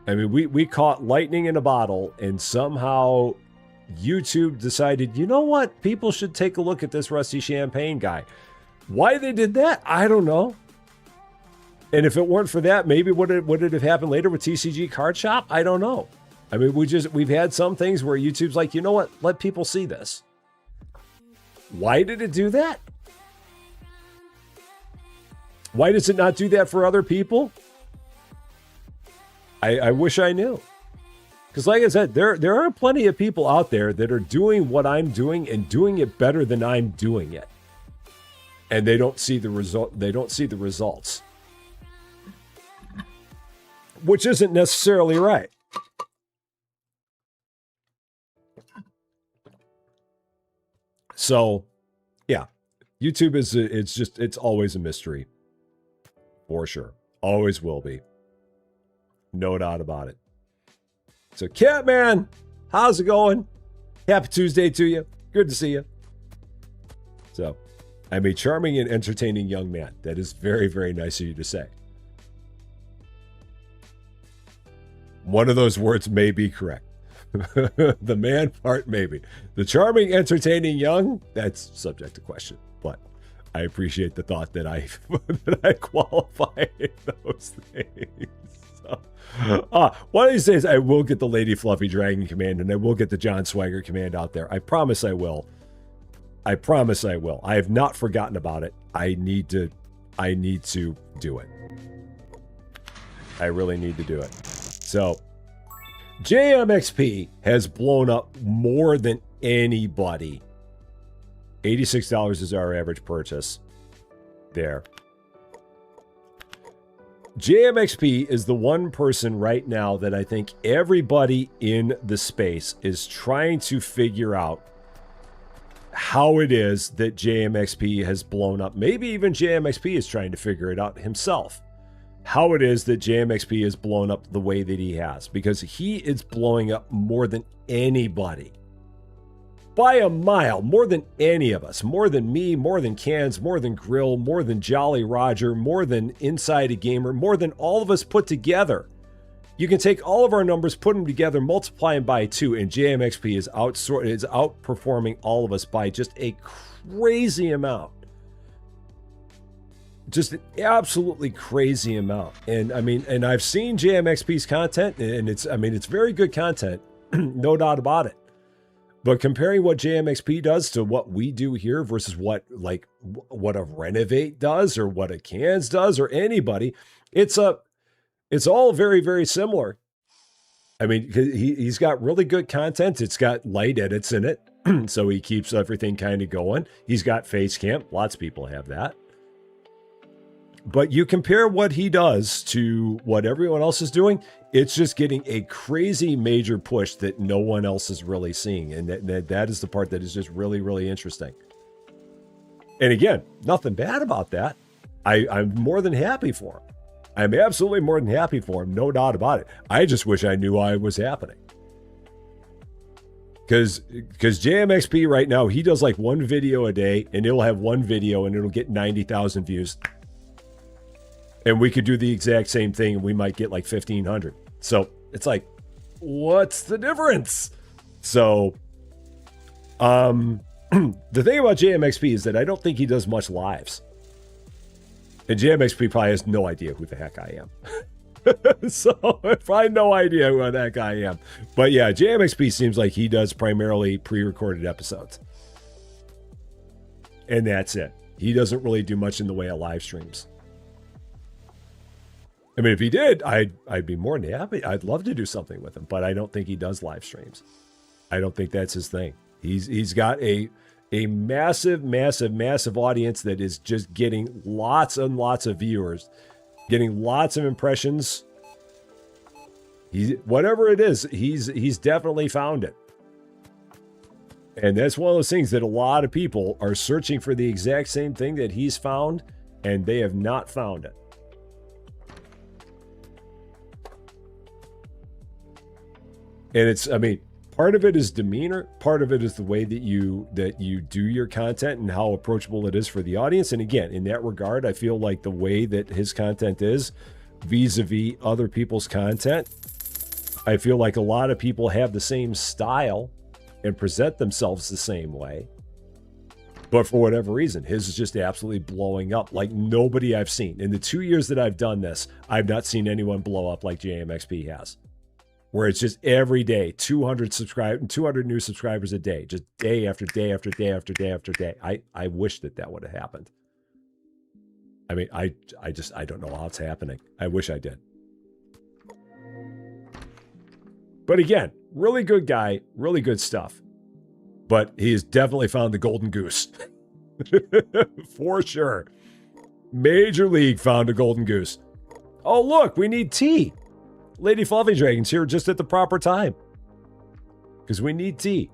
I mean, we caught lightning in a bottle, and somehow YouTube decided, you know what? People should take a look at this Rusty Champaign guy. Why they did that, I don't know. And if it weren't for that, maybe would it have happened later with TCG Card Shop? I don't know. I mean, we've had some things where YouTube's like, you know what? Let people see this. Why did it do that? Why does it not do that for other people? I wish I knew. Because like I said, there are plenty of people out there that are doing what I'm doing and doing it better than I'm doing it. And they don't see the result. They don't see the results. Which isn't necessarily right. So, yeah, YouTube it's always a mystery. For sure. Always will be. No doubt about it. So, Catman, how's it going? Happy Tuesday to you. Good to see you. So, I'm a charming and entertaining young man. That is very, very nice of you to say. One of those words may be correct. The man part, maybe. The charming, entertaining, young, that's subject to question. But I appreciate the thought that I qualify those things. So, one of these days, I will get the Lady Fluffy Dragon command, and I will get the John Swagger command out there. I promise I will. I promise I will. I have not forgotten about it. I need to do it. I really need to do it. So, JMXP has blown up more than anybody. $86 is our average purchase. There. JMXP is the one person right now that I think everybody in the space is trying to figure out how it is that JMXP has blown up. Maybe even JMXP is trying to figure it out himself. How it is that JMXP has blown up the way that he has, because he is blowing up more than anybody. By a mile, more than any of us, more than me, more than Cans, more than Grill, more than Jolly Roger, more than Inside a Gamer, more than all of us put together. You can take all of our numbers, put them together, multiply them by 2, and JMXP is outperforming all of us by just a crazy amount. Just an absolutely crazy amount. And I mean, and I've seen JMXP's content, and it's very good content, no doubt about it. But comparing what JMXP does to what we do here versus what a Renovate does, or what a Cans does, or anybody, it's all very, very similar. I mean, he's got really good content. It's got light edits in it, so he keeps everything kind of going. He's got face cam. Lots of people have that. But you compare what he does to what everyone else is doing, it's just getting a crazy major push that no one else is really seeing. And that is the part that is just really, really interesting. And again, nothing bad about that. I'm more than happy for him. I'm absolutely more than happy for him, no doubt about it. I just wish I knew why it was happening. Because JMXP right now, he does like one video a day, and it'll have one video and it'll get 90,000 views. And we could do the exact same thing and we might get like 1,500. So it's like, what's the difference? So, the thing about JMXP is that I don't think he does much lives. And JMXP probably has no idea who the heck I am. So if I have no idea who the heck I am. But yeah, JMXP seems like he does primarily pre-recorded episodes. And that's it. He doesn't really do much in the way of live streams. I mean, if he did, I'd be more than happy. I'd love to do something with him, but I don't think he does live streams. I don't think that's his thing. He's got a massive, massive, massive audience that is just getting lots and lots of viewers, getting lots of impressions. Whatever it is, he's definitely found it. And that's one of those things that a lot of people are searching for the exact same thing that he's found, and they have not found it. And it's, I mean, part of it is demeanor. Part of it is the way that you do your content and how approachable it is for the audience. And again, in that regard, I feel like the way that his content is vis-a-vis other people's content, I feel like a lot of people have the same style and present themselves the same way. But for whatever reason, his is just absolutely blowing up like nobody I've seen. In the 2 years that I've done this, I've not seen anyone blow up like JMXP has. Where it's just every day, 200 new subscribers a day, just day after day after day after day after day. I wish that would have happened. I mean, I don't know how it's happening. I wish I did. But again, really good guy, really good stuff. But he has definitely found the golden goose. For sure. Major League found a golden goose. Oh, look, we need tea. Lady Fluffy Dragon's here just at the proper time. Because we need tea.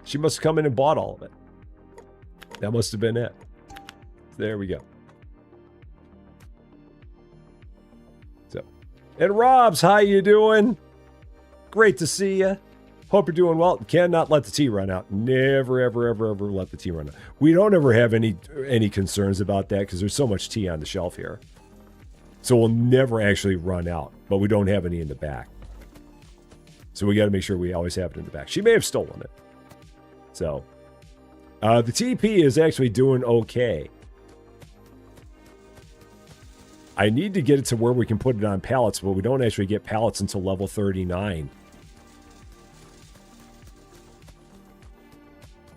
She must have come in and bought all of it. That must have been it. There we go. So, and Robs, how you doing? Great to see you. Hope you're doing well. Cannot let the tea run out. Never, ever, ever, ever let the tea run out. We don't ever have any concerns about that because there's so much tea on the shelf here. So we'll never actually run out, but we don't have any in the back. So we got to make sure we always have it in the back. She may have stolen it. So the TP is actually doing okay. I need to get it to where we can put it on pallets, but we don't actually get pallets until level 39.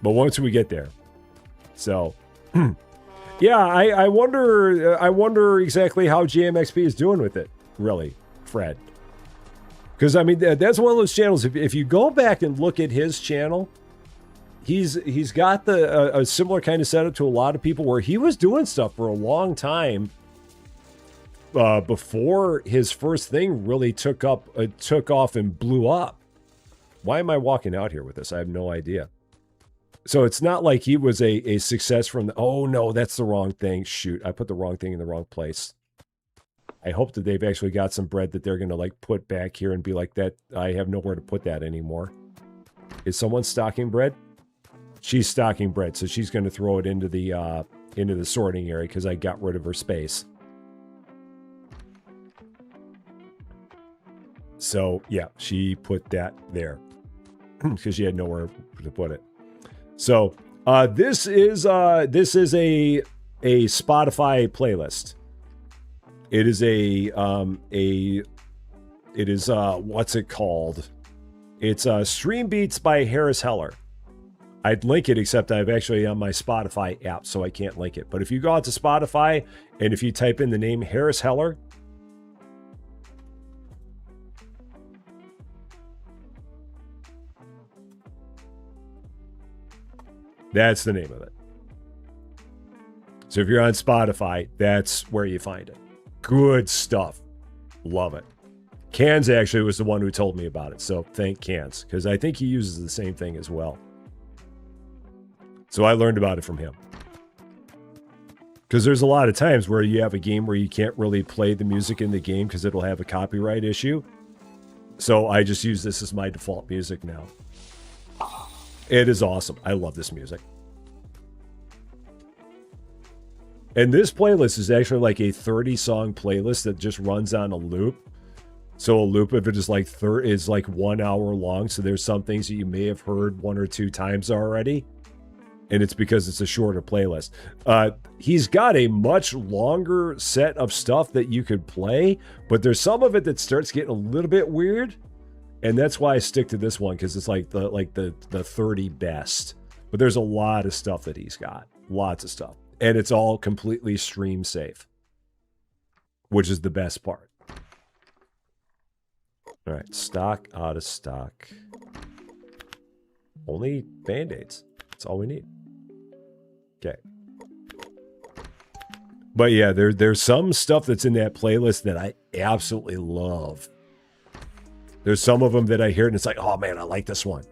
But once we get there. So... Yeah, I wonder exactly how GMXP is doing with it, really, Fred. Because, I mean, that's one of those channels, if you go back and look at his channel, he's got a similar kind of setup to a lot of people where he was doing stuff for a long time before his first thing really took off and blew up. Why am I walking out here with this? I have no idea. So it's not like he was a success from the... Oh, no, that's the wrong thing. Shoot, I put the wrong thing in the wrong place. I hope that they've actually got some bread that they're going to, like, put back here and be like, that. I have nowhere to put that anymore. Is someone stocking bread? She's stocking bread, so she's going to throw it into the sorting area because I got rid of her space. So, yeah, she put that there because she had nowhere to put it. So this is a Spotify playlist. It is what's it called? It's Stream Beats by Harris Heller. I'd link it, except I've actually on my Spotify app, so I can't link it. But if you go out to Spotify and if you type in the name Harris Heller, that's the name of it. So if you're on Spotify, that's where you find it. Good stuff. Love it. Cans actually was the one who told me about it. So thank Cans, because I think he uses the same thing as well. So I learned about it from him. Because there's a lot of times where you have a game where you can't really play the music in the game because it'll have a copyright issue. So I just use this as my default music now. It is awesome. I love this music. And this playlist is actually like a 30-song playlist that just runs on a loop. So a loop of it is like 1 hour long. So there's some things that you may have heard 1 or 2 times already. And it's because it's a shorter playlist. He's got a much longer set of stuff that you could play, but there's some of it that starts getting a little bit weird. And that's why I stick to this one, because it's like the 30 best. But there's a lot of stuff that he's got. Lots of stuff. And it's all completely stream safe, which is the best part. All right, stock, out of stock. Only Band-Aids. That's all we need. Okay. But yeah, there's some stuff that's in that playlist that I absolutely love. There's some of them that I hear and it's like, oh man, I like this one.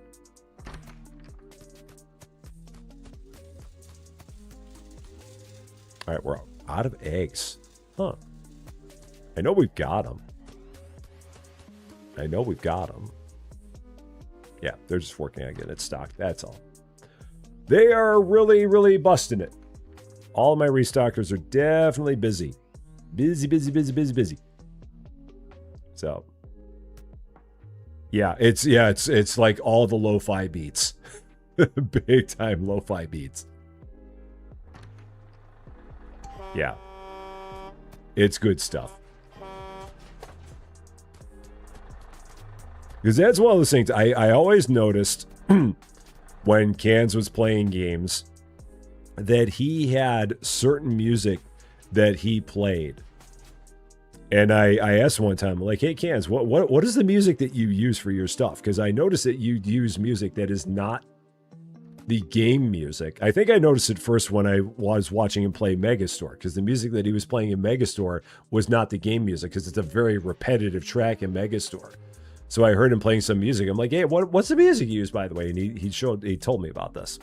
All right, we're out of eggs. Huh. I know we've got them. Yeah, they're just working on getting it stocked. That's all. They are really, really busting it. All of my restockers are definitely busy. Busy. So, yeah, it's like all the lo-fi beats. Big time lo-fi beats. Yeah. It's good stuff. Because that's one of those things I always noticed when Cans was playing games, that he had certain music that he played. And I asked one time, like, hey, Cans, what is the music that you use for your stuff? Because I noticed that you use music that is not the game music. I think I noticed it first when I was watching him play Megastore, because the music that he was playing in Megastore was not the game music, because it's a very repetitive track in Megastore. So I heard him playing some music. I'm like, hey, what's the music you use, by the way? And he told me about this.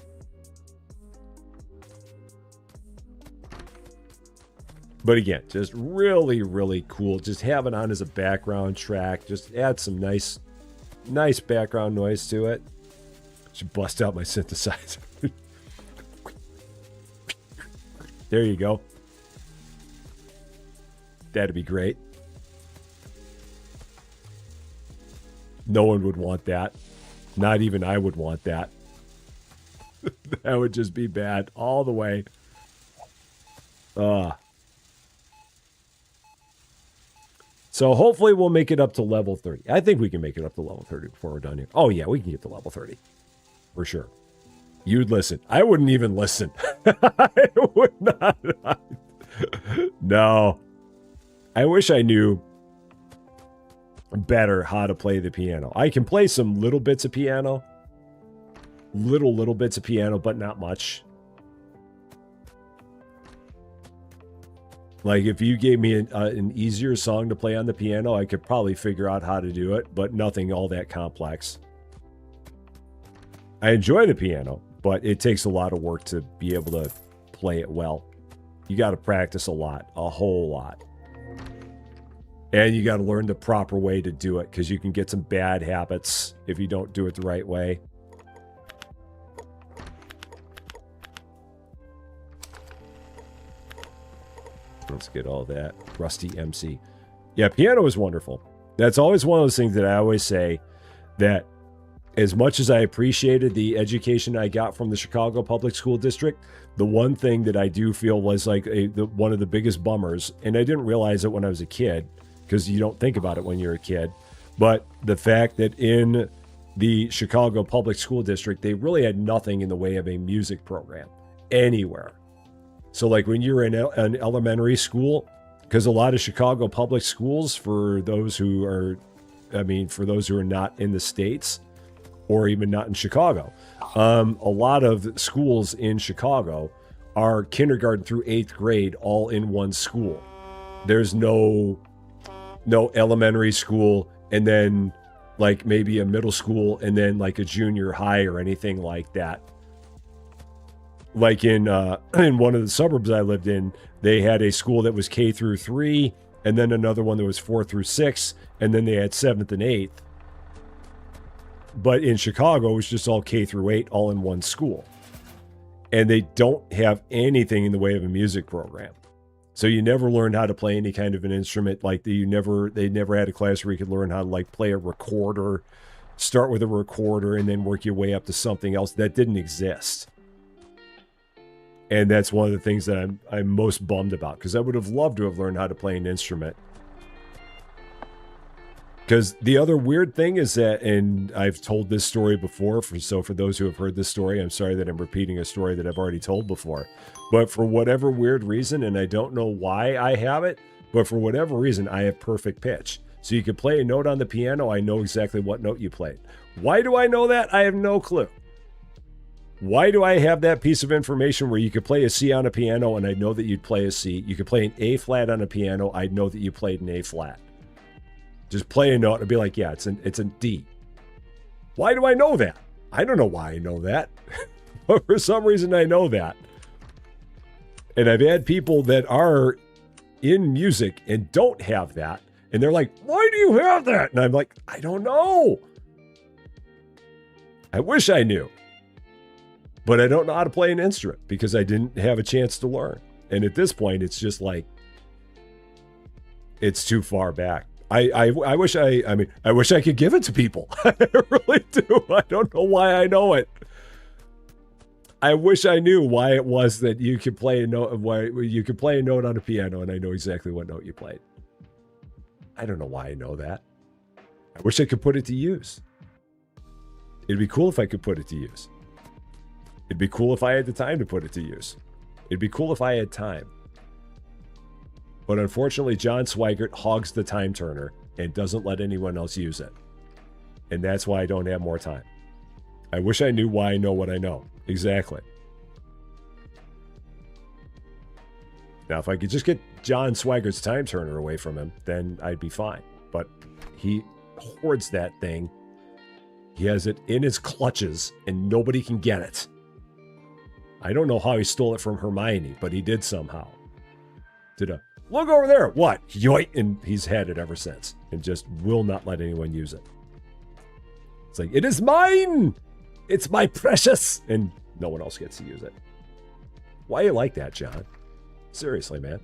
But again, just really, really cool. Just have it on as a background track. Just add some nice background noise to it. Should bust out my synthesizer. There you go. That'd be great. No one would want that. Not even I would want that. That would just be bad all the way. So hopefully we'll make it up to level 30. I think we can make it up to level 30 before we're done here. Oh yeah, we can get to level 30. For sure. You'd listen. I wouldn't even listen. I would not. No. I wish I knew better how to play the piano. I can play some little bits of piano. Little bits of piano, but not much. Like, if you gave me an easier song to play on the piano, I could probably figure out how to do it, but nothing all that complex. I enjoy the piano, but it takes a lot of work to be able to play it well. You got to practice a lot, a whole lot. And you got to learn the proper way to do it, because you can get some bad habits if you don't do it the right way. Let's get all that. Rusty MC. Yeah, piano is wonderful. That's always one of those things that I always say, that as much as I appreciated the education I got from the Chicago Public School District, the one thing that I do feel was like one of the biggest bummers, and I didn't realize it when I was a kid, because you don't think about it when you're a kid, but the fact that in the Chicago Public School District, they really had nothing in the way of a music program anywhere. So like when you're in an elementary school, because a lot of Chicago public schools, for those who are not in the States or even not in Chicago, a lot of schools in Chicago are kindergarten through 8th grade all in one school. There's no elementary school and then like maybe a middle school and then like a junior high or anything like that. Like in one of the suburbs I lived in, they had a school that was K through 3, and then another one that was 4 through 6, and then they had 7th and 8th. But in Chicago, it's just all K through 8, all in one school. And they don't have anything in the way of a music program. So you never learned how to play any kind of an instrument. Like they never had a class where you could learn how to like play a recorder, start with a recorder, and then work your way up to something else. That didn't exist. And that's one of the things that I'm most bummed about, because I would have loved to have learned how to play an instrument. Because the other weird thing is that, and I've told this story before, so for those who have heard this story, I'm sorry that I'm repeating a story that I've already told before. But for whatever weird reason, and I don't know why I have it, but for whatever reason, I have perfect pitch. So you could play a note on the piano, I know exactly what note you played. Why do I know that? I have no clue. Why do I have that piece of information where you could play a C on a piano and I know that you'd play a C? You could play an A flat on a piano, I'd know that you played an A flat. Just play a note and be like, yeah, it's a D. Why do I know that? I don't know why I know that. But for some reason I know that. And I've had people that are in music and don't have that. And they're like, why do you have that? And I'm like, I don't know. I wish I knew. But I don't know how to play an instrument because I didn't have a chance to learn. And at this point, it's just like, it's too far back. I wish I wish I could give it to people. I really do. I don't know why I know it. I wish I knew why it was that you could play a note, why you could play a note on a piano and I know exactly what note you played. I don't know why I know that. I wish I could put it to use. It'd be cool if I could put it to use. It'd be cool if I had the time to put it to use. It'd be cool if I had time. But unfortunately, John Swigert hogs the time turner and doesn't let anyone else use it. And that's why I don't have more time. I wish I knew why I know what I know. Exactly. Now, if I could just get John Swigert's time turner away from him, then I'd be fine. But he hoards that thing. He has it in his clutches, and nobody can get it. I don't know how he stole it from Hermione, but he did somehow. Look over there. What? Yoink. And he's had it ever since and just will not let anyone use it. It's like, it is mine. It's my precious. And no one else gets to use it. Why you like that, John? Seriously, man.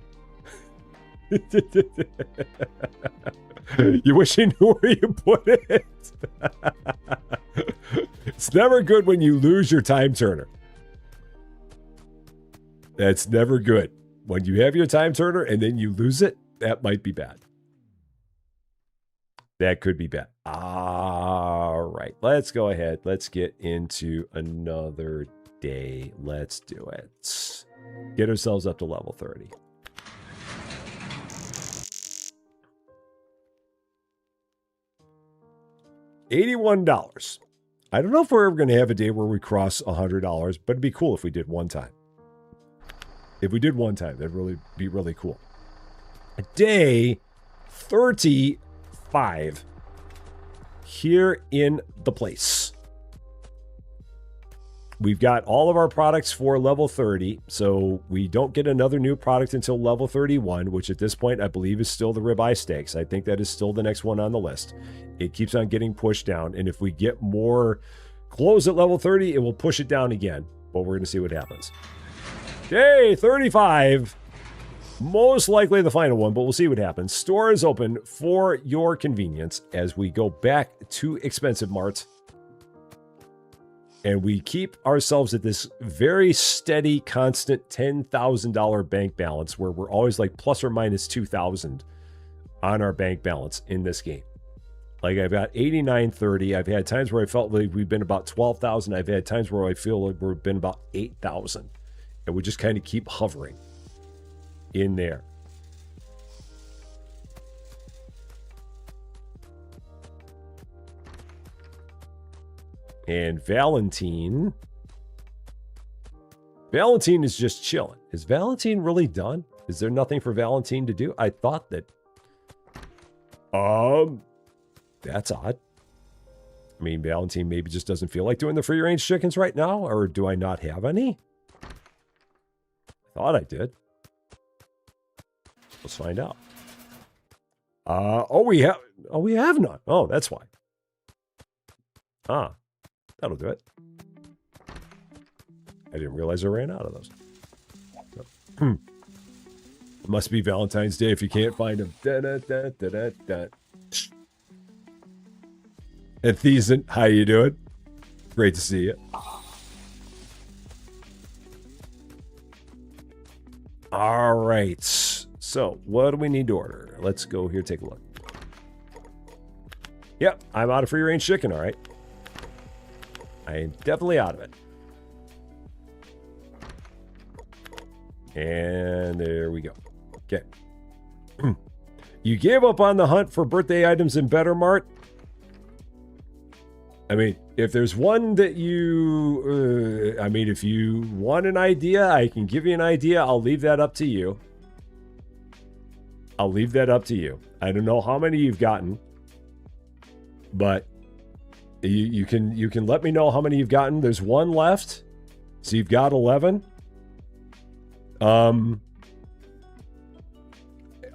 You wish you knew where you put it. It's never good when you lose your time turner. That's never good. When you have your time turner and then you lose it, that might be bad. That could be bad. All right, let's go ahead. Let's get into another day. Let's do it. Get ourselves up to level 30. $81. I don't know if we're ever going to have a day where we cross $100, but it'd be cool if we did one time. If we did one time, that'd really be really cool. Day 35 here in the place. We've got all of our products for level 30, so we don't get another new product until level 31, which at this point I believe is still the ribeye steaks. I think that is still the next one on the list. It keeps on getting pushed down, and if we get more clothes at level 30, it will push it down again, but we're going to see what happens. Day 35, most likely the final one, but we'll see what happens. Store is open for your convenience as we go back to ExpensiveMart. And we keep ourselves at this very steady, constant $10,000 bank balance where we're always like plus or minus 2,000 on our bank balance in this game. Like I've got 89.30. I've had times where I felt like we've been about 12,000. I've had times where I feel like we've been about 8,000. And we just kind of keep hovering in there. And Valentine is just chilling. Is Valentine really done? Is there nothing for Valentine to do? I thought that... That's odd. I mean, Valentine maybe just doesn't feel like doing the free-range chickens right now, or do I not have any? Thought I did. Let's find out. We have none. Oh, that's why. Ah, that'll do it. I didn't realize I ran out of those. So, it must be Valentine's Day if you can't find them. Da, da, da, da, da, da. And Thiessen, how you doing? Great to see you. All right. So, what do we need to order? Let's go here, take a look. Yep, I'm out of free-range chicken, all right. I am definitely out of it. And there we go. Okay. You gave up on the hunt for birthday items in Better Mart? I mean, if there's one that you... I mean, if you want an idea, I can give you an idea. I'll leave that up to you. I'll leave that up to you. I don't know how many you've gotten, but you can let me know how many you've gotten. There's one left, so you've got 11. Are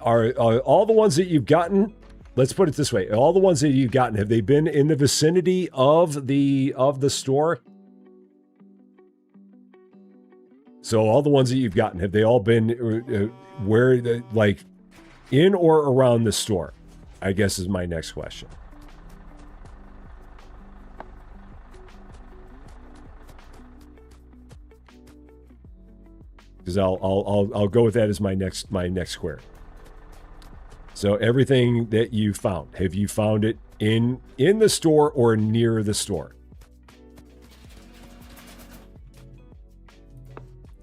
all the ones that you've gotten? Let's put it this way: all the ones that you've gotten, have they been in the vicinity of the store? So all the ones that you've gotten, have they all been where like in or around the store? I guess is my next question. Because I'll go with that as my next square. So everything that you found, have you found it in the store or near the store?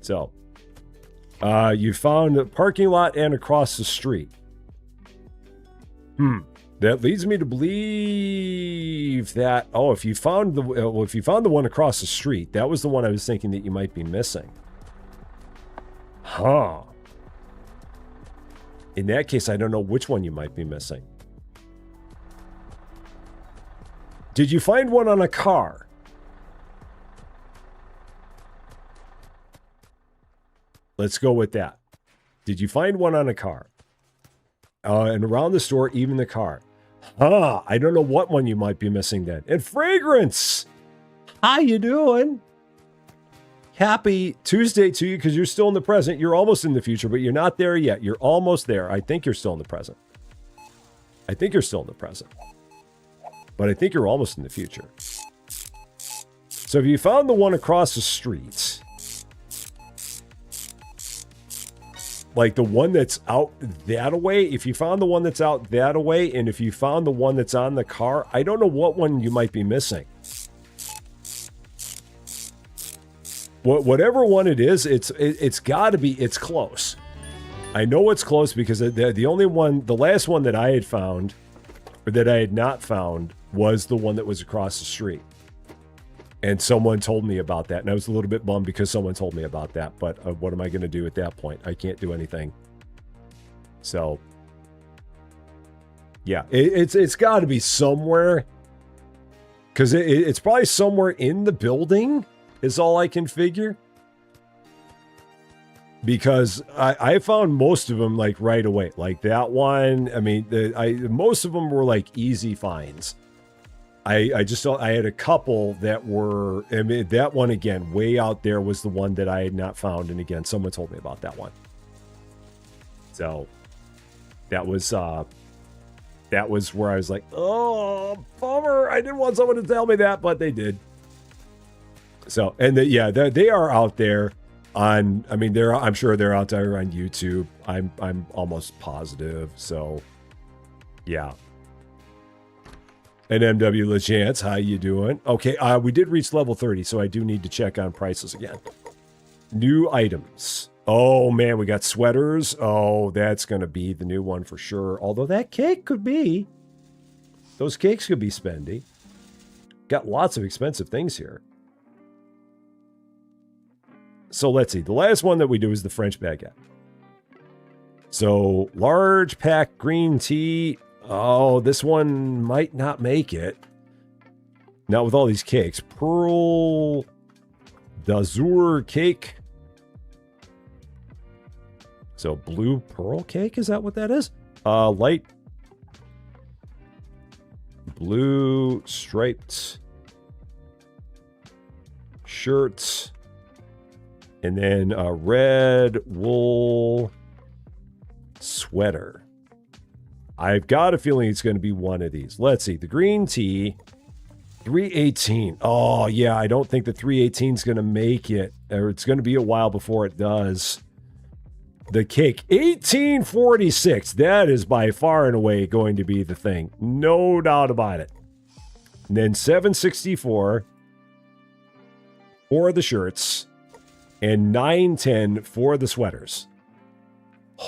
So you found the parking lot and across the street. That leads me to believe that if you found the one across the street, that was the one I was thinking that you might be missing. Huh. In that case, I don't know which one you might be missing. Did you find one on a car? Let's go with that. Did you find one on a car? And around the store, even the car. Huh. I don't know what one you might be missing then. And fragrance. How you doing? Happy Tuesday to you, because you're still in the present. You're almost in the future, but you're not there yet. You're almost there. I think you're still in the present. I think you're still in the present. But I think you're almost in the future. So if you found the one across the street, like the one that's out that way, if you found the one that's out that way, and if you found the one that's on the car, I don't know what one you might be missing. Whatever one it is, it's got to be, it's close. I know it's close because the only one, the last one that I had found, or that I had not found, was the one that was across the street. And someone told me about that, and I was a little bit bummed because someone told me about that, but what am I going to do at that point? I can't do anything. So, yeah, it's got to be somewhere, because it's probably somewhere in the building, is all I can figure. Because I found most of them like right away. Like that one, I mean, most of them were like easy finds. I just thought I had a couple that were, I mean, that one again, way out there was the one that I had not found. And again, someone told me about that one. So that was where I was like, oh, bummer. I didn't want someone to tell me that, but they did. So, and they are out there on, I mean, I'm sure they're out there on YouTube. I'm almost positive. So yeah. And MW LeChance, how you doing? Okay, we did reach level 30, so I do need to check on prices again. New items. Oh man, we got sweaters. Oh, that's gonna be the new one for sure. Although that cake could be. Those cakes could be spendy. Got lots of expensive things here. So let's see. The last one that we do is the French baguette. So large pack green tea. Oh, this one might not make it. Not with all these cakes. Pearl d'Azur cake. So blue pearl cake, is that what that is? Light blue striped shirt. And then a red wool sweater. I've got a feeling it's going to be one of these. Let's see. The green tee, 318. Oh, yeah. I don't think the 318 is going to make it. Or it's going to be a while before it does. The cake, 1846. That is by far and away going to be the thing. No doubt about it. And then 764 for the shirts. And 910 for the sweaters.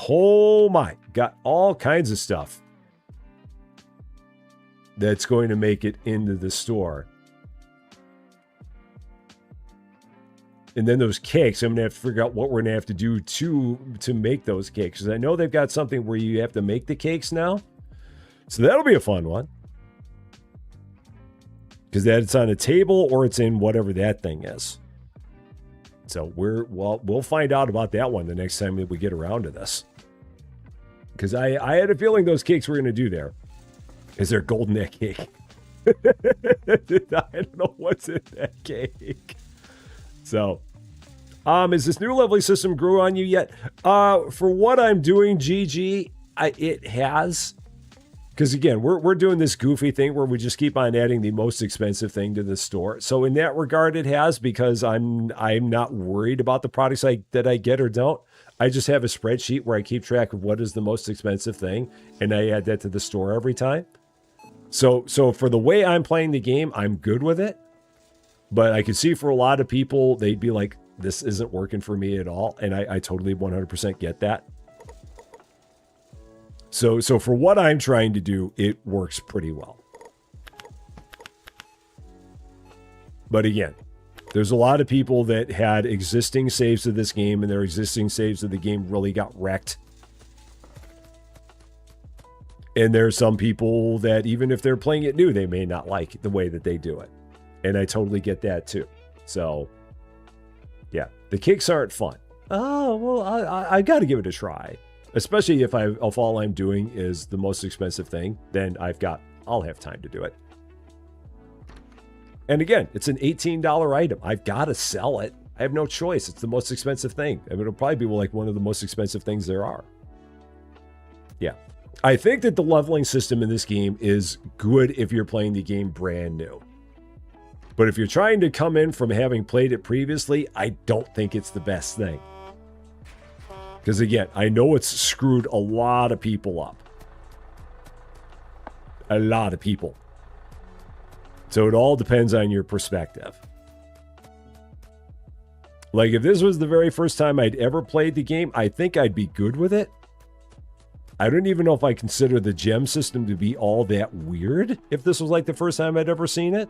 Oh my. Got all kinds of stuff that's going to make it into the store. And then those cakes, I'm going to have to figure out what we're going to have to do to make those cakes. Because I know they've got something where you have to make the cakes now. So that'll be a fun one. Because it's on a table or it's in whatever that thing is. So we'll find out about that one the next time that we get around to this. Because I had a feeling those cakes were going to do there. Is there gold in that cake? I don't know what's in that cake. So, is this new leveling system grew on you yet? For what I'm doing, GG, it has. Because again, we're doing this goofy thing where we just keep on adding the most expensive thing to the store. So in that regard, it has, because I'm not worried about the products that I get or don't. I just have a spreadsheet where I keep track of what is the most expensive thing, and I add that to the store every time. So for the way I'm playing the game, I'm good with it. But I could see for a lot of people, they'd be like, this isn't working for me at all. And I totally 100% get that. So for what I'm trying to do, it works pretty well. But again, there's a lot of people that had existing saves of this game, and their existing saves of the game really got wrecked. And there's some people that even if they're playing it new, they may not like the way that they do it. And I totally get that too. So, yeah, the cakes aren't fun. Oh, well, I got to give it a try. Especially if all I'm doing is the most expensive thing, then I'll have time to do it. And again, it's an $18 item. I've got to sell it. I have no choice. It's the most expensive thing. I mean, it'll probably be like one of the most expensive things there are. Yeah. I think that the leveling system in this game is good if you're playing the game brand new. But if you're trying to come in from having played it previously, I don't think it's the best thing. Because again, I know it's screwed a lot of people up. A lot of people. So it all depends on your perspective. Like if this was the very first time I'd ever played the game, I think I'd be good with it. I don't even know if I consider the gem system to be all that weird if this was like the first time I'd ever seen it.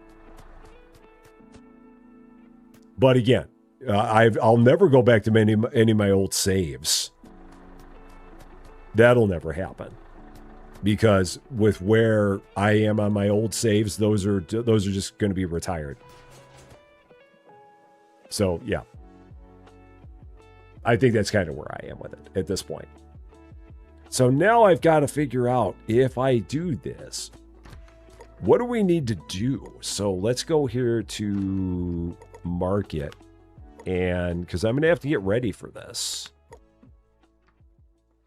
But again, I'll never go back to any of my old saves. That'll never happen. Because with where I am on my old saves, those are just going to be retired. So, yeah. I think that's kind of where I am with it at this point. So now I've got to figure out if I do this, what do we need to do? So let's go here to market, and because I'm going to have to get ready for this.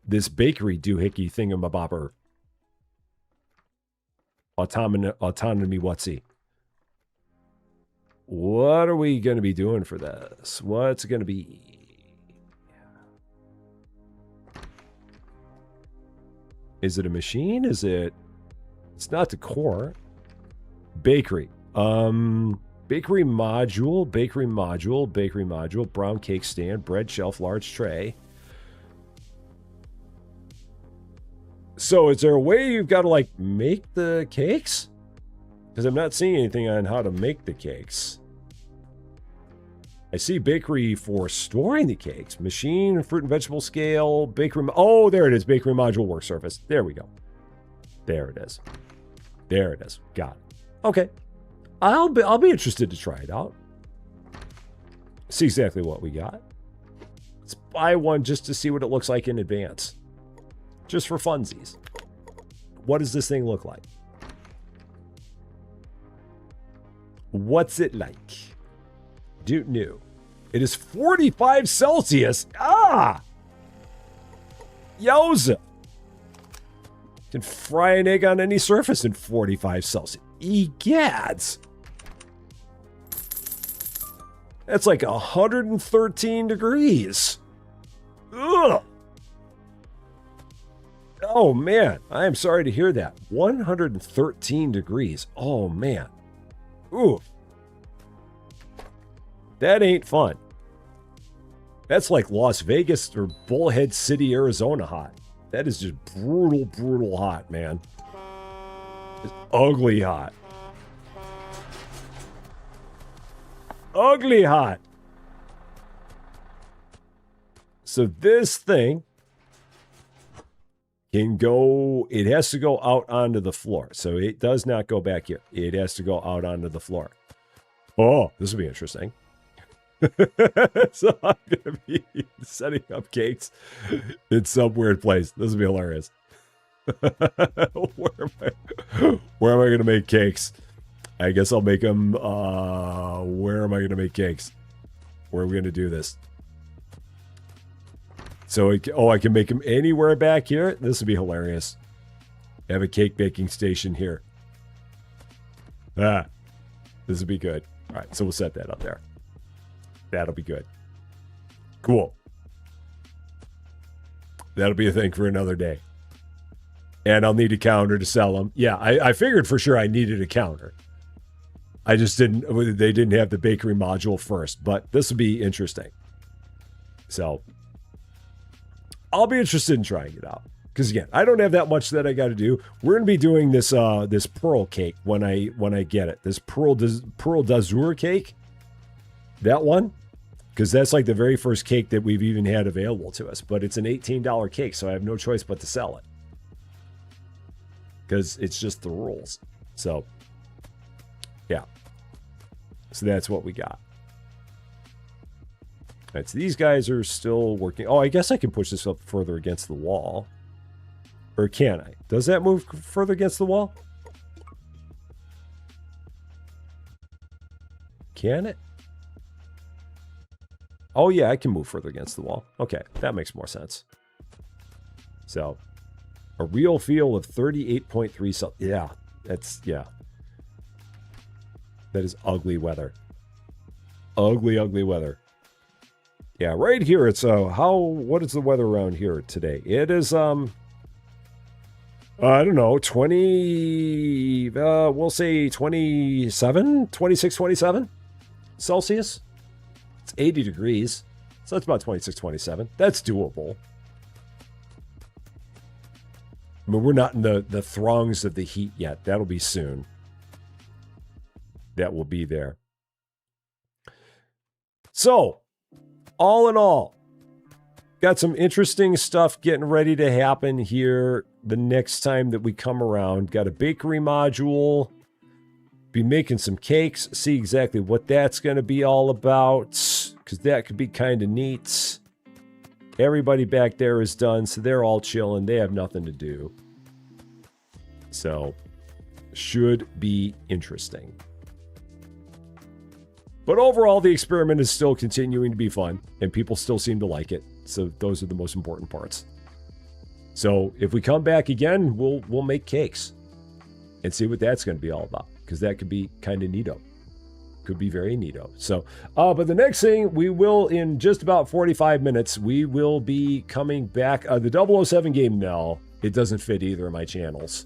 This bakery doohickey thingamabobber. Autonomy whatsy. What are we going to be doing for this? What's it going to be? Is it a machine? Is it... It's not the core. Bakery. Bakery module, brown cake stand, bread shelf, large tray. So is there a way you've got to like make the cakes? Because I'm not seeing anything on how to make the cakes. I see bakery for storing the cakes. Machine, fruit and vegetable scale, bakery. Oh, there it is. Bakery module work surface. There we go. There it is. There it is. Got it. Okay. I'll be interested to try it out. See exactly what we got. Let's buy one just to see what it looks like in advance. Just for funsies. What does this thing look like? What's it like? new. It is 45 Celsius. Ah! Yowza. Can fry an egg on any surface in 45 Celsius. Egads. That's like 113 degrees. Ugh. Oh, man. I am sorry to hear that. 113 degrees. Oh, man. Ooh. That ain't fun. That's like Las Vegas or Bullhead City, Arizona hot. That is just brutal, brutal hot, man. It's ugly hot. Ugly hot. So this thing can go, it has to go out onto the floor. So it does not go back here. It has to go out onto the floor. Oh, this will be interesting. So I'm going to be setting up cakes in some weird place. This will be hilarious. Where am I going to make cakes? I guess I'll make them, where am I going to make cakes? Where are we going to do this? So, I can make them anywhere back here. This would be hilarious. Have a cake baking station here. Ah, this would be good. All right, so we'll set that up there. That'll be good. Cool. That'll be a thing for another day. And I'll need a counter to sell them. Yeah, I figured for sure I needed a counter. I just didn't, they didn't have the bakery module first, but this would be interesting. So I'll be interested in trying it out. Because again, I don't have that much that I got to do. We're going to be doing this this pearl cake when I get it. This pearl d'azur cake. That one. Because that's like the very first cake that we've even had available to us. But it's an $18 cake, so I have no choice but to sell it. Because it's just the rules. So, yeah. So that's what we got. All right, so these guys are still working. Oh, I guess I can push this up further against the wall. Or can I? Does that move further against the wall? Can it? Oh, yeah, I can move further against the wall. Okay, that makes more sense. So, a real feel of 38.3 Celsius. Yeah, that's, yeah. That is ugly weather. Ugly, ugly weather. Yeah, right here it's, what is the weather around here today? It is, I don't know, 20, we'll say 27, 26, 27 Celsius. It's 80 degrees. So that's about 26, 27. That's doable. I mean, we're not in the throngs of the heat yet. That'll be soon. That will be there. So, all in all, got some interesting stuff getting ready to happen here the next time that we come around. Got a bakery module. Be making some cakes. See exactly what that's going to be all about. Because that could be kind of neat. Everybody back there is done. So they're all chilling. They have nothing to do. So, should be interesting. But overall, the experiment is still continuing to be fun, and people still seem to like it. So those are the most important parts. So if we come back again, we'll make cakes and see what that's going to be all about, because that could be kind of neato. Could be very neato. So, but the next thing, we will, in just about 45 minutes, we will be coming back. The 007 game, no, it doesn't fit either of my channels.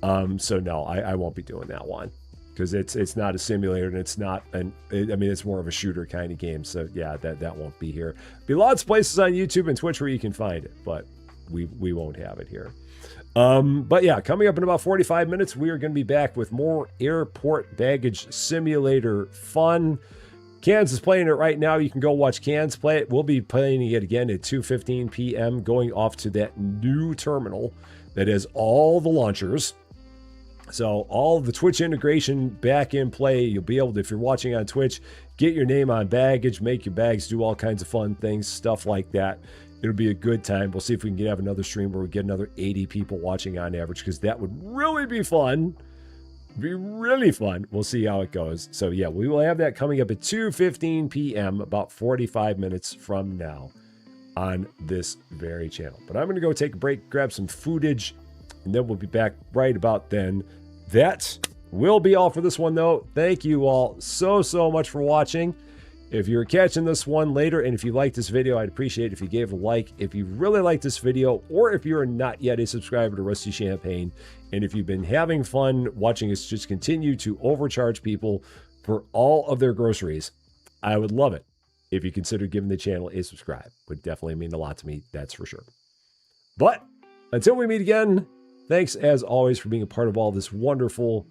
So no, I won't be doing that one. Because it's not a simulator, and it's not it's more of a shooter kind of game. So yeah, that won't be here. Be lots of places on YouTube and Twitch where you can find it, but we won't have it here. But yeah, coming up in about 45 minutes, we are going to be back with more airport baggage simulator fun. Cans is playing it right now. You can go watch Cans play it. We'll be playing it again at 2:15 p.m. going off to that new terminal that has all the launchers. So all of the Twitch integration back in play. You'll be able to, if you're watching on Twitch, get your name on baggage, make your bags, do all kinds of fun things, stuff like that. It'll be a good time. We'll see if we can have another stream where we get another 80 people watching on average, because that would really be fun. Be really fun. We'll see how it goes. So yeah, we will have that coming up at 2:15 p.m. about 45 minutes from now on this very channel. But I'm going to go take a break, grab some foodage, and then we'll be back right about then. That will be all for this one, though. Thank you all so much for watching. If you're catching this one later, and if you like this video, I'd appreciate it if you gave a like. If you really like this video, or if you're not yet a subscriber to Rusty Champagne, and if you've been having fun watching us just continue to overcharge people for all of their groceries, I would love it if you consider giving the channel a subscribe. Would definitely mean a lot to me, that's for sure. But until we meet again, thanks as always for being a part of all this wonderful,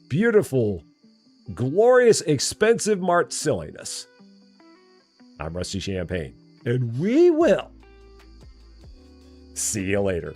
beautiful, glorious, expensive Mart silliness. I'm Rusty Champagne, and we will see you later.